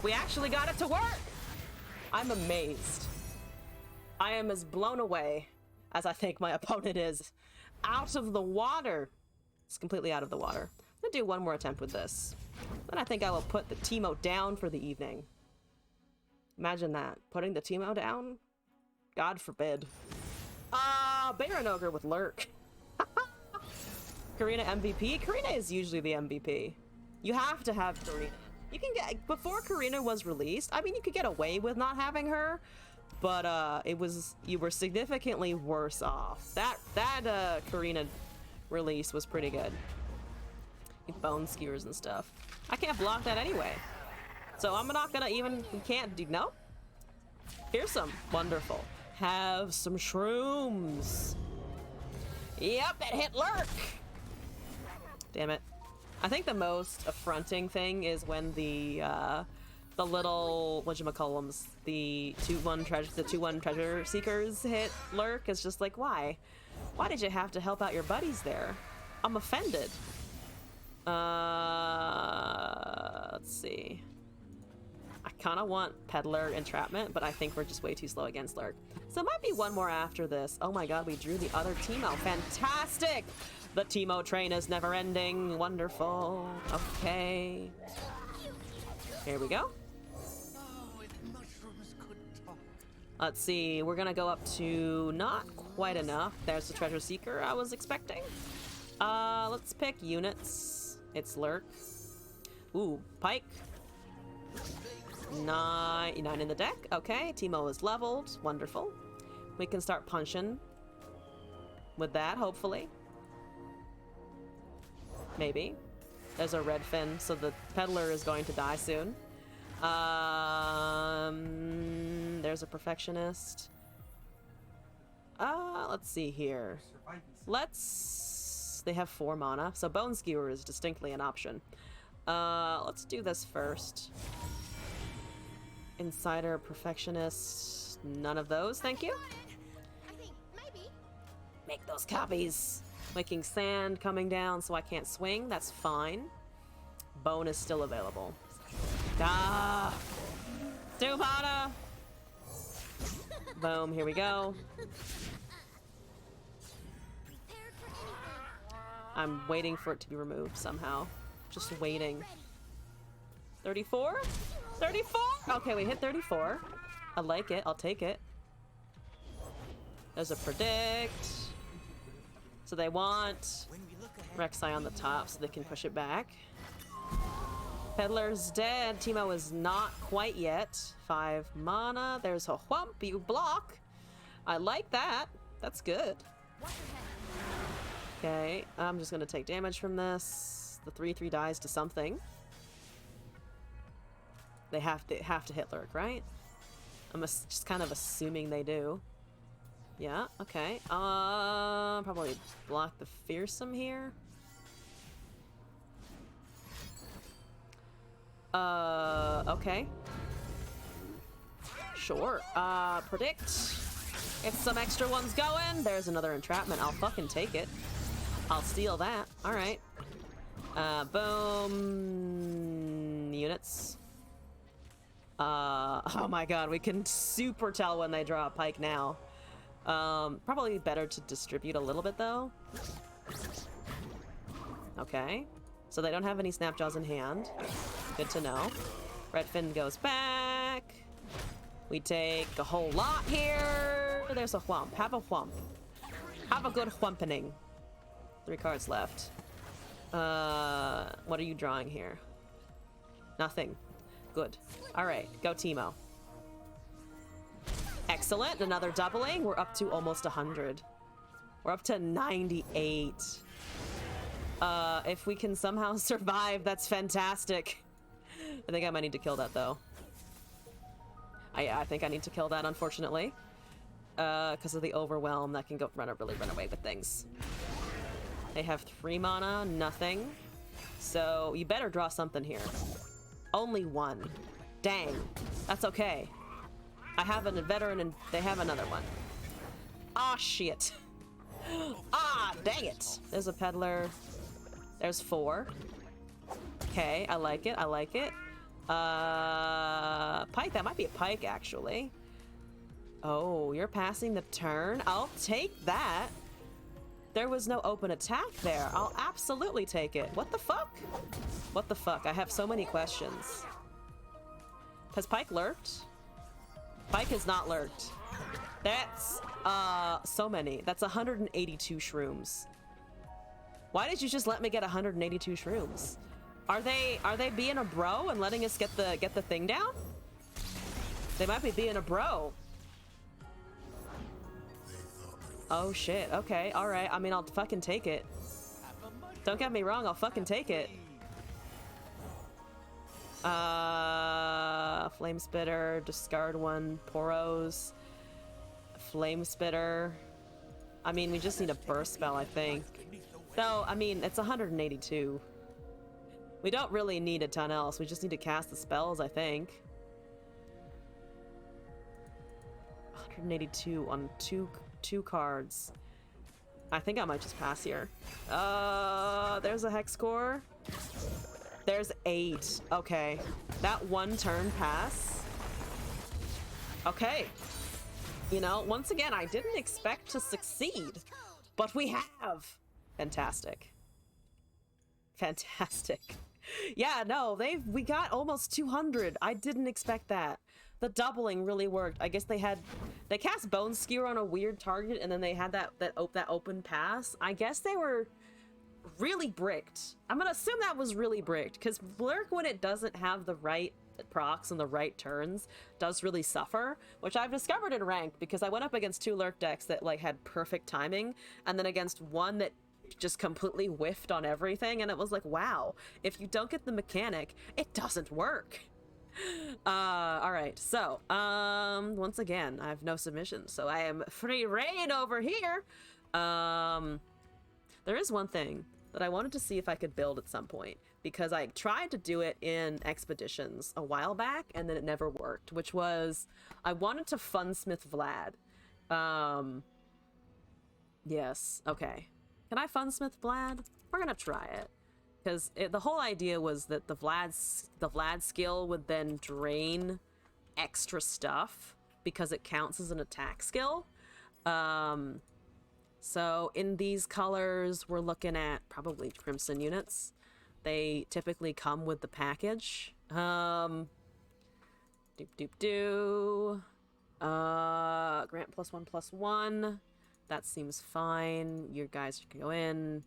We actually got it to work! I'm amazed. I am as blown away as I think my opponent is. Out of the water. It's completely out of the water. I'm gonna do one more attempt with this. Then I think I will put the Teemo down for the evening. Imagine that. Putting the Teemo down? God forbid. Baron Ogre with Lurk. Karina MVP? Karina is usually the MVP. You have to have Karina. You can get, before Karina was released, I mean, you could get away with not having her, but you were significantly worse off. That Karina release was pretty good. Bone skewers and stuff. I can't block that anyway. So I'm not gonna even, we can't do, no? Here's some, wonderful. Have some shrooms. Yep, it hit Lurk. Damn it. I think the most affronting thing is when the little, whatchamacallums, the 2-1 treasure seekers hit Lurk. It's just like, why? Why did you have to help out your buddies there? I'm offended. Let's see. I kind of want Peddler Entrapment, but I think we're just way too slow against Lurk. So it might be one more after this. Oh my god, we drew the other Teemo. Fantastic! The Teemo train is never ending. Wonderful. Okay. Here we go. Let's see. We're gonna go up to not quite enough. There's the Treasure Seeker I was expecting. Let's pick units. It's Lurk. Ooh, Pike. 9 in the deck. Okay, Teemo is leveled. Wonderful. We can start punching with that, hopefully. Maybe. There's a red fin, so the Peddler is going to die soon. There's a Perfectionist. Let's see here. They have 4 mana, so Bone Skewer is distinctly an option. Let's do this first. Insider, Perfectionist, none of those, thank you. I think maybe. Make those copies. Making sand coming down so I can't swing, that's fine. Bone is still available. Ah! 2 mana! Boom, here we go. I'm waiting for it to be removed somehow. Just waiting. 34? 34? Okay, we hit 34. I like it. I'll take it. There's a Predict. So they want Rek'Sai on the top so they can push it back. Peddler's dead. Teemo is not quite yet. 5 mana. There's a Whump. You block. I like that. That's good. Okay, I'm just gonna take damage from this. The 3/3 dies to something. They have to hit Lurk, right? I'm just kind of assuming they do. Yeah, okay. Probably block the Fearsome here. Okay. Sure. Predict. If some extra one's going, there's another Entrapment. I'll fucking take it. I'll steal that. Alright. Boom. Units. Oh my god, we can super tell when they draw a Pike now. Probably better to distribute a little bit though. Okay. So they don't have any Snapjaws in hand. Good to know. Redfin goes back. We take a whole lot here. There's a Whump. Have a Whump. Have a good Whumpening. 3 cards left. What are you drawing here? Nothing. Good. Alright, go Teemo. Excellent. Another doubling. We're up to almost 100. We're up to 98. If we can somehow survive, that's fantastic. I think I might need to kill that, though. I think I need to kill that, unfortunately. Because of the overwhelm that can really run away with things. They have 3 mana, nothing. So you better draw something here. Only 1. Dang. That's okay. I have a veteran and they have another one. Ah, shit. Ah, dang it. There's a peddler. There's 4. Okay, I like it. I like it. Pike. That might be a pike, actually. Oh, you're passing the turn? I'll take that. There was no open attack there. I'll absolutely take it. What the fuck? What the fuck? I have so many questions. Has Pike lurked? Pike has not lurked. That's, so many. That's 182 shrooms. Why did you just let me get 182 shrooms? Are they being a bro and letting us get the thing down? They might be being a bro. Oh shit, okay, alright. I mean, I'll fucking take it. Don't get me wrong, I'll fucking take it. Flame Spitter, discard 1, Poros. Flame Spitter. I mean, we just need a burst spell, I think. Though, I mean, it's 182. We don't really need a ton else, we just need to cast the spells, I think. 182 on two cards. I think I might just pass here. There's a hex core. There's 8. Okay. That 1 turn pass. Okay. You know, once again, I didn't expect to succeed, but we have. Fantastic. Fantastic. Yeah, no, we got almost 200. I didn't expect that. The doubling really worked. I guess they cast Bone Skewer on a weird target, and then they had that open pass. I guess they were really bricked. I'm gonna assume that was really bricked, because Lurk, when it doesn't have the right procs and the right turns, does really suffer, which I've discovered in ranked, because I went up against 2 Lurk decks that like had perfect timing, and then against one that just completely whiffed on everything, and it was like, wow, if you don't get the mechanic, it doesn't work. All right, so once again, I have no submissions, so I am free reign over here. There is one thing that I wanted to see if I could build at some point, because I tried to do it in expeditions a while back and then it never worked, which was I wanted to funsmith Vlad. Yes, okay. Can I funsmith Vlad? We're gonna try it. Because the whole idea was that the Vlad skill would then drain extra stuff because it counts as an attack skill. So in these colors, we're looking at probably Crimson units. They typically come with the package. Grant +1/+1. That seems fine. You guys can go in.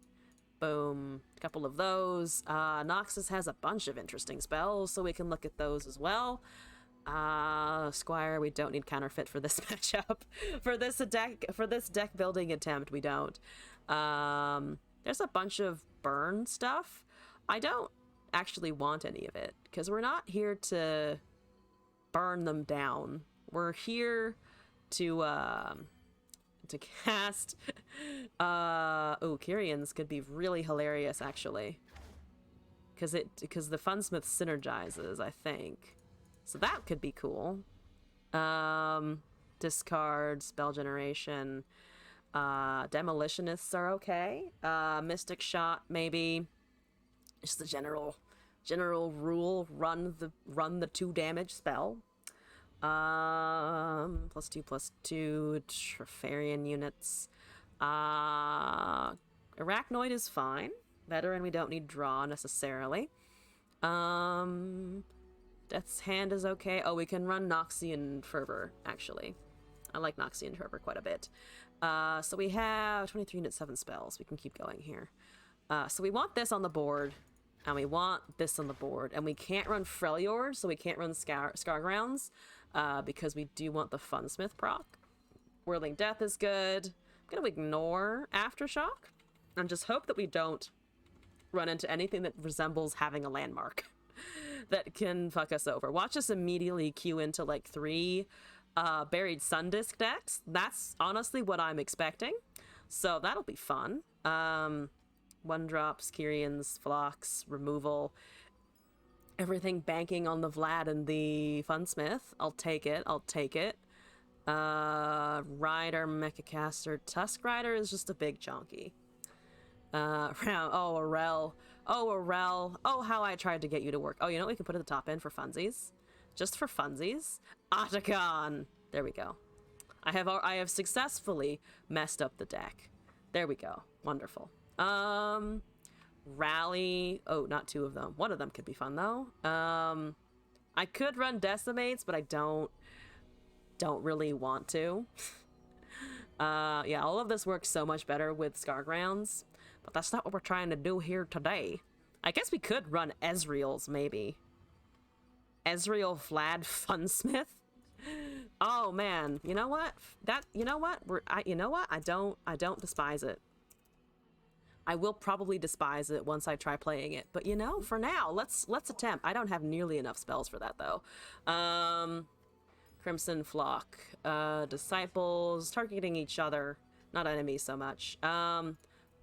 Boom. A couple of those. Noxus has a bunch of interesting spells, so we can look at those as well. Squire, we don't need counterfeit for this matchup. For this deck building attempt, we don't. There's a bunch of burn stuff. I don't actually want any of it, because we're not here to burn them down. We're here to cast Kyrians could be really hilarious, actually, because the Funsmith synergizes, I think, so that could be cool. Discard, spell generation, demolitionists are okay. Mystic shot, maybe. Just the general rule, run the 2 damage spell. +2/+2 Trefarian units. Arachnoid is fine. Veteran, we don't need draw necessarily. Death's Hand is okay. Oh, we can run Noxian Fervor, actually. I like Noxian Fervor quite a bit. So we have 23 units, 7 spells. We can keep going here. So we want this on the board, and we want this on the board, and we can't run Freljord, so we can't run Scargrounds, because we do want the Funsmith proc. Whirling Death is good. I'm gonna ignore Aftershock, and just hope that we don't run into anything that resembles having a landmark that can fuck us over. Watch us immediately queue into like 3 Buried Sun Disc decks. That's honestly what I'm expecting, so that'll be fun. 1-drops, Kyrians, Phlox, removal, everything banking on the Vlad and the Funsmith. I'll take it. Rider, Mechacaster, Tusk Rider is just a big chonky. Round. Oh, Arel. Oh, Arel. Oh, how I tried to get you to work. Oh, you know what we can put at the top end for funsies? Just for funsies? Otacon! There we go. I have successfully messed up the deck. There we go. Wonderful. Rally. Oh, not two of them. One of them could be fun, though. I could run Decimates, but I don't really want to. Yeah, all of this works so much better with Scargrounds, but that's not what we're trying to do here today. I guess we could run Ezreal's, maybe. Ezreal Vlad Funsmith? Oh man, you know what? You know what? I don't despise it. I will probably despise it once I try playing it, but you know, for now, let's attempt. I don't have nearly enough spells for that though. Crimson Flock, Disciples, targeting each other, not enemies so much.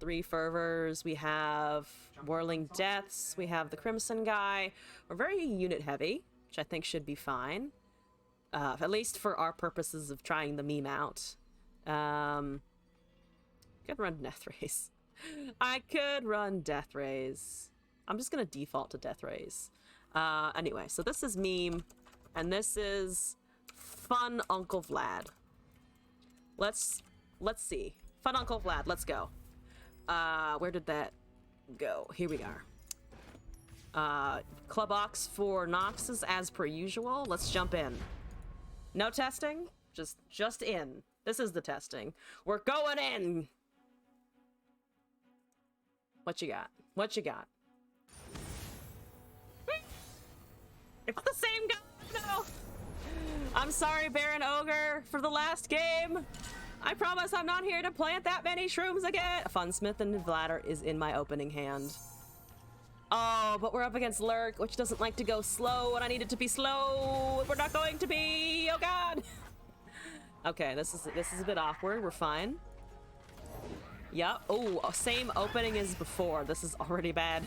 3 Fervors, we have Whirling Deaths, we have the Crimson guy. We're very unit heavy, which I think should be fine. At least for our purposes of trying the meme out. Could run Death Rays. I could run Death Rays. I'm just gonna default to Death Rays. Anyway, so this is meme, and this is Fun Uncle Vlad. Let's see. Fun Uncle Vlad, let's go. Where did that go? Here we are. Club Ox for Noxus as per usual. Let's jump in. No testing? Just in. This is the testing. We're going in! What you got? What you got? It's the same guy! No! I'm sorry, Baron Ogre, for the last game. I promise I'm not here to plant that many shrooms again. Funsmith and Vladder is in my opening hand. Oh, but we're up against Lurk, which doesn't like to go slow, and I need it to be slow. We're not going to be. Oh God. Okay, this is a bit awkward. We're fine. Yep. Oh, same opening as before. This is already bad.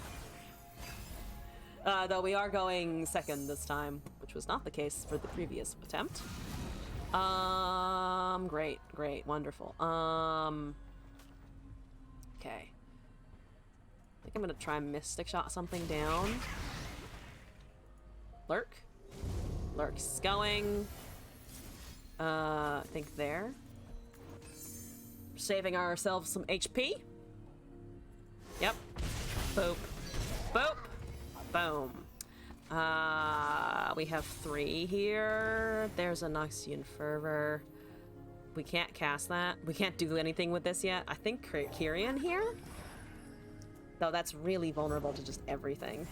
Though we are going second this time, which was not the case for the previous attempt. Great, wonderful. Okay. I think I'm gonna try Mystic Shot something down. Lurk's going. I think there. Saving ourselves some HP. Yep. Boop. Boop. Boom. We have 3 here. There's a Noxian Fervor. We can't cast that. We can't do anything with this yet. I think Kyrian here? Though that's really vulnerable to just everything.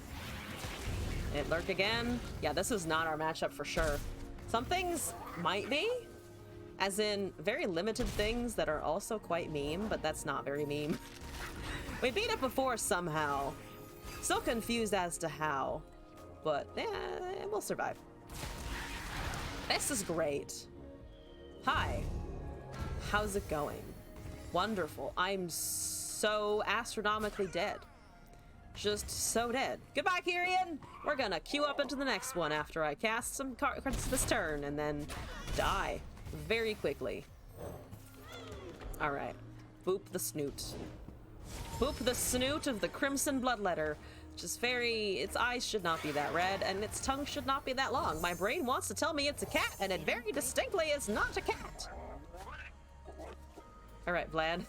It Lurk again. Yeah, this is not our matchup for sure. Some things might be. As in, very limited things that are also quite meme, but that's not very meme. We beat it before somehow. Still confused as to how. But, yeah, we'll survive. This is great. Hi. How's it going? Wonderful. I'm so astronomically dead. Just so dead. Goodbye, Kyrian! We're gonna queue up into the next one after I cast some cards this turn and then die very quickly. Alright. Boop the snoot. Boop the snoot of the Crimson Bloodletter. Just its eyes should not be that red, and its tongue should not be that long. My brain wants to tell me it's a cat, and it very distinctly is not a cat. Alright, Vlad.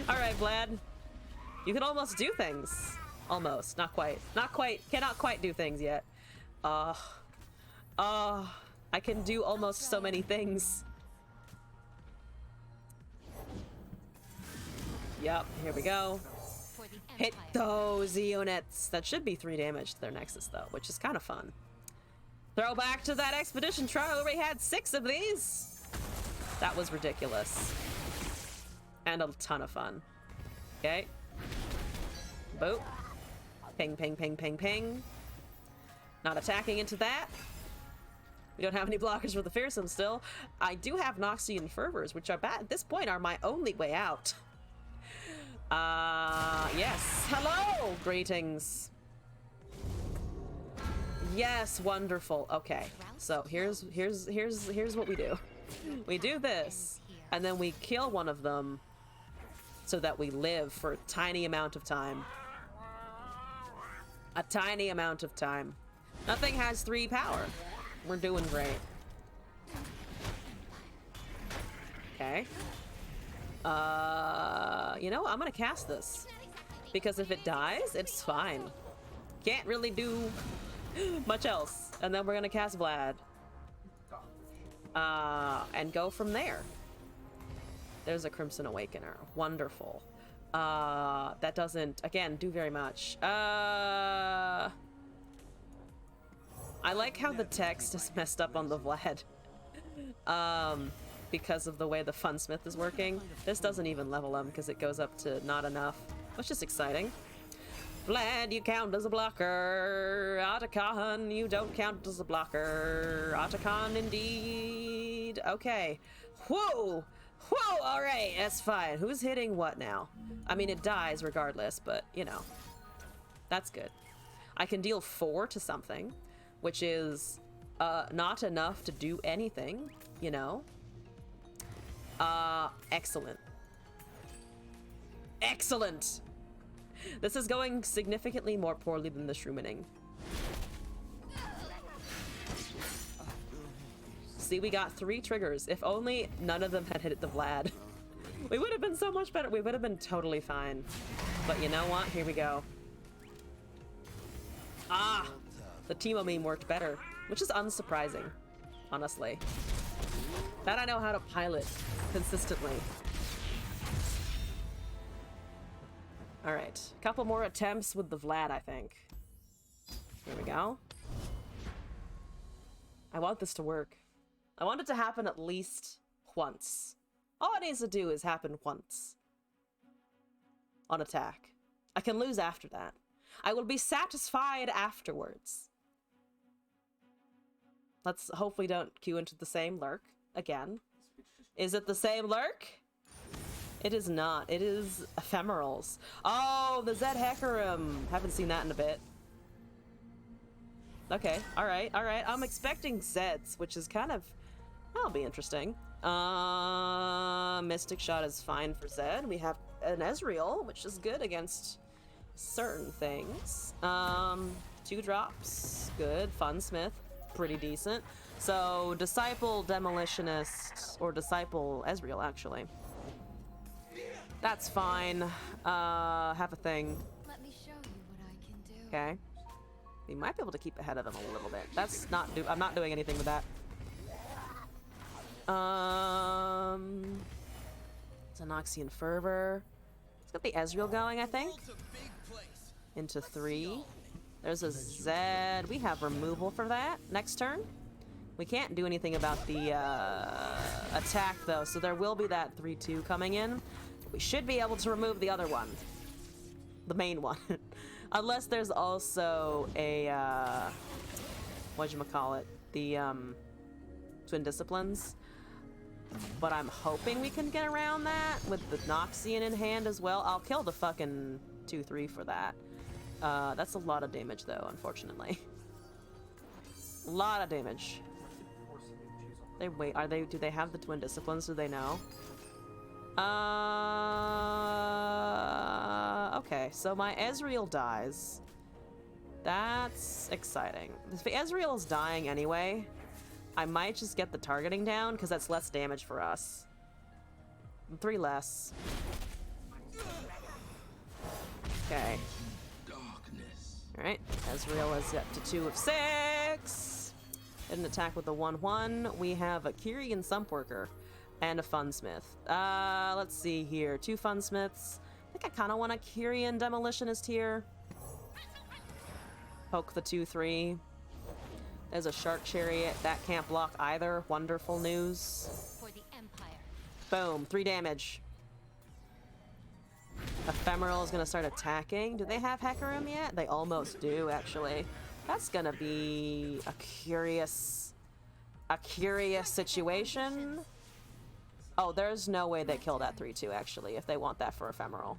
Alright, Vlad. You can almost do things. Almost. Not quite. Not quite. Cannot quite do things yet. I can do almost so many things. Yep, here we go. Hit those units. That should be 3 damage to their Nexus, though, which is kind of fun. Throw back to that expedition trial where we had 6 of these. That was ridiculous. And a ton of fun. Okay. Boop. Ping, ping, ping, ping, ping. Not attacking into that. We don't have any blockers for the Fearsome still. I do have Noxian Fervors, which at this point are my only way out. Yes. Hello! Greetings. Yes, wonderful. Okay. So here's what we do. We do this, and then we kill one of them so that we live for a tiny amount of time. A tiny amount of time. Nothing has 3 power. We're doing great. Okay. You know, I'm gonna cast this. Because if it dies, it's fine. Can't really do much else. And then we're gonna cast Vlad. And go from there. There's a Crimson Awakener. Wonderful. That doesn't, again, do very much. I like how the text is messed up on the Vlad. Because of the way the Funsmith is working. This doesn't even level him because it goes up to not enough, which is exciting. Vlad, you count as a blocker. Otacon, you don't count as a blocker. Otacon, indeed. Okay. Whoa! Whoa! Alright, that's fine. Who's hitting what now? I mean, it dies regardless, but, you know. That's good. I can deal 4 to something, which is not enough to do anything, you know? Excellent. Excellent! This is going significantly more poorly than the Shroomining. See, we got 3 triggers. If only none of them had hit the Vlad. We would have been so much better. We would have been totally fine. But you know what? Here we go. Ah! The Teemo meme worked better, which is unsurprising, honestly. That I know how to pilot consistently. Alright, a couple more attempts with the Vlad, I think. Here we go. I want this to work. I want it to happen at least once. All it needs to do is happen once. On attack. I can lose after that. I will be satisfied afterwards. Let's hopefully don't queue into the same lurk again. Is it the same lurk? It is not. It is ephemerals. Oh, the Zed Hecarim. Haven't seen that in a bit. Okay, alright, alright. I'm expecting Zeds, which is kind of... That'll be interesting. Mystic Shot is fine for Zed. We have an Ezreal, which is good against certain things. 2 drops. Good. Funsmith. Pretty decent. So, Disciple Demolitionist, or Disciple Ezreal, actually. That's fine. Have a thing. Let me show you what I can do. Okay. We might be able to keep ahead of him a little bit. That's not I'm not doing anything with that. Xenoxian Fervor. Let's get the Ezreal going, I think. Into 3. There's a Zed. We have removal for that next turn. We can't do anything about the attack, though, so there will be that 3-2 coming in. We should be able to remove the other one. The main one. Unless there's also a, whatchamacallit? The, Twin Disciplines. But I'm hoping we can get around that with the Noxian in hand as well. I'll kill the fucking 2-3 for that. That's a lot of damage, though, unfortunately. A lot of damage. Wait, do they have the Twin Disciplines? Do they know? Okay, so my Ezreal dies. That's exciting. If the Ezreal is dying anyway, I might just get the targeting down, because that's less damage for us. 3 less. Okay. Alright, Ezreal is up to 2 of 6. Didn't attack with the 1-1. We have a Kyrian Sumpworker and a Funsmith. Let's see here. 2 Funsmiths. I think I kind of want a Kyrian Demolitionist here. Poke the 2-3. There's a Shark Chariot. That can't block either. Wonderful news. For the Empire. Boom. 3 damage. Ephemeral is going to start attacking. Do they have Hecarim yet? They almost do, actually. That's going to be a curious situation. Oh, there's no way they kill that 3-2, actually, if they want that for Ephemeral.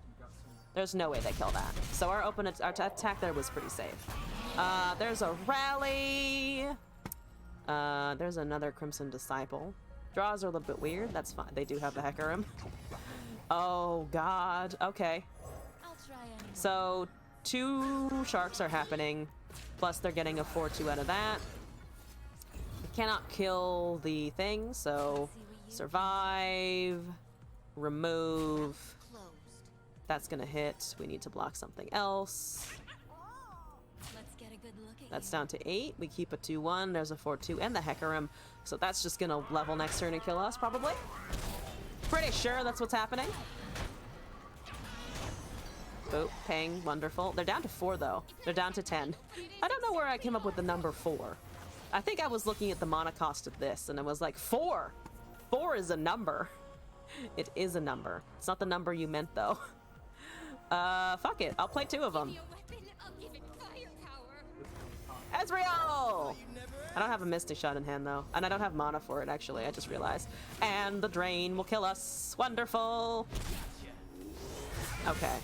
There's no way they kill that. So our attack there was pretty safe. There's a Rally. There's another Crimson Disciple. Draws are a little bit weird. That's fine. They do have the Hecarim. Oh, God. Okay. I'll try anyway. So, 2 sharks are happening. Plus, they're getting a 4-2 out of that. We cannot kill the thing, so survive, remove. Closed. That's gonna hit. We need to block something else. Let's get a good look at That's you. down to 8. We keep a 2-1. There's a 4-2 and the Hecarim. So that's just gonna level next turn and kill us, probably. Pretty sure that's what's happening. Boop, ping, wonderful. They're down to 4, though. They're down to 10. I don't know where I came up with the number 4. I think I was looking at the mana cost of this, and I was like, 4! 4 is a number. It is a number. It's not the number you meant, though. Fuck it. I'll play 2 of them. Give me a weapon, I'll give it firepower. Ezreal! I don't have a Mystic Shot in hand, though. And I don't have mana for it, actually. I just realized. And the Drain will kill us. Wonderful! Okay.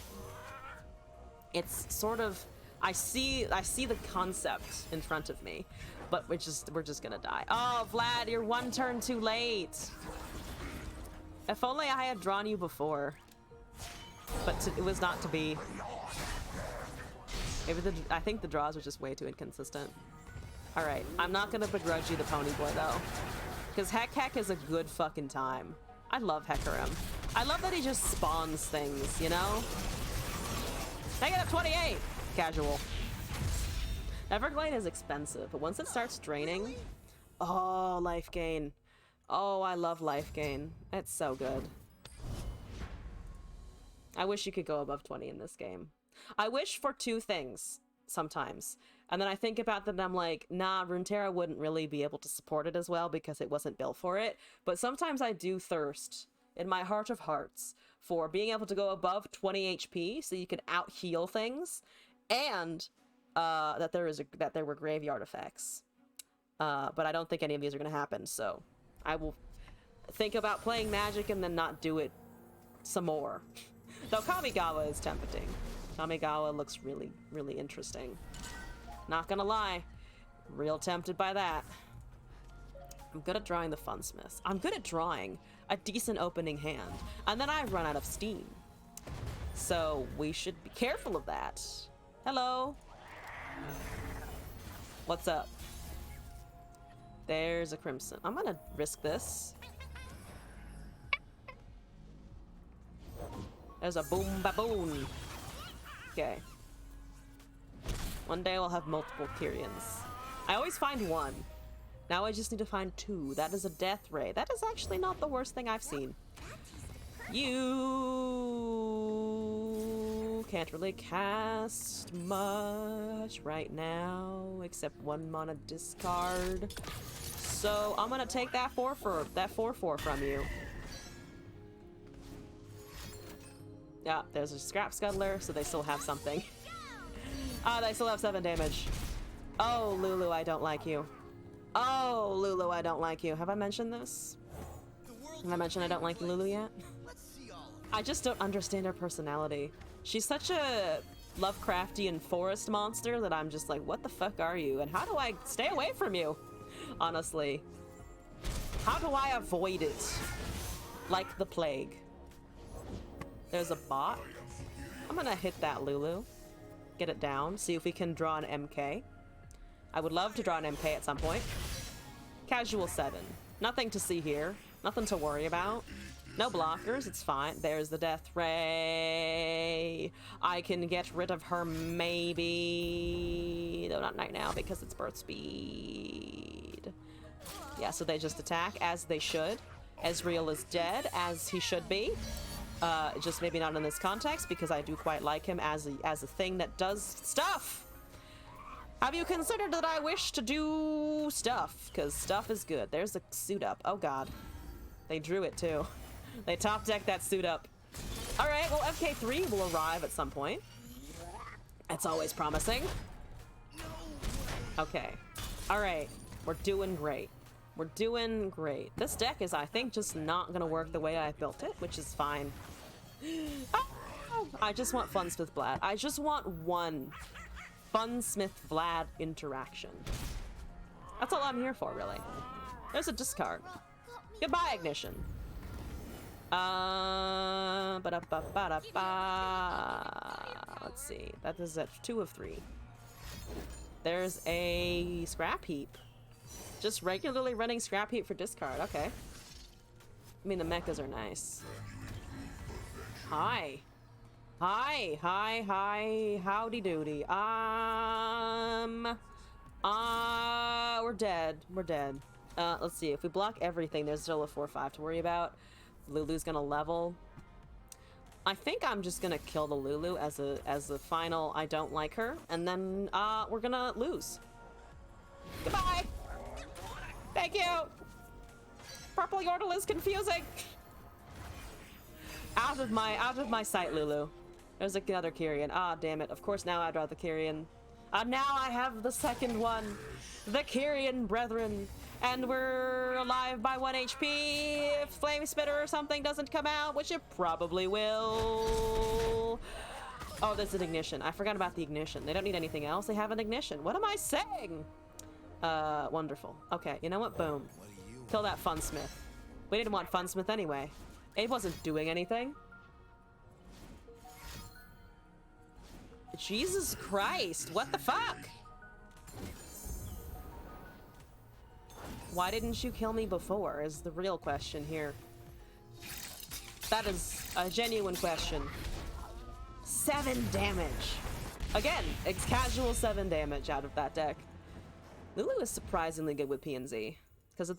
It's sort of... I see the concept in front of me. But we're just gonna die. Oh, Vlad, you're 1 turn too late! If only I had drawn you before. But it was not to be. Maybe I think the draws are just way too inconsistent. Alright, I'm not gonna begrudge you the Pony Boy, though. Because Heck is a good fucking time. I love Hecarim. I love that he just spawns things, you know? -28! Casual. Everglade is expensive, but once it starts draining... Oh, life gain. Oh, I love life gain. It's so good. I wish you could go above 20 in this game. I wish for 2 things, sometimes. And then I think about them and I'm like, nah, Runeterra wouldn't really be able to support it as well because it wasn't built for it. But sometimes I do thirst, in my heart of hearts, for being able to go above 20 HP so you can out-heal things, and that there were graveyard effects. But I don't think any of these are going to happen, so I will think about playing Magic and then not do it some more. Though Kamigawa is tempting. Kamigawa looks really, really interesting. Not gonna lie, real tempted by that. I'm good at drawing the Funsmith. I'm good at drawing a decent opening hand, and then I run out of steam. So we should be careful of that. Hello. What's up? There's a Crimson. I'm gonna risk this. There's a boom baboon. Okay. One day we'll have multiple Kyrians. I always find 1. Now I just need to find 2. That is a Death Ray. That is actually not the worst thing I've seen. You can't really cast much right now, except 1 mana discard. So I'm gonna take that 4/4 from you. Yeah, there's a Scrap Scuttler, so they still have something. They still have 7 damage. Oh, Lulu, I don't like you. Oh, Lulu, I don't like you. Have I mentioned this? Have I mentioned I don't like Lulu yet? I just don't understand her personality. She's such a Lovecraftian forest monster that I'm just like, what the fuck are you? And how do I stay away from you? Honestly. How do I avoid it? Like the plague. There's a bot. I'm gonna hit that Lulu. Get it down. See if we can draw an MK. I would love to draw an MK at some point. Casual 7. Nothing to see here. Nothing to worry about. No blockers. It's fine. There's the Death Ray. I can get rid of her maybe. Though not right now because it's burst speed. Yeah, so they just attack as they should. Ezreal is dead as he should be. Just maybe not in this context because I do quite like him as a thing that does stuff. Have you considered that I wish to do stuff? Because stuff is good. There's a suit up. Oh god. They drew it too. They top decked that suit up. Alright, well FK3 will arrive at some point. That's always promising. Okay. Alright. We're doing great. We're doing great. This deck is, I think, just not gonna work the way I built it, which is fine. I just want Funsmith Vlad. I just want 1 Funsmith Vlad interaction. That's all I'm here for, really. There's a discard. Got me Goodbye, ignition. Ba-da-ba-ba-da-ba. Let's see. That is at 2 of 3. There's a scrap heap. Just regularly running scrap heap for discard. Okay. I mean, the mechas are nice. Hi. Hi. Hi. Hi. Howdy doody. We're dead. We're dead. Let's see. If we block everything, there's still a 4/5 to worry about. Lulu's gonna level. I think I'm just gonna kill the Lulu as a final I don't like her, and then we're gonna lose. Goodbye. Thank you. Purple Yordle is confusing. Out of my sight, Lulu. There's another Kyrian. Ah, damn it. Of course now I'd rather Kyrian. Now I have the second one. The Kyrian brethren. And we're alive by 1 HP if Flame Spitter or something doesn't come out, which it probably will. Oh, there's an ignition. I forgot about the ignition. They don't need anything else. They have an ignition. What am I saying? Wonderful. Okay, you know what? Boom. Kill that Funsmith. We didn't want Funsmith anyway. It wasn't doing anything. Jesus Christ, what the fuck? Why didn't you kill me before is the real question here. That is a genuine question. 7 damage. Again, it's casual 7 damage out of that deck. Lulu is surprisingly good with PNZ because of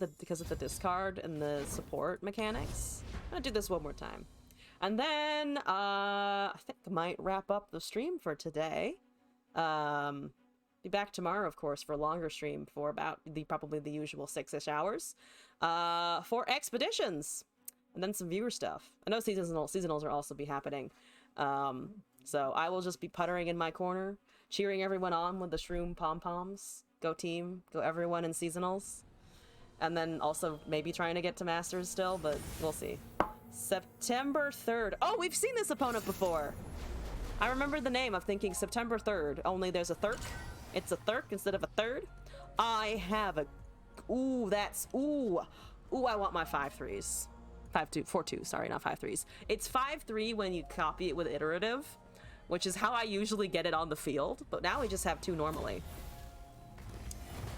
the discard and the support mechanics. I'm gonna do this one more time. And then I think I might wrap up the stream for today. Be back tomorrow, of course, for a longer stream for about probably the usual 6-ish hours. For expeditions, and then some viewer stuff. I know seasonals will also be happening. So I will just be puttering in my corner, cheering everyone on with the shroom pom-poms. Go team, go everyone in seasonals. And then also maybe trying to get to Masters still, but we'll see. September 3rd. Oh, we've seen this opponent before. I remember the name. I'm thinking September 3rd, only there's a Thurk. It's a Thurk instead of a third. I have a... Ooh, that's... Ooh, I want my 5/3s. 5/2, 4/2, sorry, not 5/3s. It's 5/3 when you copy it with iterative, which is how I usually get it on the field, but now we just have 2 normally.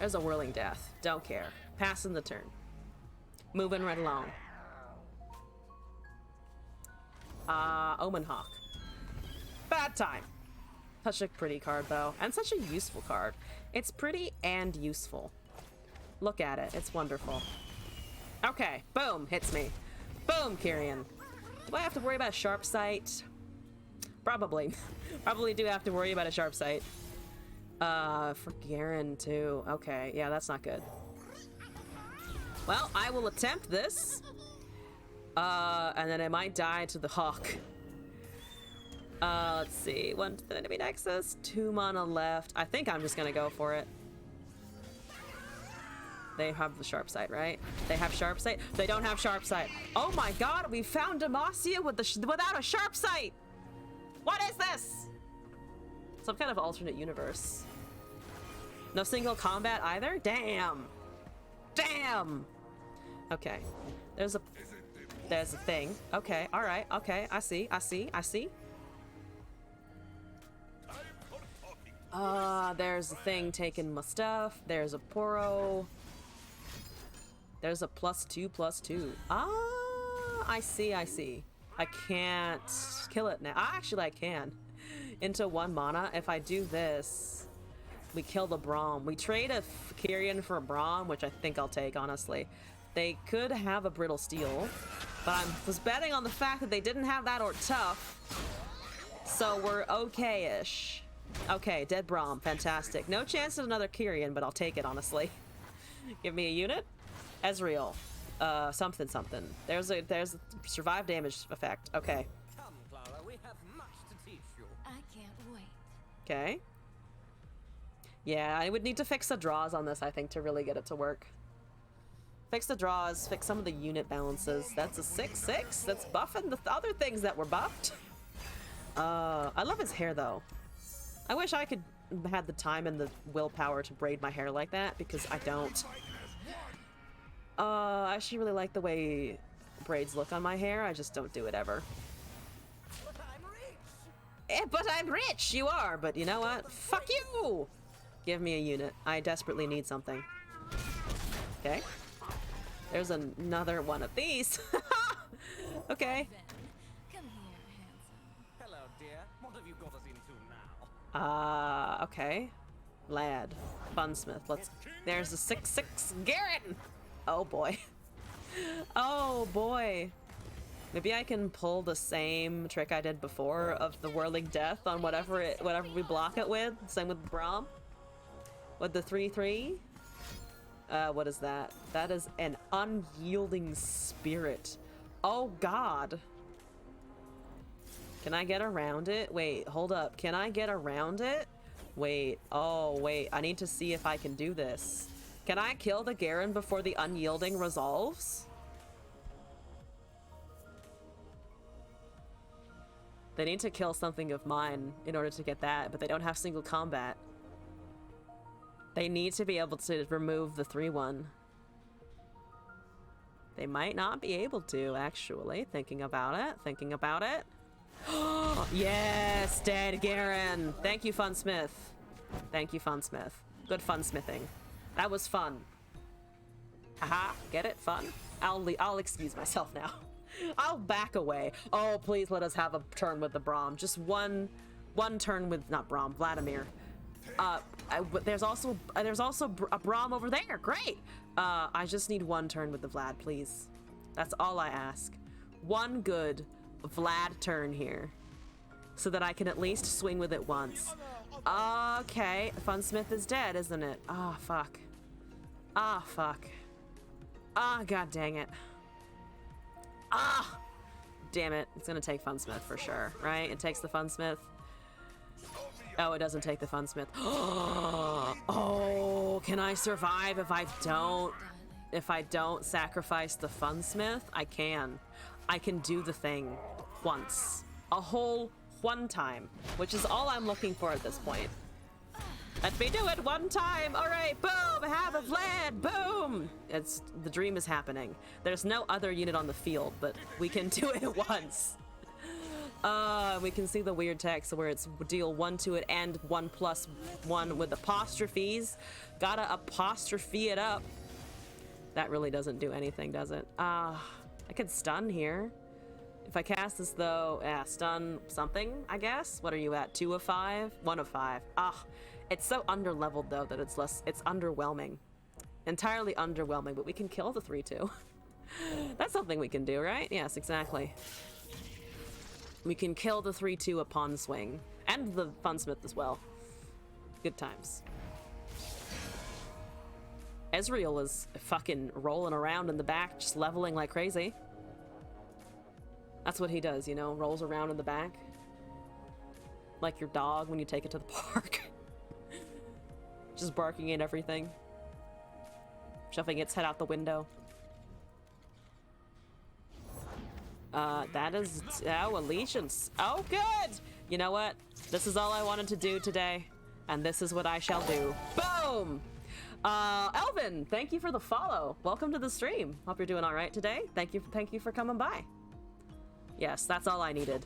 There's a Whirling Death. Don't care. Passing the turn. Moving right along. Omen Hawk. Bad time. Such a pretty card, though, and such a useful card. It's pretty and useful. Look at it. It's wonderful. Okay. Boom. Hits me. Boom, Kyrian. Do I have to worry about a sharp sight? Probably. Probably do have to worry about a sharp sight. For Garen, too. Okay. Yeah, that's not good. Well, I will attempt this. And then I might die to the Hawk. Let's see. 1 to the enemy nexus. 2 mana left. I think I'm just gonna go for it. They have the sharp sight, right? They have sharp sight? They don't have sharp sight. Oh my god, we found Demacia with without a sharp sight! What is this? Some kind of alternate universe. No single combat either? Damn! Damn! Okay. There's a thing. Okay, alright, okay. I see. There's a thing taking my stuff. There's a Poro. There's a +2/+2. I see. I can't kill it now. Actually, I can. Into 1 mana. If I do this, we kill the Braum. We trade a Kyrian for a Braum, which I think I'll take, honestly. They could have a Brittle Steel, but I was betting on the fact that they didn't have that or Tough. So we're okay-ish. Okay, dead Braum. Fantastic. No chance at another Kyrian, but I'll take it, honestly. Give me a unit. Ezreal. Something. There's a survive damage effect. Okay. Come, Clara, we have much to teach you. I can't wait. Okay. Yeah, I would need to fix the draws on this, I think, to really get it to work. Fix the draws, fix some of the unit balances. That's a 6/6. That's buffing the other things that were buffed. I love his hair, though. I wish I could had the time and the willpower to braid my hair like that, because I don't. I actually really like the way braids look on my hair. I just don't do it ever. But I'm rich! But I'm rich! You are, but you know what? Fuck you! Give me a unit. I desperately need something. Okay. There's another one of these. Okay. Come here, handsome. Hello, dear. What have you got us into now? Okay. Lad. Funsmith. Let's... There's a 6-6 Garen! Oh boy. Oh boy. Maybe I can pull the same trick I did before of the whirling death on whatever we block it with. Same with Braum. With the 3-3. What is that? That is an unyielding spirit. Oh god. Can I get around it? Wait, hold up. Can I get around it? Wait. Oh, wait. I need to see if I can do this. Can I kill the Garen before the unyielding resolves? They need to kill something of mine in order to get that, but they don't have single combat. They need to be able to remove the 3-1. They might not be able to, actually. Thinking about it. Yes, dead Garen. Thank you, Funsmith. Thank you, Funsmith. Good funsmithing. That was fun. Haha, get it? Fun? I'll excuse myself now. I'll back away. Oh, please let us have a turn with the Braum. Just one turn with, not Braum, Vladimir. There's also a Braum over there. Great. I just need one turn with the Vlad, please. That's all I ask. One good Vlad turn here, so that I can at least swing with it once. Okay, Funsmith is dead, isn't it? Ah, fuck. Ah, fuck. Ah, god dang it. Ah! Damn it. It's gonna take Funsmith for sure, right? It takes the Funsmith. Oh, it doesn't take the Funsmith. Oh, can I survive if I don't sacrifice the Funsmith? I can. I can do the thing once. A whole one time, which is all I'm looking for at this point. Let me do it one time. All right, boom, have a Vlad, boom. The dream is happening. There's no other unit on the field, but we can do it once. We can see the weird text where it's deal 1 to it and 1+1 with apostrophes. Gotta apostrophe it up. That really doesn't do anything, does it? I could stun here. If I cast this though, stun something, I guess. What are you at? 2 of 5? 1 of 5. It's so underleveled though that it's underwhelming. Entirely underwhelming, but we can kill the 3-2. That's something we can do, right? Yes, exactly. We can kill the 3-2 upon swing. And the Funsmith as well. Good times. Ezreal is fucking rolling around in the back, just leveling like crazy. That's what he does, you know, rolls around in the back. Like your dog when you take it to the park. Just barking at everything. Shoving its head out the window. That is... Oh, allegiance. Oh, good! You know what? This is all I wanted to do today. And this is what I shall do. Boom! Elvin, thank you for the follow. Welcome to the stream. Hope you're doing all right today. Thank you for coming by. Yes, that's all I needed.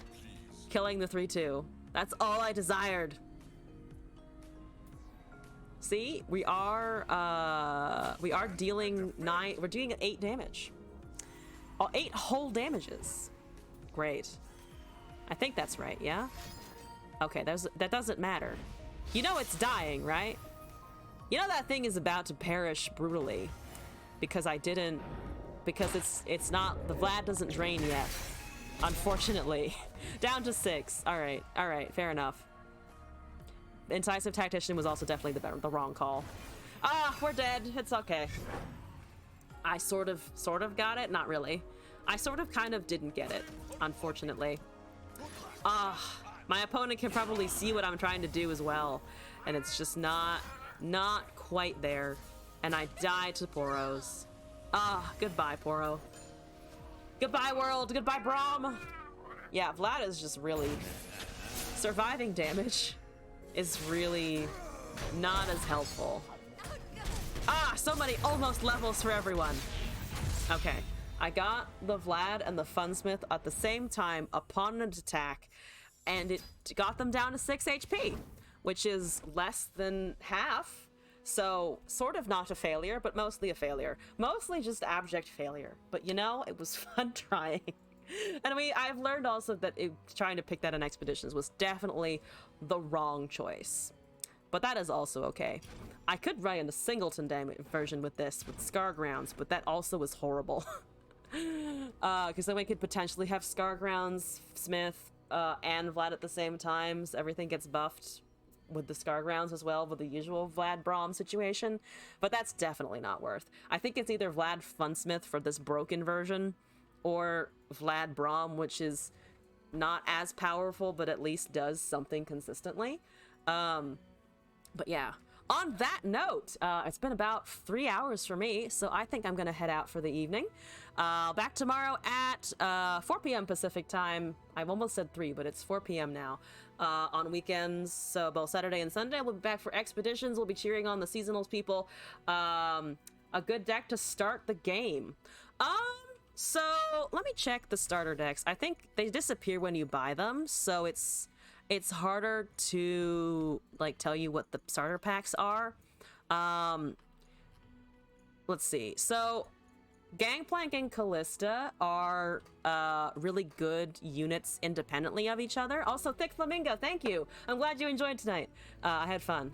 Killing the 3-2. That's all I desired. See, we are dealing 9. We're doing 8 damage. Oh, 8 whole damages. Great. I think that's right. Yeah. Okay, that doesn't matter. You know it's dying, right? You know that thing is about to perish brutally because it's not, the Vlad doesn't drain yet. Unfortunately. Down to 6. All right, fair enough. Incisive Tactician was also definitely the wrong call. We're dead. It's okay. I sort of got it. Not really. I sort of kind of didn't get it, unfortunately. My opponent can probably see what I'm trying to do as well, and it's just not quite there. And I died to Poros. Goodbye, Poro. Goodbye, world. Goodbye, Braum. Yeah, Vlad is just really... Surviving damage is really not as helpful. So many almost levels for everyone. Okay, I got the Vlad and the Funsmith at the same time upon an attack, and it got them down to 6 HP, which is less than half. So, sort of not a failure, but mostly a failure. Mostly just abject failure. But you know, it was fun trying. And I've learned also that trying to pick that in expeditions was definitely the wrong choice. But that is also okay. I could run a singleton version with this, with Scargrounds, but that also was horrible. Because then we could potentially have Scargrounds, Smith, and Vlad at the same time, so everything gets buffed with the Scargrounds as well, with the usual Vlad Braum situation. But that's definitely not worth. I think it's either Vlad Funsmith for this broken version, or Vlad Braum, which is not as powerful, but at least does something consistently. But yeah, on that note, it's been about 3 hours for me, so I think I'm gonna head out for the evening. Back tomorrow at 4 p.m. Pacific time. I've almost said 3, but it's 4 p.m. now. On weekends, so both Saturday and Sunday, we'll be back for expeditions. We'll be cheering on the seasonals people. A good deck to start the game. So let me check the starter decks. I think they disappear when you buy them, so it's harder to like tell you what the starter packs are. Let's see. So Gangplank and Callista are really good units independently of each other. Also, Thick Flamingo, thank you. I'm glad you enjoyed tonight. I had fun.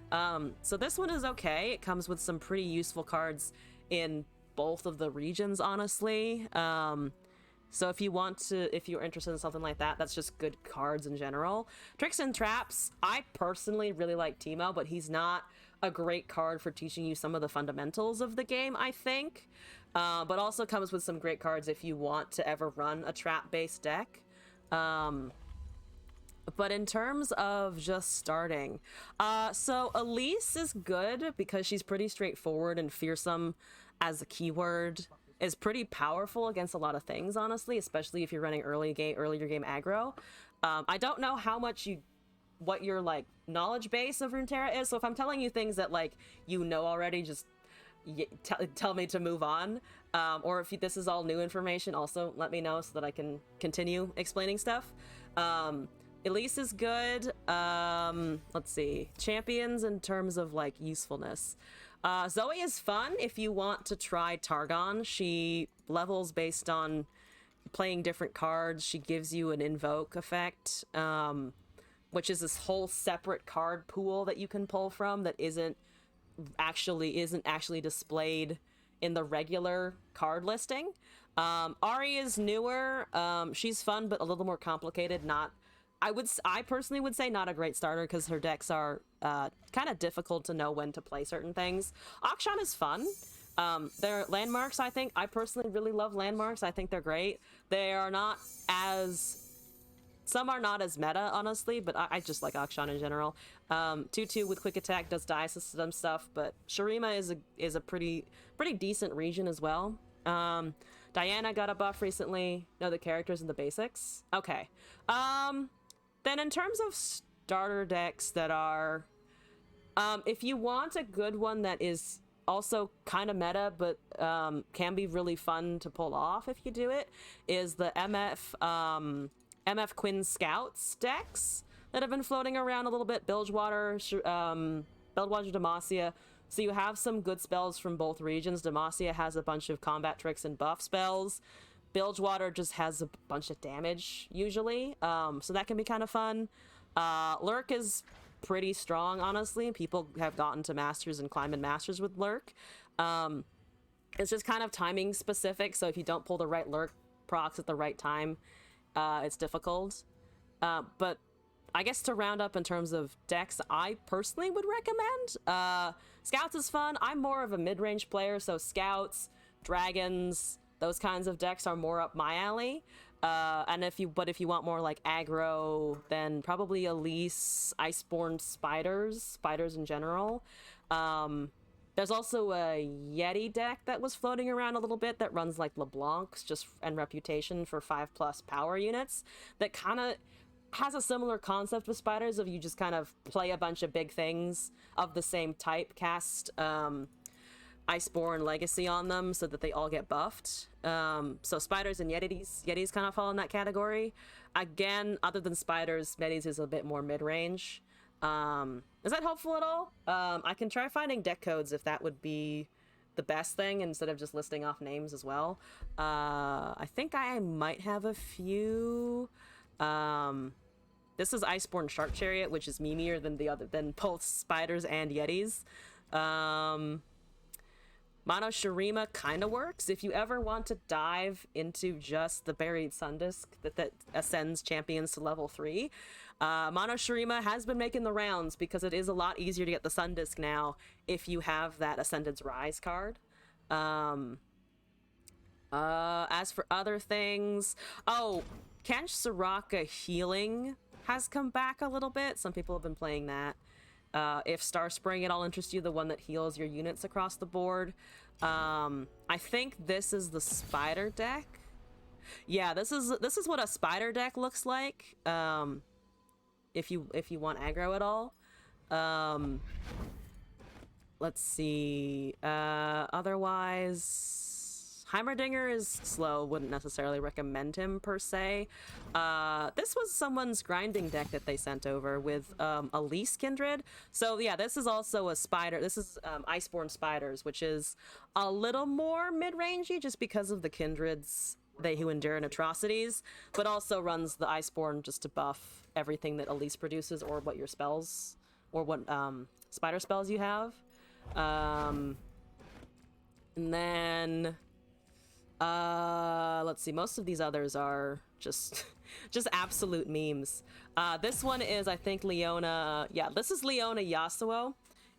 So this one is okay. It comes with some pretty useful cards in both of the regions, honestly. So if you're interested in something like that, that's just good cards in general. Tricks and Traps, I personally really like Teemo, but he's not a great card for teaching you some of the fundamentals of the game, I think. But also comes with some great cards if you want to ever run a trap-based deck. But in terms of just starting, so Elise is good because she's pretty straightforward, and fearsome as a keyword is pretty powerful against a lot of things, honestly, especially if you're running earlier game aggro. I don't know what your like knowledge base of Runeterra is, so if I'm telling you things that like you know already, just tell me to move on. Or if this is all new information, also let me know so that I can continue explaining stuff. Elise is good. Let's see. Champions in terms of like usefulness. Zoe is fun if you want to try Targon. She levels based on playing different cards. She gives you an invoke effect, which is this whole separate card pool that you can pull from that isn't actually displayed in the regular card listing. Ari is newer. She's fun, but a little more complicated. I personally would say not a great starter because her decks are kind of difficult to know when to play certain things. Akshan is fun. They're landmarks, I think. I personally really love landmarks. I think they're great. Some are not as meta, honestly, but I just like Akshan in general. 2/2 with quick attack does die system stuff, but Shurima is a pretty decent region as well. Diana got a buff recently. Know the characters and the basics. Okay. Then in terms of starter decks that are, if you want a good one that is also kind of meta, but can be really fun to pull off if you do it, is the MF Quinn Scouts decks that have been floating around a little bit. Bilgewater, Demacia. So you have some good spells from both regions. Demacia has a bunch of combat tricks and buff spells. Bilgewater just has a bunch of damage, usually. So that can be kind of fun. Lurk is pretty strong, honestly. People have gotten to Masters and climbed in Masters with Lurk. It's just kind of timing specific, so if you don't pull the right Lurk procs at the right time, it's difficult. But I guess to round up in terms of decks, I personally would recommend. Scouts is fun. I'm more of a mid-range player, so Scouts, Dragons, those kinds of decks are more up my alley. And if you want more like aggro, then probably Elise, Iceborne spiders in general. There's also a Yeti deck that was floating around a little bit that runs like LeBlanc's and Reputation for 5+ power units that kind of has a similar concept with spiders of you just kind of play a bunch of big things of the same type, cast Iceborne Legacy on them so that they all get buffed. So spiders and Yetis kind of fall in that category. Again, other than spiders, Yetis is a bit more mid-range. Is that helpful at all? I can try finding deck codes if that would be the best thing instead of just listing off names as well. I think I might have a few. This is Iceborne Shark Chariot, which is memeier than both spiders and Yetis. Mono Shurima kind of works if you ever want to dive into just the Buried Sun Disk that ascends champions to level 3. Mono Shurima has been making the rounds because it is a lot easier to get the Sun Disk now if you have that Ascended's Rise card. As for other things, Kench Soraka Healing has come back a little bit. Some people have been playing that. If Star Spring at all interests you, the one that heals your units across the board. I think this is the spider deck. Yeah, this is what a spider deck looks like. If you want aggro at all. Let's see. Otherwise, Heimerdinger is slow. Wouldn't necessarily recommend him per se. This was someone's grinding deck that they sent over with Elise Kindred. So yeah, this is also a spider. This is Iceborne Spiders, which is a little more mid-rangey just because of the Kindreds, they who endure in atrocities, but also runs the Iceborne just to buff everything that Elise produces or what your spells or what spider spells you have. And then let's see, most of these others are just absolute memes. This one is, I think, Leona. Yeah, this is Leona Yasuo.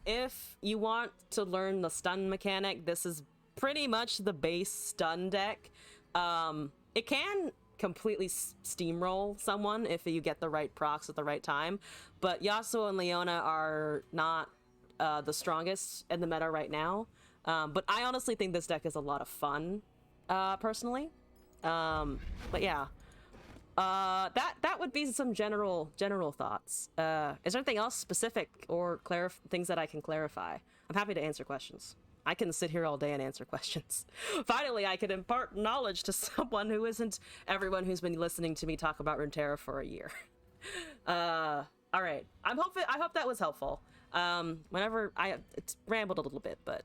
If you want to learn the stun mechanic, this is pretty much the base stun deck. It can completely steamroll someone if you get the right procs at the right time, but Yasuo and Leona are not the strongest in the meta right now. But I honestly think this deck is a lot of fun, personally. But yeah, that would be some general thoughts. Is there anything else specific or things that I can clarify? I'm happy to answer questions. I can sit here all day and answer questions. Finally, I can impart knowledge to someone who isn't everyone who's been listening to me talk about Runeterra for a year. All right. I hope that was helpful. Whenever it's rambled a little bit, but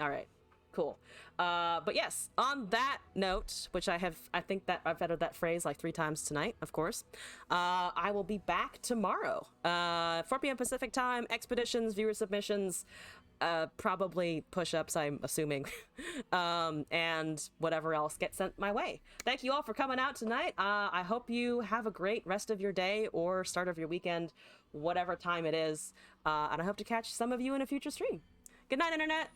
all right, cool. But yes, on that note, which I think that I've uttered that phrase like 3 times tonight, of course, I will be back tomorrow, 4 p.m. Pacific time, expeditions, viewer submissions, probably push-ups, I'm assuming, and whatever else gets sent my way. Thank you all for coming out tonight. I hope you have a great rest of your day or start of your weekend, whatever time it is, and I hope to catch some of you in a future stream. Good night, Internet!